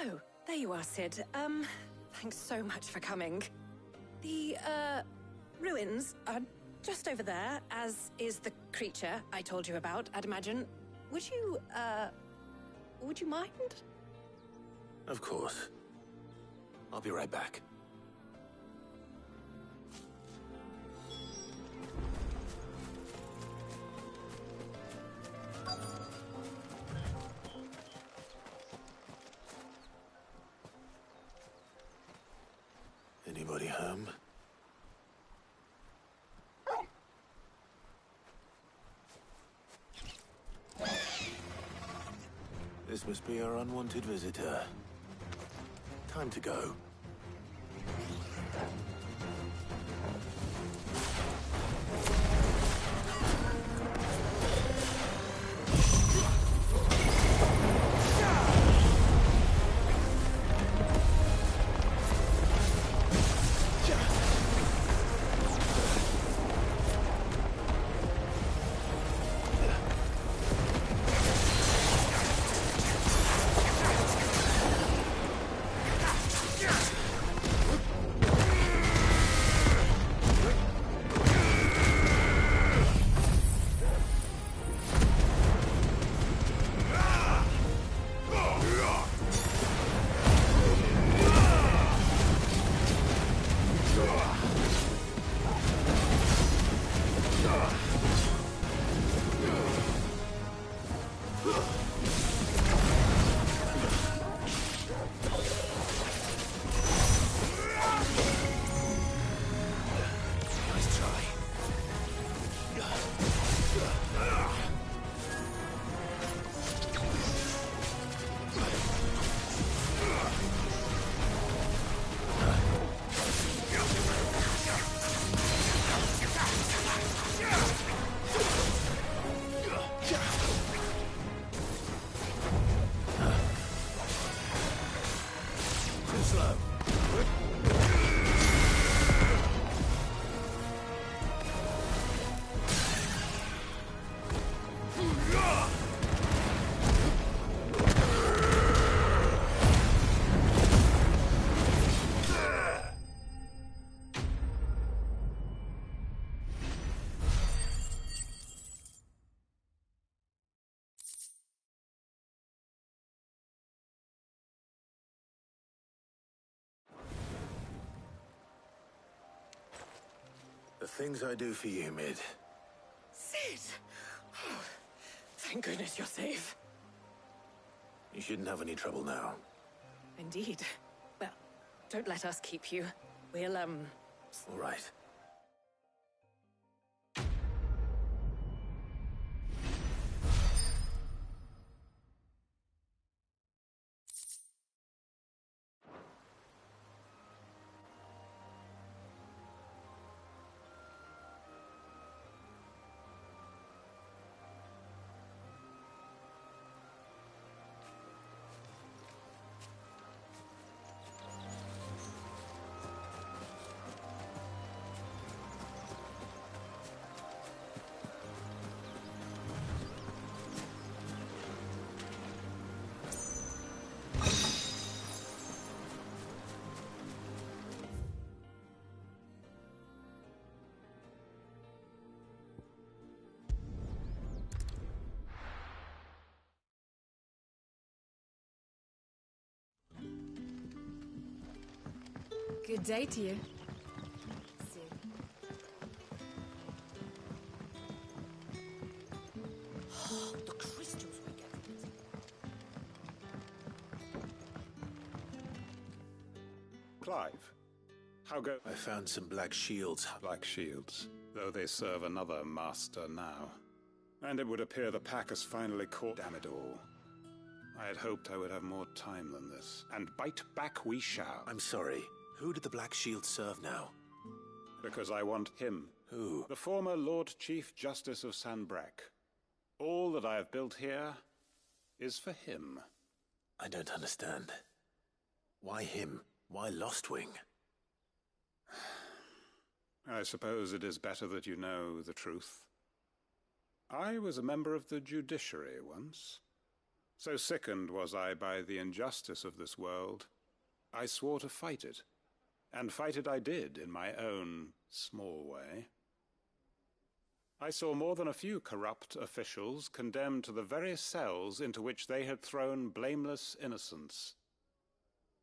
[SPEAKER 1] Oh, there you are, Sid. Thanks so much for coming. The, ruins are just over there, as is the creature I told you about, I'd imagine. Would you mind?
[SPEAKER 3] Of course. I'll be right back. Anybody home? This must be our unwanted visitor. Time to go. The things I do for you, Mid.
[SPEAKER 1] Sid! Oh, thank goodness you're safe.
[SPEAKER 3] You shouldn't have any trouble now.
[SPEAKER 1] Indeed. Well, don't let us keep you. We'll,
[SPEAKER 3] All right.
[SPEAKER 10] Good day to you.
[SPEAKER 2] The crystals we get from it.
[SPEAKER 18] Clive, how go...
[SPEAKER 3] I found some black shields.
[SPEAKER 18] Black shields, though they serve another master now. And it would appear the pack has finally caught... Damn it all. I had hoped I would have more time than this. And bite back we shall.
[SPEAKER 3] I'm sorry. Who did the black shield serve now?
[SPEAKER 18] Because I want him.
[SPEAKER 3] Who?
[SPEAKER 18] The former Lord Chief Justice of Sanbreque. All that I have built here is for him.
[SPEAKER 3] I don't understand. Why him? Why Lostwing?
[SPEAKER 18] I suppose it is better that you know the truth. I was a member of the judiciary once. So sickened was I by the injustice of this world, I swore to fight it. And fight it I did in my own small way. I saw more than a few corrupt officials condemned to the very cells into which they had thrown blameless innocents.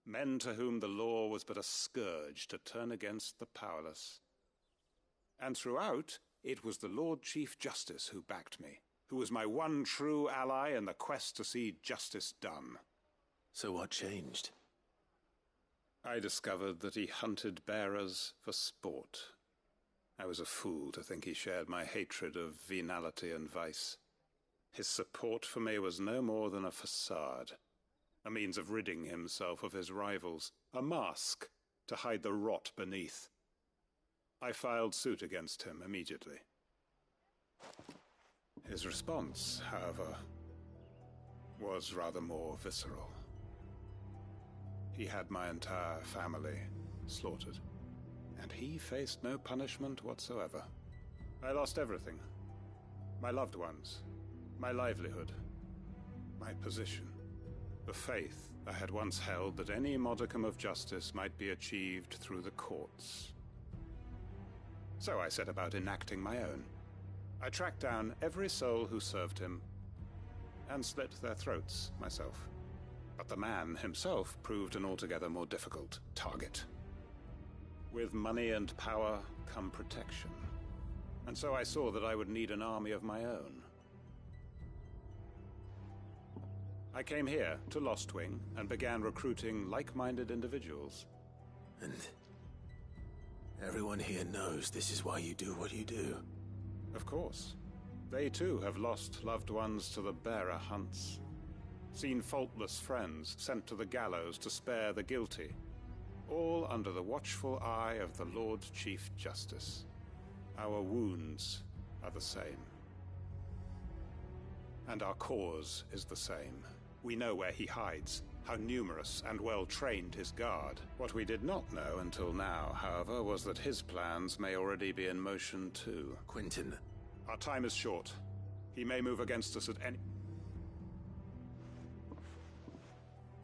[SPEAKER 18] Men to whom the law was but a scourge to turn against the powerless. And throughout, it was the Lord Chief Justice who backed me, who was my one true ally in the quest to see justice done.
[SPEAKER 3] So what changed?
[SPEAKER 18] I discovered that he hunted bearers for sport. I was a fool to think he shared my hatred of venality and vice. His support for me was no more than a facade, a means of ridding himself of his rivals, a mask to hide the rot beneath. I filed suit against him immediately. His response, however, was rather more visceral. He had my entire family slaughtered, and he faced no punishment whatsoever. I lost everything. My loved ones, my livelihood, my position, the faith I had once held that any modicum of justice might be achieved through the courts. So I set about enacting my own. I tracked down every soul who served him, and slit their throats myself. But the man himself proved an altogether more difficult target. With money and power come protection. And so I saw that I would need an army of my own. I came here to Lostwing and began recruiting like-minded individuals.
[SPEAKER 3] And everyone here knows this is why you do what you do.
[SPEAKER 18] Of course. They too have lost loved ones to the bearer hunts. Seen faultless friends sent to the gallows to spare the guilty, all under the watchful eye of the Lord Chief Justice. Our wounds are the same. And our cause is the same. We know where he hides, how numerous and well-trained his guard. What we did not know until now, however, was that his plans may already be in motion too.
[SPEAKER 3] Quentin.
[SPEAKER 18] Our time is short. He may move against us at any...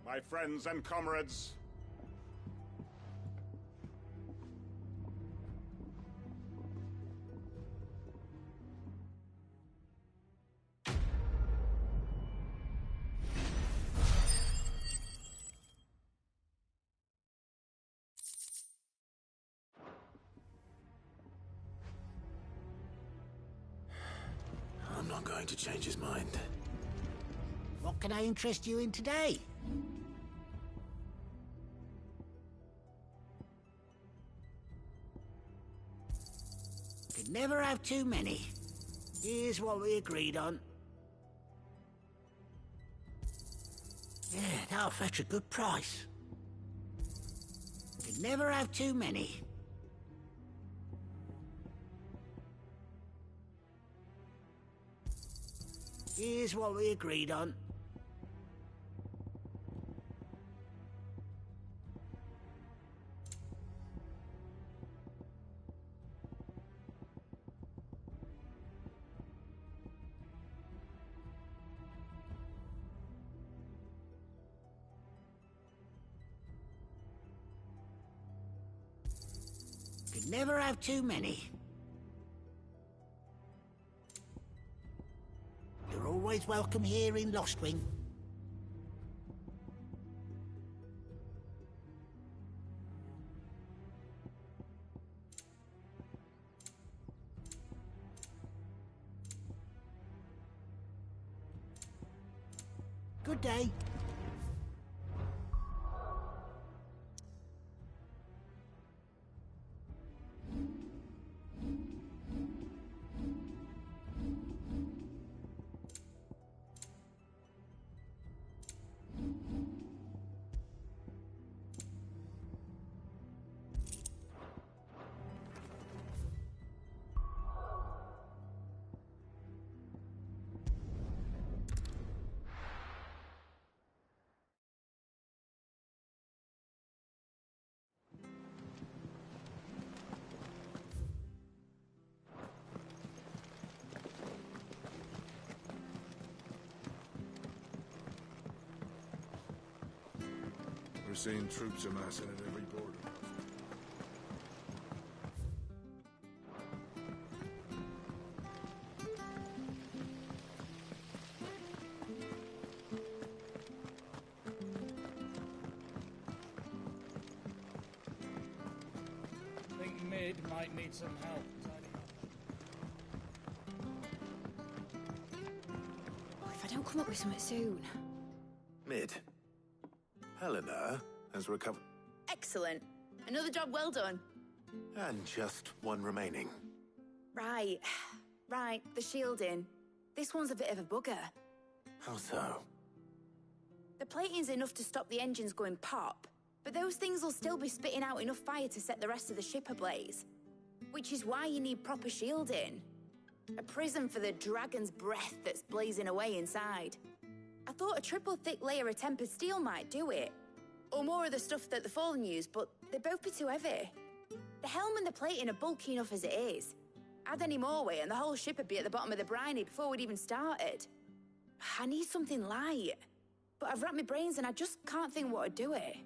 [SPEAKER 18] My friends and comrades,
[SPEAKER 3] going to change his mind.
[SPEAKER 12] What can I interest you in today? Could never have too many. Here's what we agreed on. Yeah, that'll fetch a good price. Could never have too many. Here's what we agreed on. Could never have too many. You're always welcome here in Lostwing. Good day.
[SPEAKER 5] We're seeing troops amassing at every border.
[SPEAKER 7] Think Mid might need some help.
[SPEAKER 23] Oh, if I don't come up with something soon.
[SPEAKER 3] Mid. Helena has recovered.
[SPEAKER 14] Excellent. Another job well done.
[SPEAKER 3] And just one remaining.
[SPEAKER 14] Right. Right, the shielding. This one's a bit of a bugger.
[SPEAKER 3] How so?
[SPEAKER 14] The plating's enough to stop the engines going pop, but those things will still be spitting out enough fire to set the rest of the ship ablaze. Which is why you need proper shielding. A prison for the dragon's breath that's blazing away inside. I thought a triple thick layer of tempered steel might do it. Or more of the stuff that the Fallen use, but they'd both be too heavy. The helm and the plating are bulky enough as it is. Add any more weight and the whole ship would be at the bottom of the briny before we'd even started. I need something light. But I've racked my brains and I just can't think what would do it.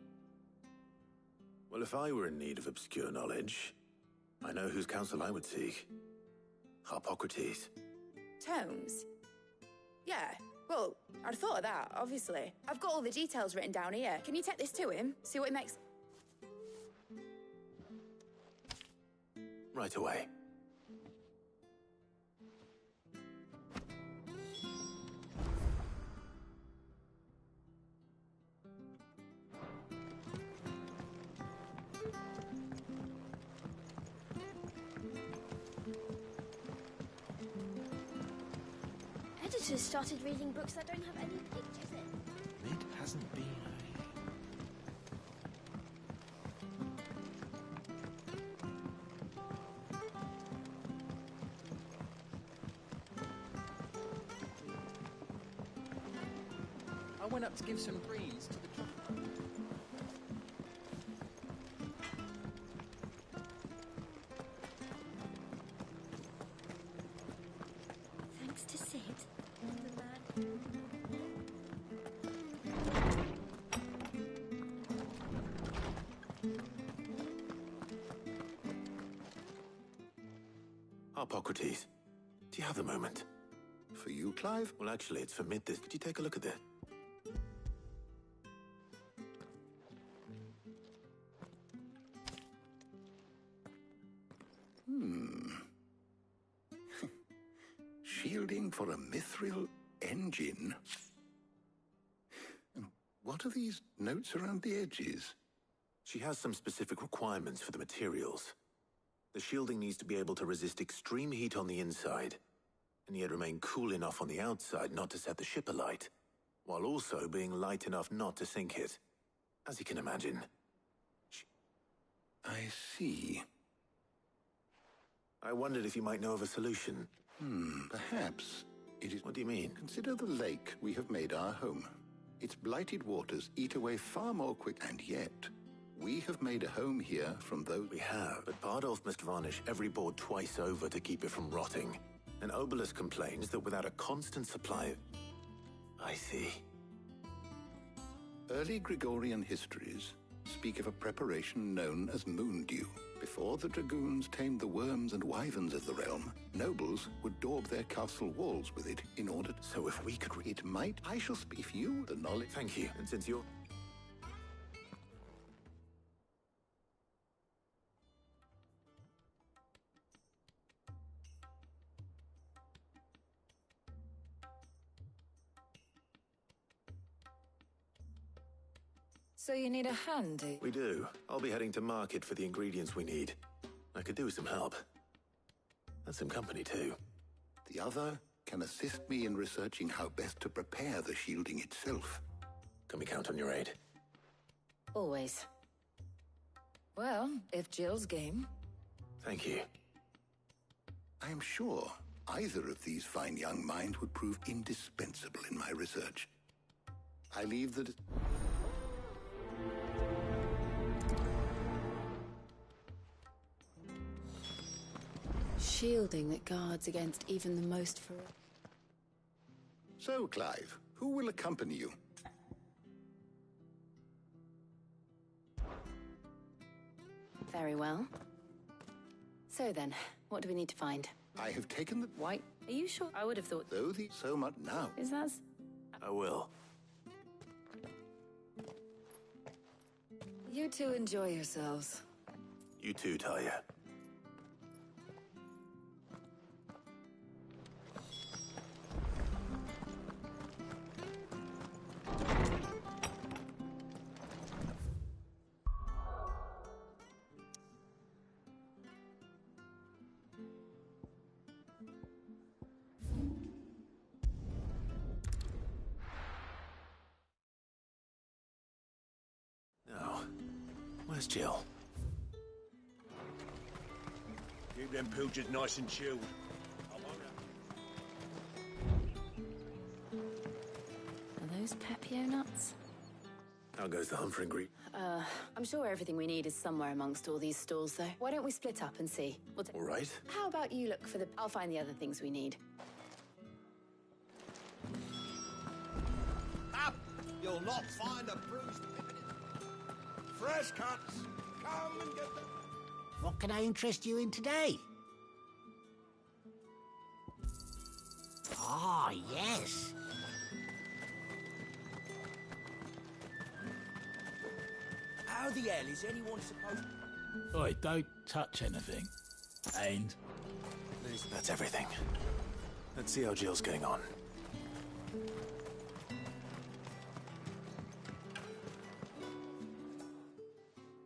[SPEAKER 3] Well, if I were in need of obscure knowledge, I know whose counsel I would seek. Harpocrates.
[SPEAKER 14] Tomes? Yeah, well, I'd thought of that, obviously. I've got all the details written down here. Can you take this to him? See what he makes...
[SPEAKER 3] Right away.
[SPEAKER 25] Editors started reading books that don't have any pictures in.
[SPEAKER 3] Mid hasn't been
[SPEAKER 2] I went up to give some greens to the truck.
[SPEAKER 25] Thanks to Sid, the man.
[SPEAKER 3] Harpocrates, do you have a moment?
[SPEAKER 16] For you, Clive?
[SPEAKER 3] Well, actually, it's for Mid this. Could you take a look at this?
[SPEAKER 16] She
[SPEAKER 13] shielding for a mithril engine? What are these notes around the edges?
[SPEAKER 3] She has some specific requirements for the materials. The shielding needs to be able to resist extreme heat on the inside, and yet remain cool enough on the outside not to set the ship alight, while also being light enough not to sink it. As you can imagine.
[SPEAKER 13] I see.
[SPEAKER 3] I wondered if you might know of a solution.
[SPEAKER 13] Perhaps. It is...
[SPEAKER 3] What do you mean?
[SPEAKER 13] Consider the lake we have made our home. Its blighted waters eat away far more quick, and yet we have made a home here from those...
[SPEAKER 3] We have, but Bardolph must varnish every board twice over to keep it from rotting. And Obelus complains that without a constant supply... I see.
[SPEAKER 13] Early Gregorian histories speak of a preparation known as moondew. Before the dragoons tamed the worms and wyverns of the realm, nobles would daub their castle walls with it in order to...
[SPEAKER 3] So if we could...
[SPEAKER 13] It might... I shall speak if you the knowledge...
[SPEAKER 3] Thank you. And since you're...
[SPEAKER 10] So you need a hand, eh?
[SPEAKER 3] We do. I'll be heading to market for the ingredients we need. I could do with some help. And some company, too.
[SPEAKER 13] The other can assist me in researching how best to prepare the shielding itself.
[SPEAKER 3] Can we count on your aid?
[SPEAKER 10] Always. Well, if Jill's game.
[SPEAKER 3] Thank you.
[SPEAKER 13] I am sure either of these fine young minds would prove indispensable in my research. I leave the...
[SPEAKER 14] Shielding that guards against even the most ferocious.
[SPEAKER 13] So, Clive, who will accompany you?
[SPEAKER 1] Very well. So then, what do we need to find?
[SPEAKER 13] I have taken the...
[SPEAKER 1] White? Are you sure? I would have thought...
[SPEAKER 13] Though the... So much now.
[SPEAKER 1] Is that...
[SPEAKER 3] I will.
[SPEAKER 10] You two enjoy yourselves.
[SPEAKER 3] You too, Talia. Now, where's Jill?
[SPEAKER 19] Keep them pilgers nice and chilled.
[SPEAKER 1] Are those Pepio nuts?
[SPEAKER 3] How goes the hunt for ingredient?
[SPEAKER 1] I'm sure everything we need is somewhere amongst all these stalls, though. Why don't we split up and see?
[SPEAKER 3] All right.
[SPEAKER 1] How about you look for the... I'll find the other things we need.
[SPEAKER 19] Up! You'll not find a bruised pippin. Fresh cuts! Come and get them!
[SPEAKER 12] What can I interest you in today? Ah, yes.
[SPEAKER 2] How the hell is anyone supposed...
[SPEAKER 15] Oi, don't touch anything. And...
[SPEAKER 3] That's everything. Let's see how Jill's getting on.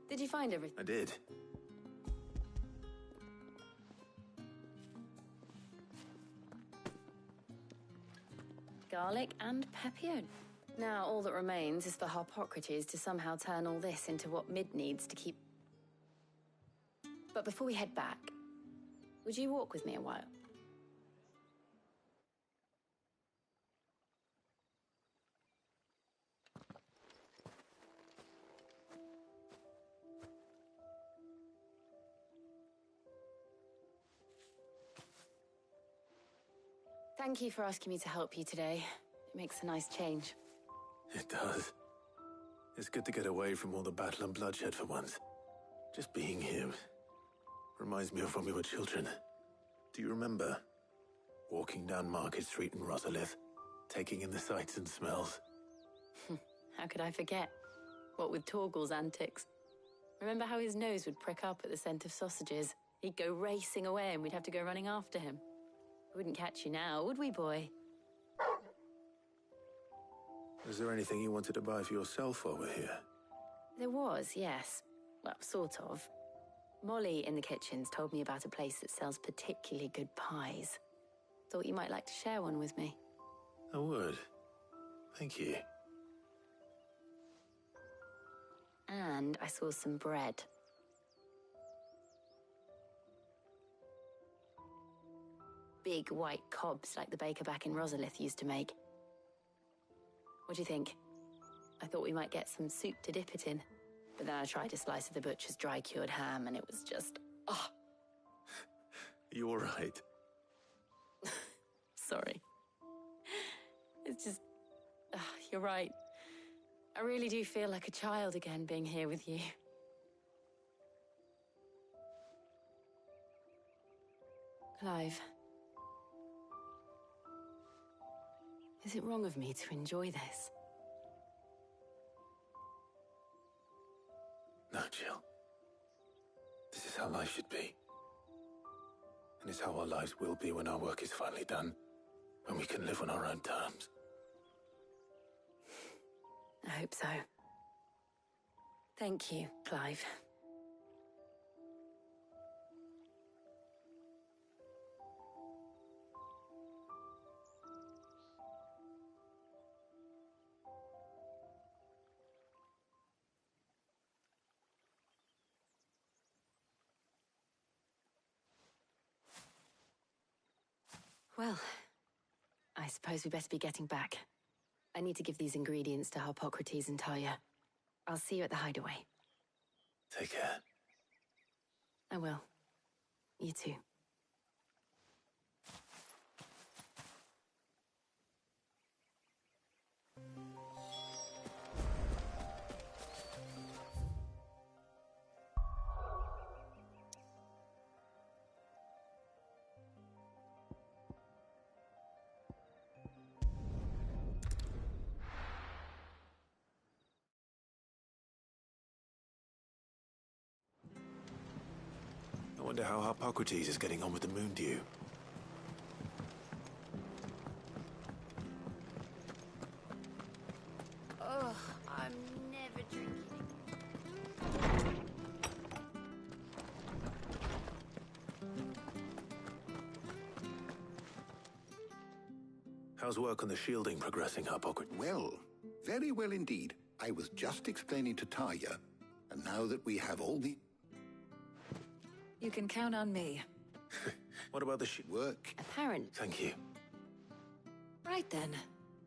[SPEAKER 1] Did you find everything?
[SPEAKER 3] I did.
[SPEAKER 1] Garlic and Pepio. Now, all that remains is for Harpocrates to somehow turn all this into what Mid needs to keep... But before we head back, would you walk with me a while? Thank you for asking me to help you today. It makes a nice change.
[SPEAKER 3] It does. It's good to get away from all the battle and bloodshed for once. Just being here reminds me of when we were children. Do you remember? Walking down Market Street in Rosalith, taking in the sights and smells.
[SPEAKER 1] How could I forget? What with Torgal's antics. Remember how his nose would prick up at the scent of sausages? He'd go racing away and we'd have to go running after him. Wouldn't catch you now, would we, boy?
[SPEAKER 3] Is there anything you wanted to buy for yourself while we're here?
[SPEAKER 1] There was, yes. Well, sort of. Molly in the kitchens told me about a place that sells particularly good pies. Thought you might like to share one with me.
[SPEAKER 3] I would. Thank you.
[SPEAKER 1] And I saw some bread. Big white cobs like the baker back in Rosalith used to make. What do you think? I thought we might get some soup to dip it in. But then I tried a slice of the butcher's dry-cured ham and it was just... oh!
[SPEAKER 3] You all right?
[SPEAKER 1] Sorry. It's just... you're right. I really do feel like a child again being here with you. Clive. Is it wrong of me to enjoy this?
[SPEAKER 3] No, Jill. This is how life should be. And it's how our lives will be when our work is finally done. When we can live on our own terms.
[SPEAKER 1] I hope so. Thank you, Clive. Well, I suppose we best be getting back. I need to give these ingredients to Harpocrates and Talia. I'll see you at the hideaway.
[SPEAKER 3] Take care.
[SPEAKER 1] I will. You too.
[SPEAKER 3] I wonder how Harpocrates is getting on with the moon dew.
[SPEAKER 25] Ugh, I'm never drinking.
[SPEAKER 3] How's work on the shielding progressing, Harpocrates?
[SPEAKER 13] Well, very well indeed. I was just explaining to Talia, and now that we have all the...
[SPEAKER 10] You can count on me.
[SPEAKER 3] What about the
[SPEAKER 13] work?
[SPEAKER 1] Apparent.
[SPEAKER 3] Thank you.
[SPEAKER 1] Right then.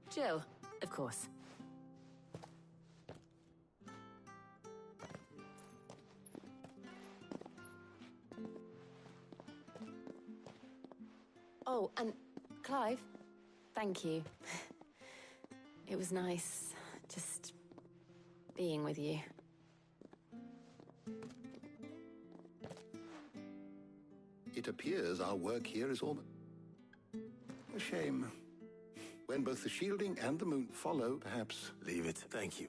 [SPEAKER 1] Jill, of course. Oh, and Clive, thank you. It was nice just being with you.
[SPEAKER 13] It appears our work here is almost... a shame. When both the shielding and the moon follow, perhaps...
[SPEAKER 3] Leave it. Thank you.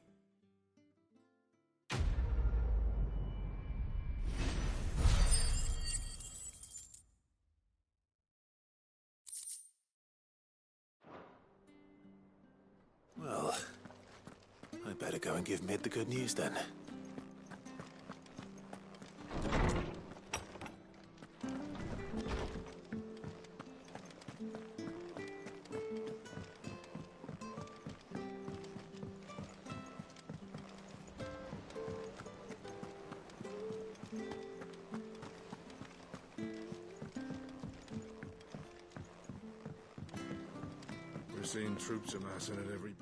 [SPEAKER 3] Well, I'd better go and give Mid the good news then.
[SPEAKER 5] We're seeing troops amassing at every...